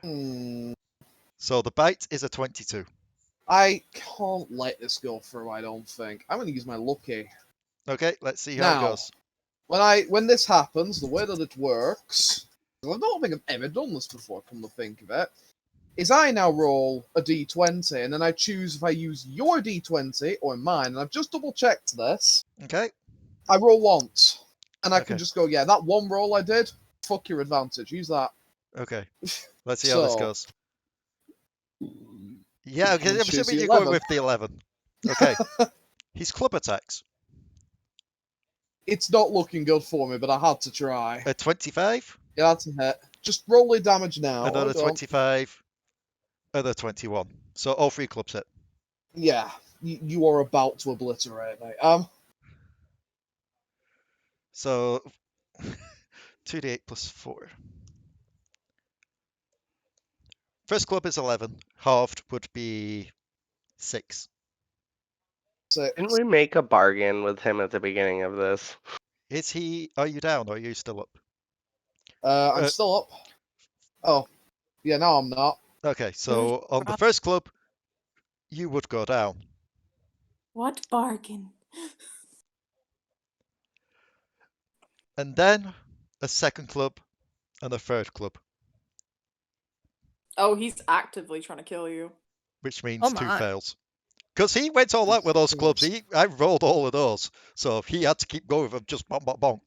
Hmm. So the bite is a 22. I can't let this go through, I don't think. I'm going to use my lucky. Okay, let's see how it Now, goes. when this happens, the way that it works, 'cause I don't think I've ever done this before, come to think of it, is I now roll a d20, and then I choose if I use your d20 or mine, and I've just double-checked this. Okay. I roll once, and I can Okay. just go, yeah, that one roll I did, fuck your advantage, use that. Okay. Let's see how this So- goes. Yeah, okay, I'm Choose assuming the you're going 11. with the 11. Okay. His club attacks. It's not looking good for me, but I had to try. A 25, Yeah, that's a hit. Just roll the damage now. another Hold on. 25, another 21. So all 3 clubs hit. Yeah, you are about to obliterate me. So 2d8 plus 4. First club is 11. Halved would be 6. 6. Didn't we make a bargain with him at the beginning of this? Is he? Are you down or are you still up? I'm still up. Oh, yeah, no, I'm not. Okay, so on the first club, you would go down. What bargain? And then a second club and a third club, Oh, he's actively trying to kill you. which means Oh 2 my. fails. Because he went all out with those clubs. I rolled all of those. So he had to keep going with them, just bonk, bonk, bonk.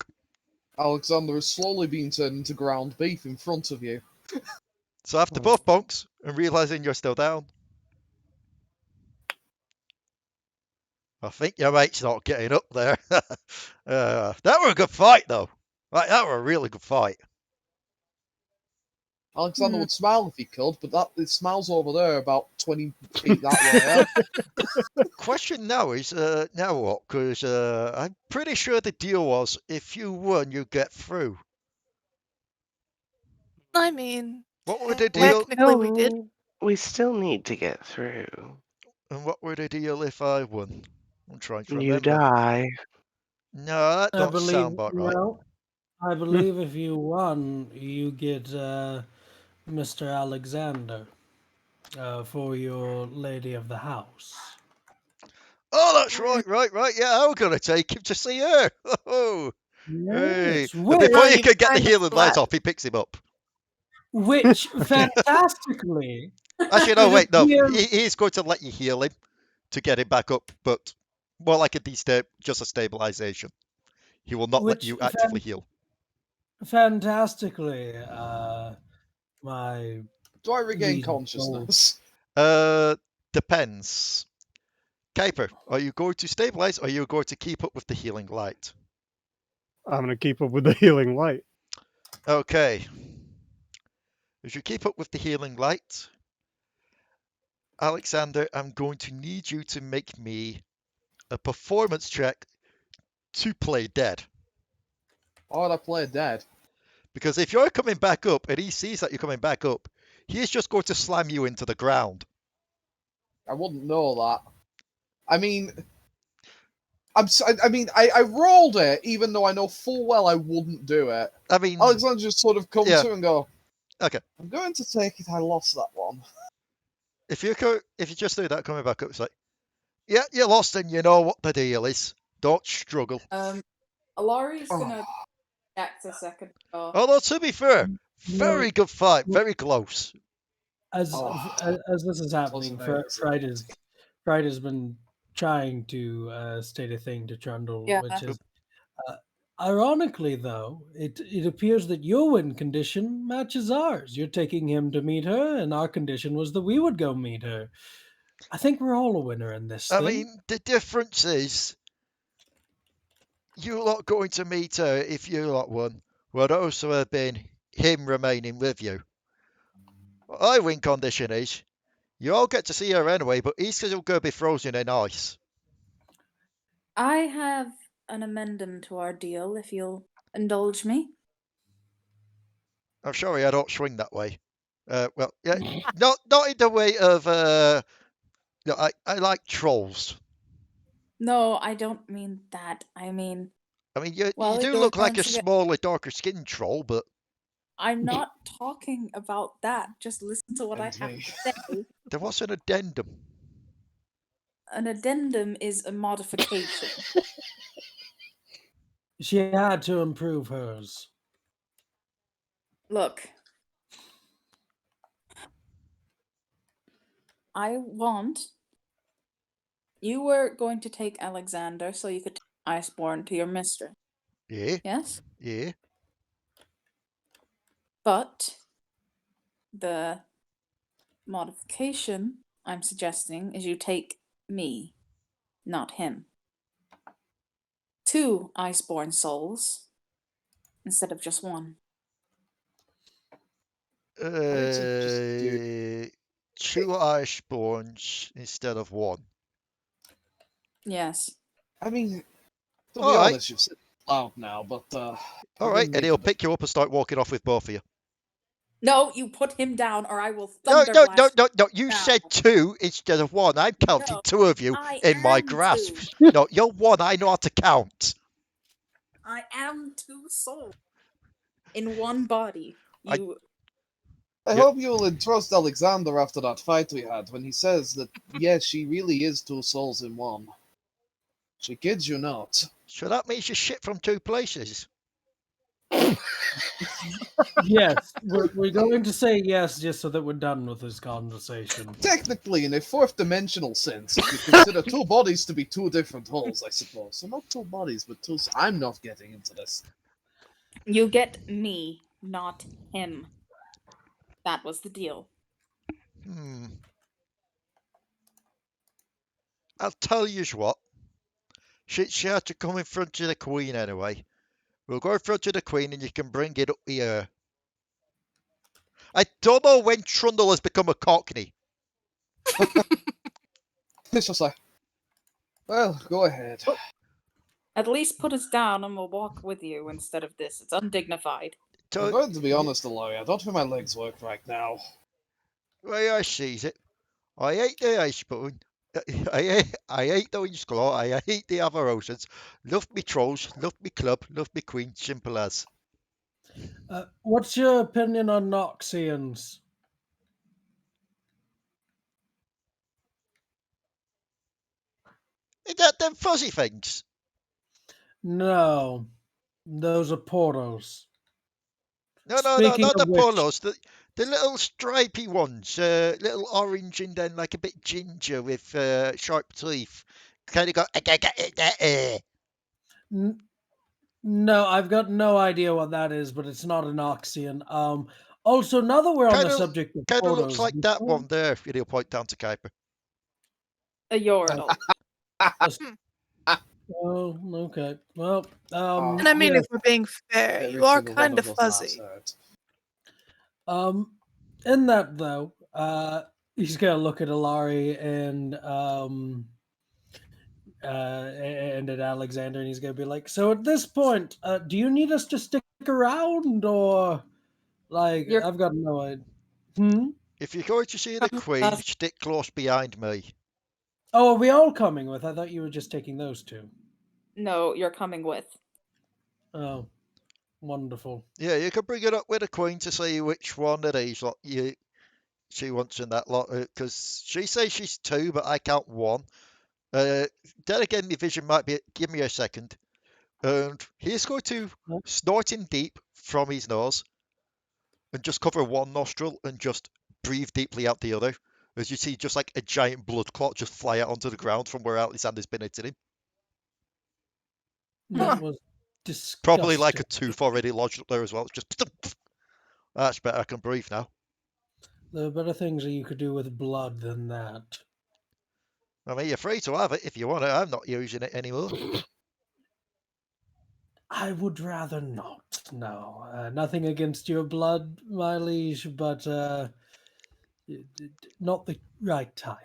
Alekxander is slowly being turned into ground beef in front of you. So after both bonks and realizing you're still down, I think your mate's not getting up there. That were a good fight, though. Right, that were a really good fight. Alekxander would smile if he could, but it smiles over there about 20 feet that way. Question now is, now what? Because I'm pretty sure the deal was if you won, you get through. I mean, What were the deal? technically we did. We still need to get through. And what were the deal if I won? I'm trying to You remember. die. No, that I don't believe, sound about right. well, I believe if you won, you get Mr. Alexander for your lady of the house. Oh, that's right. Yeah, I'm gonna take him to see her. Oh, hey. Yes, And which, before you you can get the kinda healing light slapped. off, he picks him up. which fantastically, Actually, no, it wait, no. appears- He's going to let you heal him to get him back up, but more like just a stabilization. He will not let which you actively heal. fantastically, my Do I regain Lead consciousness? Depends. Kuiper, are you going to stabilize or are you going to keep up with the healing light? I'm going to keep up with the healing light. Okay. As you keep up with the healing light, Alekxander, I'm going to need you to make me a performance check to play dead. Why would I play dead? Because if you're coming back up and he sees that you're coming back up, he is just going to slam you into the ground. I wouldn't know that. I mean, I rolled it, even though I know full well I wouldn't do it. I mean, Alekxander just sort of comes Yeah. to and go, Okay. I'm going to take it I lost that one. if you just do that coming back up, it's like, yeah, you lost and you know what the deal is. Don't struggle. Alari's gonna react a second ago. Although, to be fair, Very good fight. Very close. As this is happening, Fright has been trying to state a thing to Trundle, Yeah. which is, ironically though, it appears that your win condition matches ours. You're taking him to meet her, and our condition was that we would go meet her. I think we're all a winner in this I thing. mean, the difference is you lot going to meet her if you lot won would also have been him remaining with you. What I win condition is you all get to see her anyway, but he's still going to be frozen in ice. I have an amendment to our deal, if you'll indulge me. I'm sorry, I don't swing that way. Well, yeah, not in the way of. No, I like trolls. No, I don't mean that. I mean, I mean, you well, do you're look like going a to get- smaller, darker skinned troll, but I'm not talking about that. Just listen to what I have to say. there was an addendum. An addendum is a modification. She had to improve hers. Look. You were going to take Alekxander so you could take Iceborne to your mistress. Yeah. Yes? Yeah. But the modification I'm suggesting is you take me, not him. 2 Iceborne souls instead of just 1. 2 Iceborns instead of 1. Yes. I mean, to be All right. honest, you've said it loud now, but All right, and he'll pick you up and start walking off with both of you. No, you put him down or I will No. thunderblast. You now. said 2 instead of 1. I'm counting No, 2 of you I in my am grasp. 2. No, you're 1. I know how to count. I am 2 souls in one body. You. I hope you will entrust Alekxander after that fight we had when he says that, yes, she really is 2 souls in 1. She kids you not. So that means you're shit from 2 places. Yes, we're going to say yes just so that we're done with this conversation. Technically, in a 4th dimensional sense, if you consider 2 bodies to be 2 different holes, I suppose. So not 2 bodies, but 2. I'm not getting into this. You get me, not him. That was the deal. I'll tell you what. She had to come in front of the Queen anyway. We'll go in front of the Queen and you can bring it up here. I don't know when Trundle has become a cockney. It's just like, well, go ahead. At least put us down and we'll walk with you instead of this. It's undignified. I'm going to be honest, Alari, I don't think my legs work right now. Well, I sees it. I hate the Iceborne. I hate the Windsclaw. I hate the Avarosians. Love me trolls. Love me club. Love me queen. Simple as. What's your opinion on Noxians? Is that them fuzzy things? No, those are Poros. No, not the polos. The little stripy ones, little orange and then like a bit ginger with sharp teeth. Kind of go. No, I've got no idea what that is, but it's not an Noxian. Also, now that we're on the subject of kind of Poros, looks like that one there. If he'll point down to Kuiper. A Yordle. Oh, okay. Well, and I mean, yes. if we're being fair, you are kind of fuzzy. In that though, he's gonna look at Alari and at Alekxander, and he's gonna be like, "So at this point, do you need us to stick around, or like I've got no idea." If you're going to see the Queen, stick close behind me. Oh, are we all coming with? I thought you were just taking those 2. No, you're coming with. Oh, wonderful. Yeah, you can bring it up with the Queen to see which one of these lot she wants in that lot. Because she says she's 2, but I count 1. Then again, the vision might be. Give me a second. And he's going to snort in deep from his nose. and just cover one nostril and just breathe deeply out the other. As you see just like a giant blood clot just fly out onto the ground from where Alekxander's been hitting him. That was disgusting. Probably like a tooth already lodged up there as well. It's just that's better. I can breathe now. There are better things that you could do with blood than that. I mean, you're free to have it if you want it. I'm not using it anymore. I would rather not. No, nothing against your blood, my liege, but not the right type.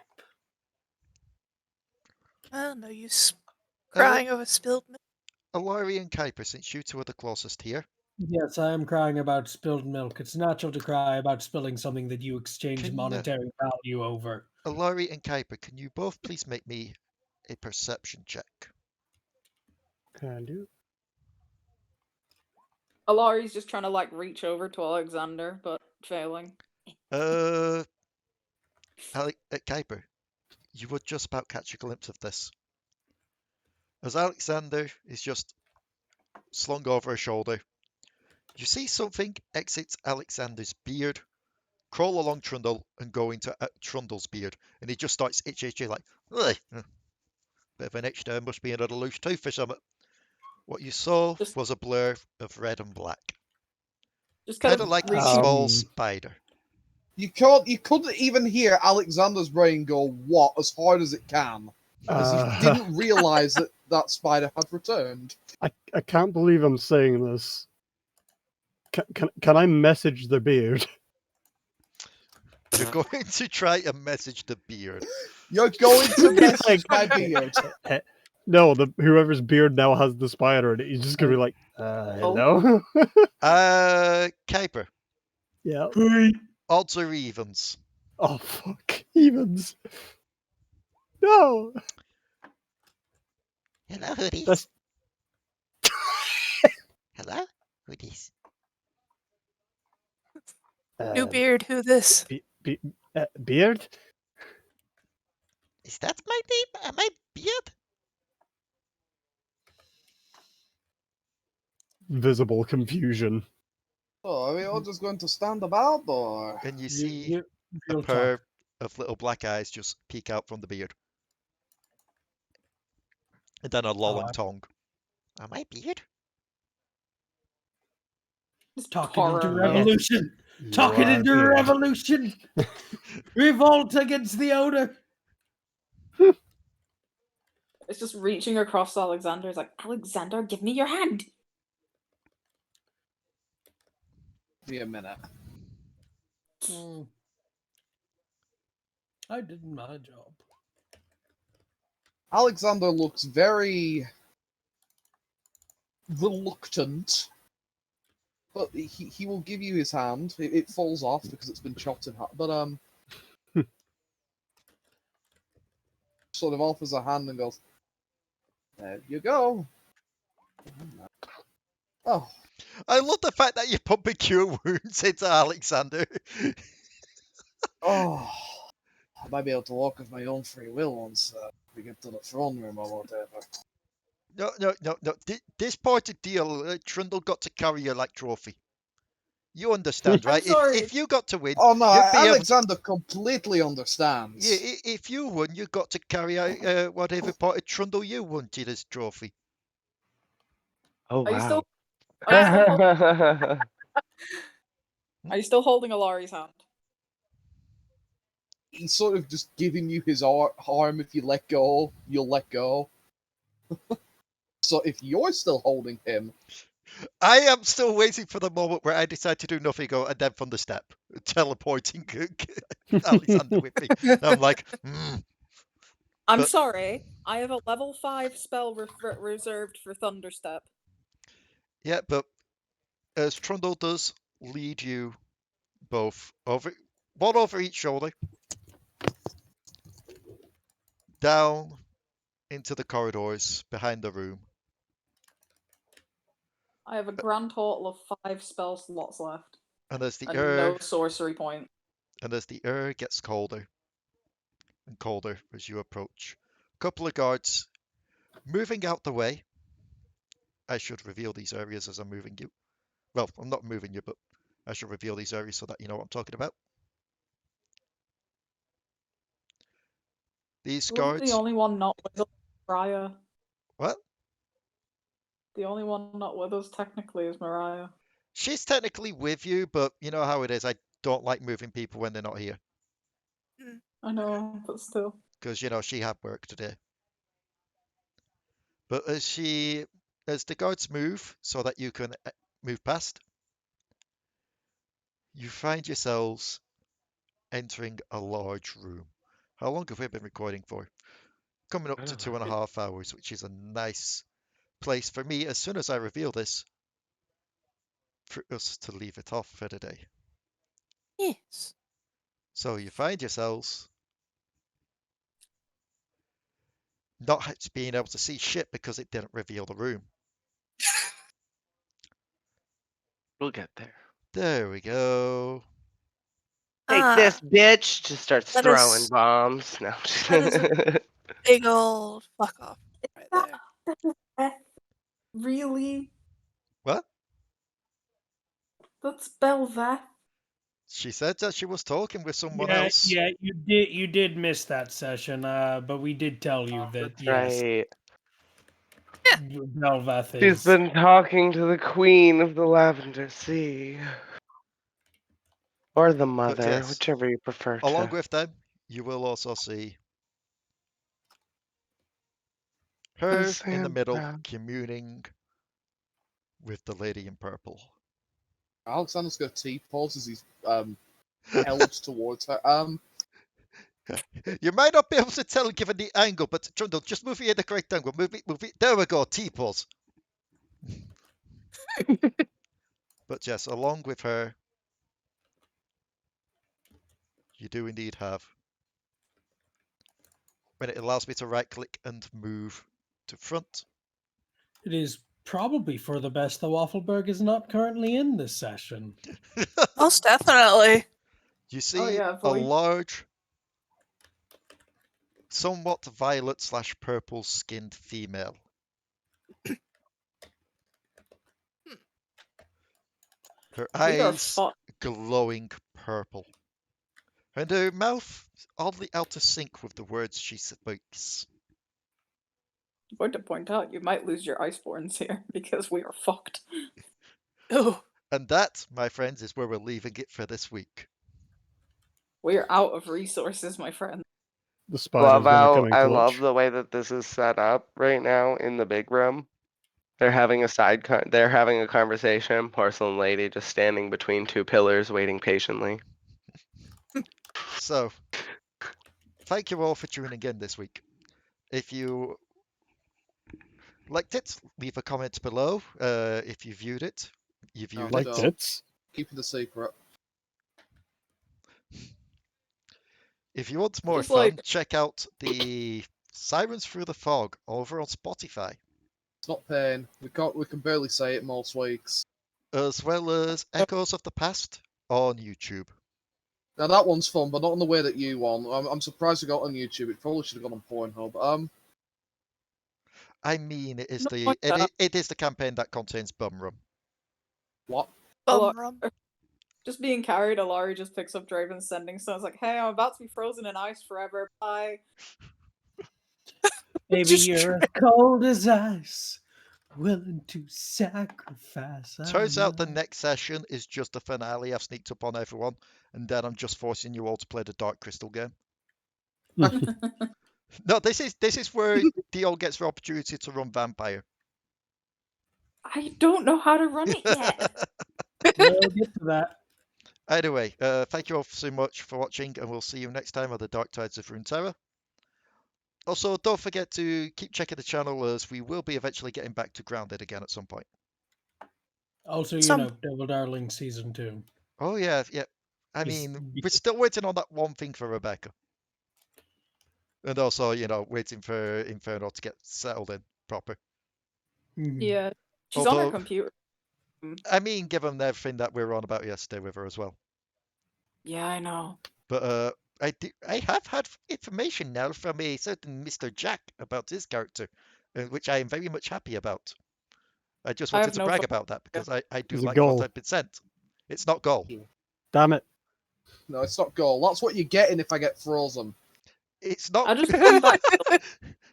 Well, no use crying over spilled milk. Alari and Kuiper, since you two are the closest here. Yes, I am crying about spilled milk. It's natural to cry about spilling something that you exchange Can, monetary value over. Alari and Kuiper, can you both please make me a perception check? Can do. Alari's just trying to like reach over to Alekxander, but failing. Kuiper, you would just about catch a glimpse of this. As Alekxander is just slung over her shoulder, you see something exit Alekxander's beard, crawl along Trundle, and go into Trundle's beard. And he just starts itchy like, ugh. Bit of an itch there, must be another loose tooth or something. What you saw was a blur of red and black. Just kind of like a small spider. You couldn't even hear Alekxander's brain go, what, as hard as it can. As he didn't realise that spider had returned. I can't believe I'm saying this. Can I message the beard? You're going to try and message the beard. You're going to message my beard. No, whoever's beard now has the spider in it. He's just gonna be like, hello? Kuiper. Yeah. Odds or evens? Oh, fuck. Evens. No. Hello, hoodies. Hello, hoodies. New beard, who this? Beard? Is that my name? My beard? Visible confusion. Oh, are we all just going to stand about, or? And you see a pair of little black eyes just peek out from the beard. And then a lolling tongue. Am I beard? Talking into revolution! Talking into revolution! Revolt against the odor! It's just reaching across to Alekxander. It's like, Alekxander, give me your hand. Give me a minute. I did my job. Alekxander looks very reluctant, but he will give you his hand. It falls off because it's been chopped in half, but sort of offers a hand and goes, "There you go." Oh. I love the fact that you're pumping cure wounds into Alekxander. Oh, I might be able to walk of my own free will once we get to the throne room or whatever. No. This part of the deal, Trundle got to carry your like trophy. You understand, right? If you got to win, oh no, Alekxander completely understands. Yeah, if you won, you got to carry out whatever part of Trundle you wanted as trophy. Oh wow. Are you still holding Alari's hand? He's sort of just giving you his arm. If you let go, you'll let go. So if you're still holding him... I am still waiting for the moment where I decide to do nothing and then from the step, teleporting Alekxander with me. I'm like, I'm sorry, I have a level 5 spell reserved for Thunderstep. Yeah, but as Trundle does lead you both one over each shoulder, down into the corridors behind the room. I have a grand total of 5 spell slots left. And as the no sorcery point. And as the air gets colder and colder as you approach, a couple of guards moving out the way. I should reveal these areas as I'm moving you. Well, I'm not moving you, but I should reveal these areas so that you know what I'm talking about. These Wasn't guards. the only one not with us, Mariah. What? The only one not with us technically is Mariah. She's technically with you, but you know how it is. I don't like moving people when they're not here. I know, but still. Because, you know, she had work today. But as the guards move so that you can move past, you find yourselves entering a large room. How long have we been recording for? Coming up to 2.5 hours, which is a nice place for me, as soon as I reveal this, for us to leave it off for the day. Yes. So you find yourselves not being able to see shit because it didn't reveal the room. We'll get there. There we go. Take this, bitch! Just starts that throwing is- bombs. No. That is a big old fuck off right there. Really? What? That's Belveth. She said that she was talking with someone Yeah, else. yeah, you did miss that session, but we did tell you that yes, Right. Belveth She's is. been talking to the Queen of the Lavender Sea. Or the But Mother, yes, whichever you prefer along to. with them, you will also see her in the middle Sandra. communing with the lady in purple. Alexander's got T-pose as he's held towards her. You might not be able to tell given the angle, but Trundle, just move it in the correct angle. Move it. There we go, T-pose. But yes, along with her, you do indeed have. When it allows me to right-click and move to front. It is probably for the best that Waffleberg is not currently in this session. Most definitely. You see a large, somewhat violet/purple skinned female. Her eyes glowing purple. And her mouth oddly out of sync with the words she speaks. I'm going to point out, you might lose your Iceborns here, because we are fucked. Oh. And that, my friends, is where we're leaving it for this week. We're out of resources, my friend. The spider's gonna come in I clutch. love the way that this is set up right now in the big room. They're having they're having a conversation. Porcelain lady just standing between two pillars, waiting patiently. So, thank you all for tuning in this week. If you liked it, leave a comment below. If you viewed it, Liked it. Keeping the secret. If you want more Just fun, check out the Sirens Through the Fog over on Spotify, It's not pain. We can barely say it most weeks. as well as Echoes of the Past on YouTube. Now that one's fun, but not in the way that you want. I'm surprised we got on YouTube. It probably should have gone on Pornhub. I mean, it is No, it is the campaign that contains Bumrum. What? Just being carried, Alari just picks up Draven's sending stones like, hey, I'm about to be frozen in ice forever. Bye. Baby, you're cold as ice, willing to sacrifice. Turns out the next session is just a finale. I've sneaked up on everyone, and then I'm just forcing you all to play the Dark Crystal game. No, this is where Dio gets the opportunity to run Vampire. I don't know how to run it yet. We'll get to that. Anyway, thank you all so much for watching, and we'll see you next time on the Dark Tides of Runeterra. Also, don't forget to keep checking the channel, as we will be eventually getting back to Grounded again at some point. Also, Devil Darling Season 2. Oh, yeah. I mean, we're still waiting on that one thing for Rebecca. And also, waiting for Inferno to get settled in proper. Yeah, she's on her computer. I mean, given everything that we were on about yesterday with her as well. Yeah, I know. But I have had information now from a certain Mr. Jack about his character, which I am very much happy about. I just wanted to brag about that because I do like what I've been sent. It's not gold. Damn it. No, it's not gold. That's what you're getting if I get frozen. It's not. I just come back.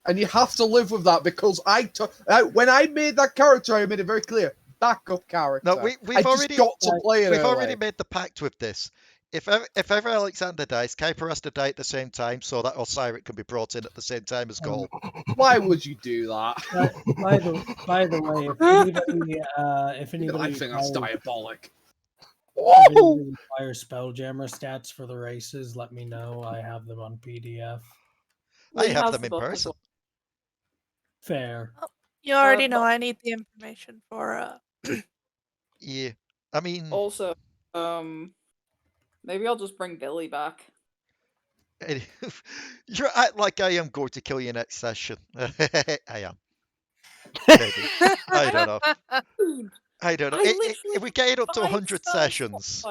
And you have to live with that because when I made that character, I made it very clear. Backup character. No, we've I just already got to play it. We've already made the pact with this. If ever Alekxander dies, Kuiper has to die at the same time so that Osiris can be brought in at the same time as Gold. Why would you do that? By the way, if anybody I think that's diabolic. requires Spelljammer stats for the races, let me know. I have them on PDF. I have them in person. Fair. You already know I need the information for Yeah, I mean. Also, maybe I'll just bring Billy back. You act like I am going to kill you next session. I am. Maybe. I don't know. I don't know. If we get it up to 100 sessions.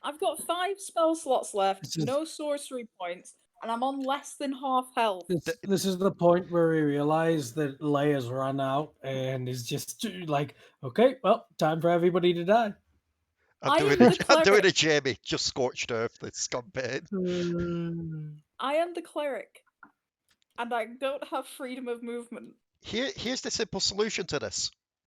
I've got 5 spell slots left, no sorcery points, and I'm on less than half health. This is the point where we realize that Leia's run out and is just like, okay, well, time for everybody to die. I'm doing a Jamie, just scorched earth, this scumbag. I am the cleric, and I don't have freedom of movement. Here's the simple solution to this.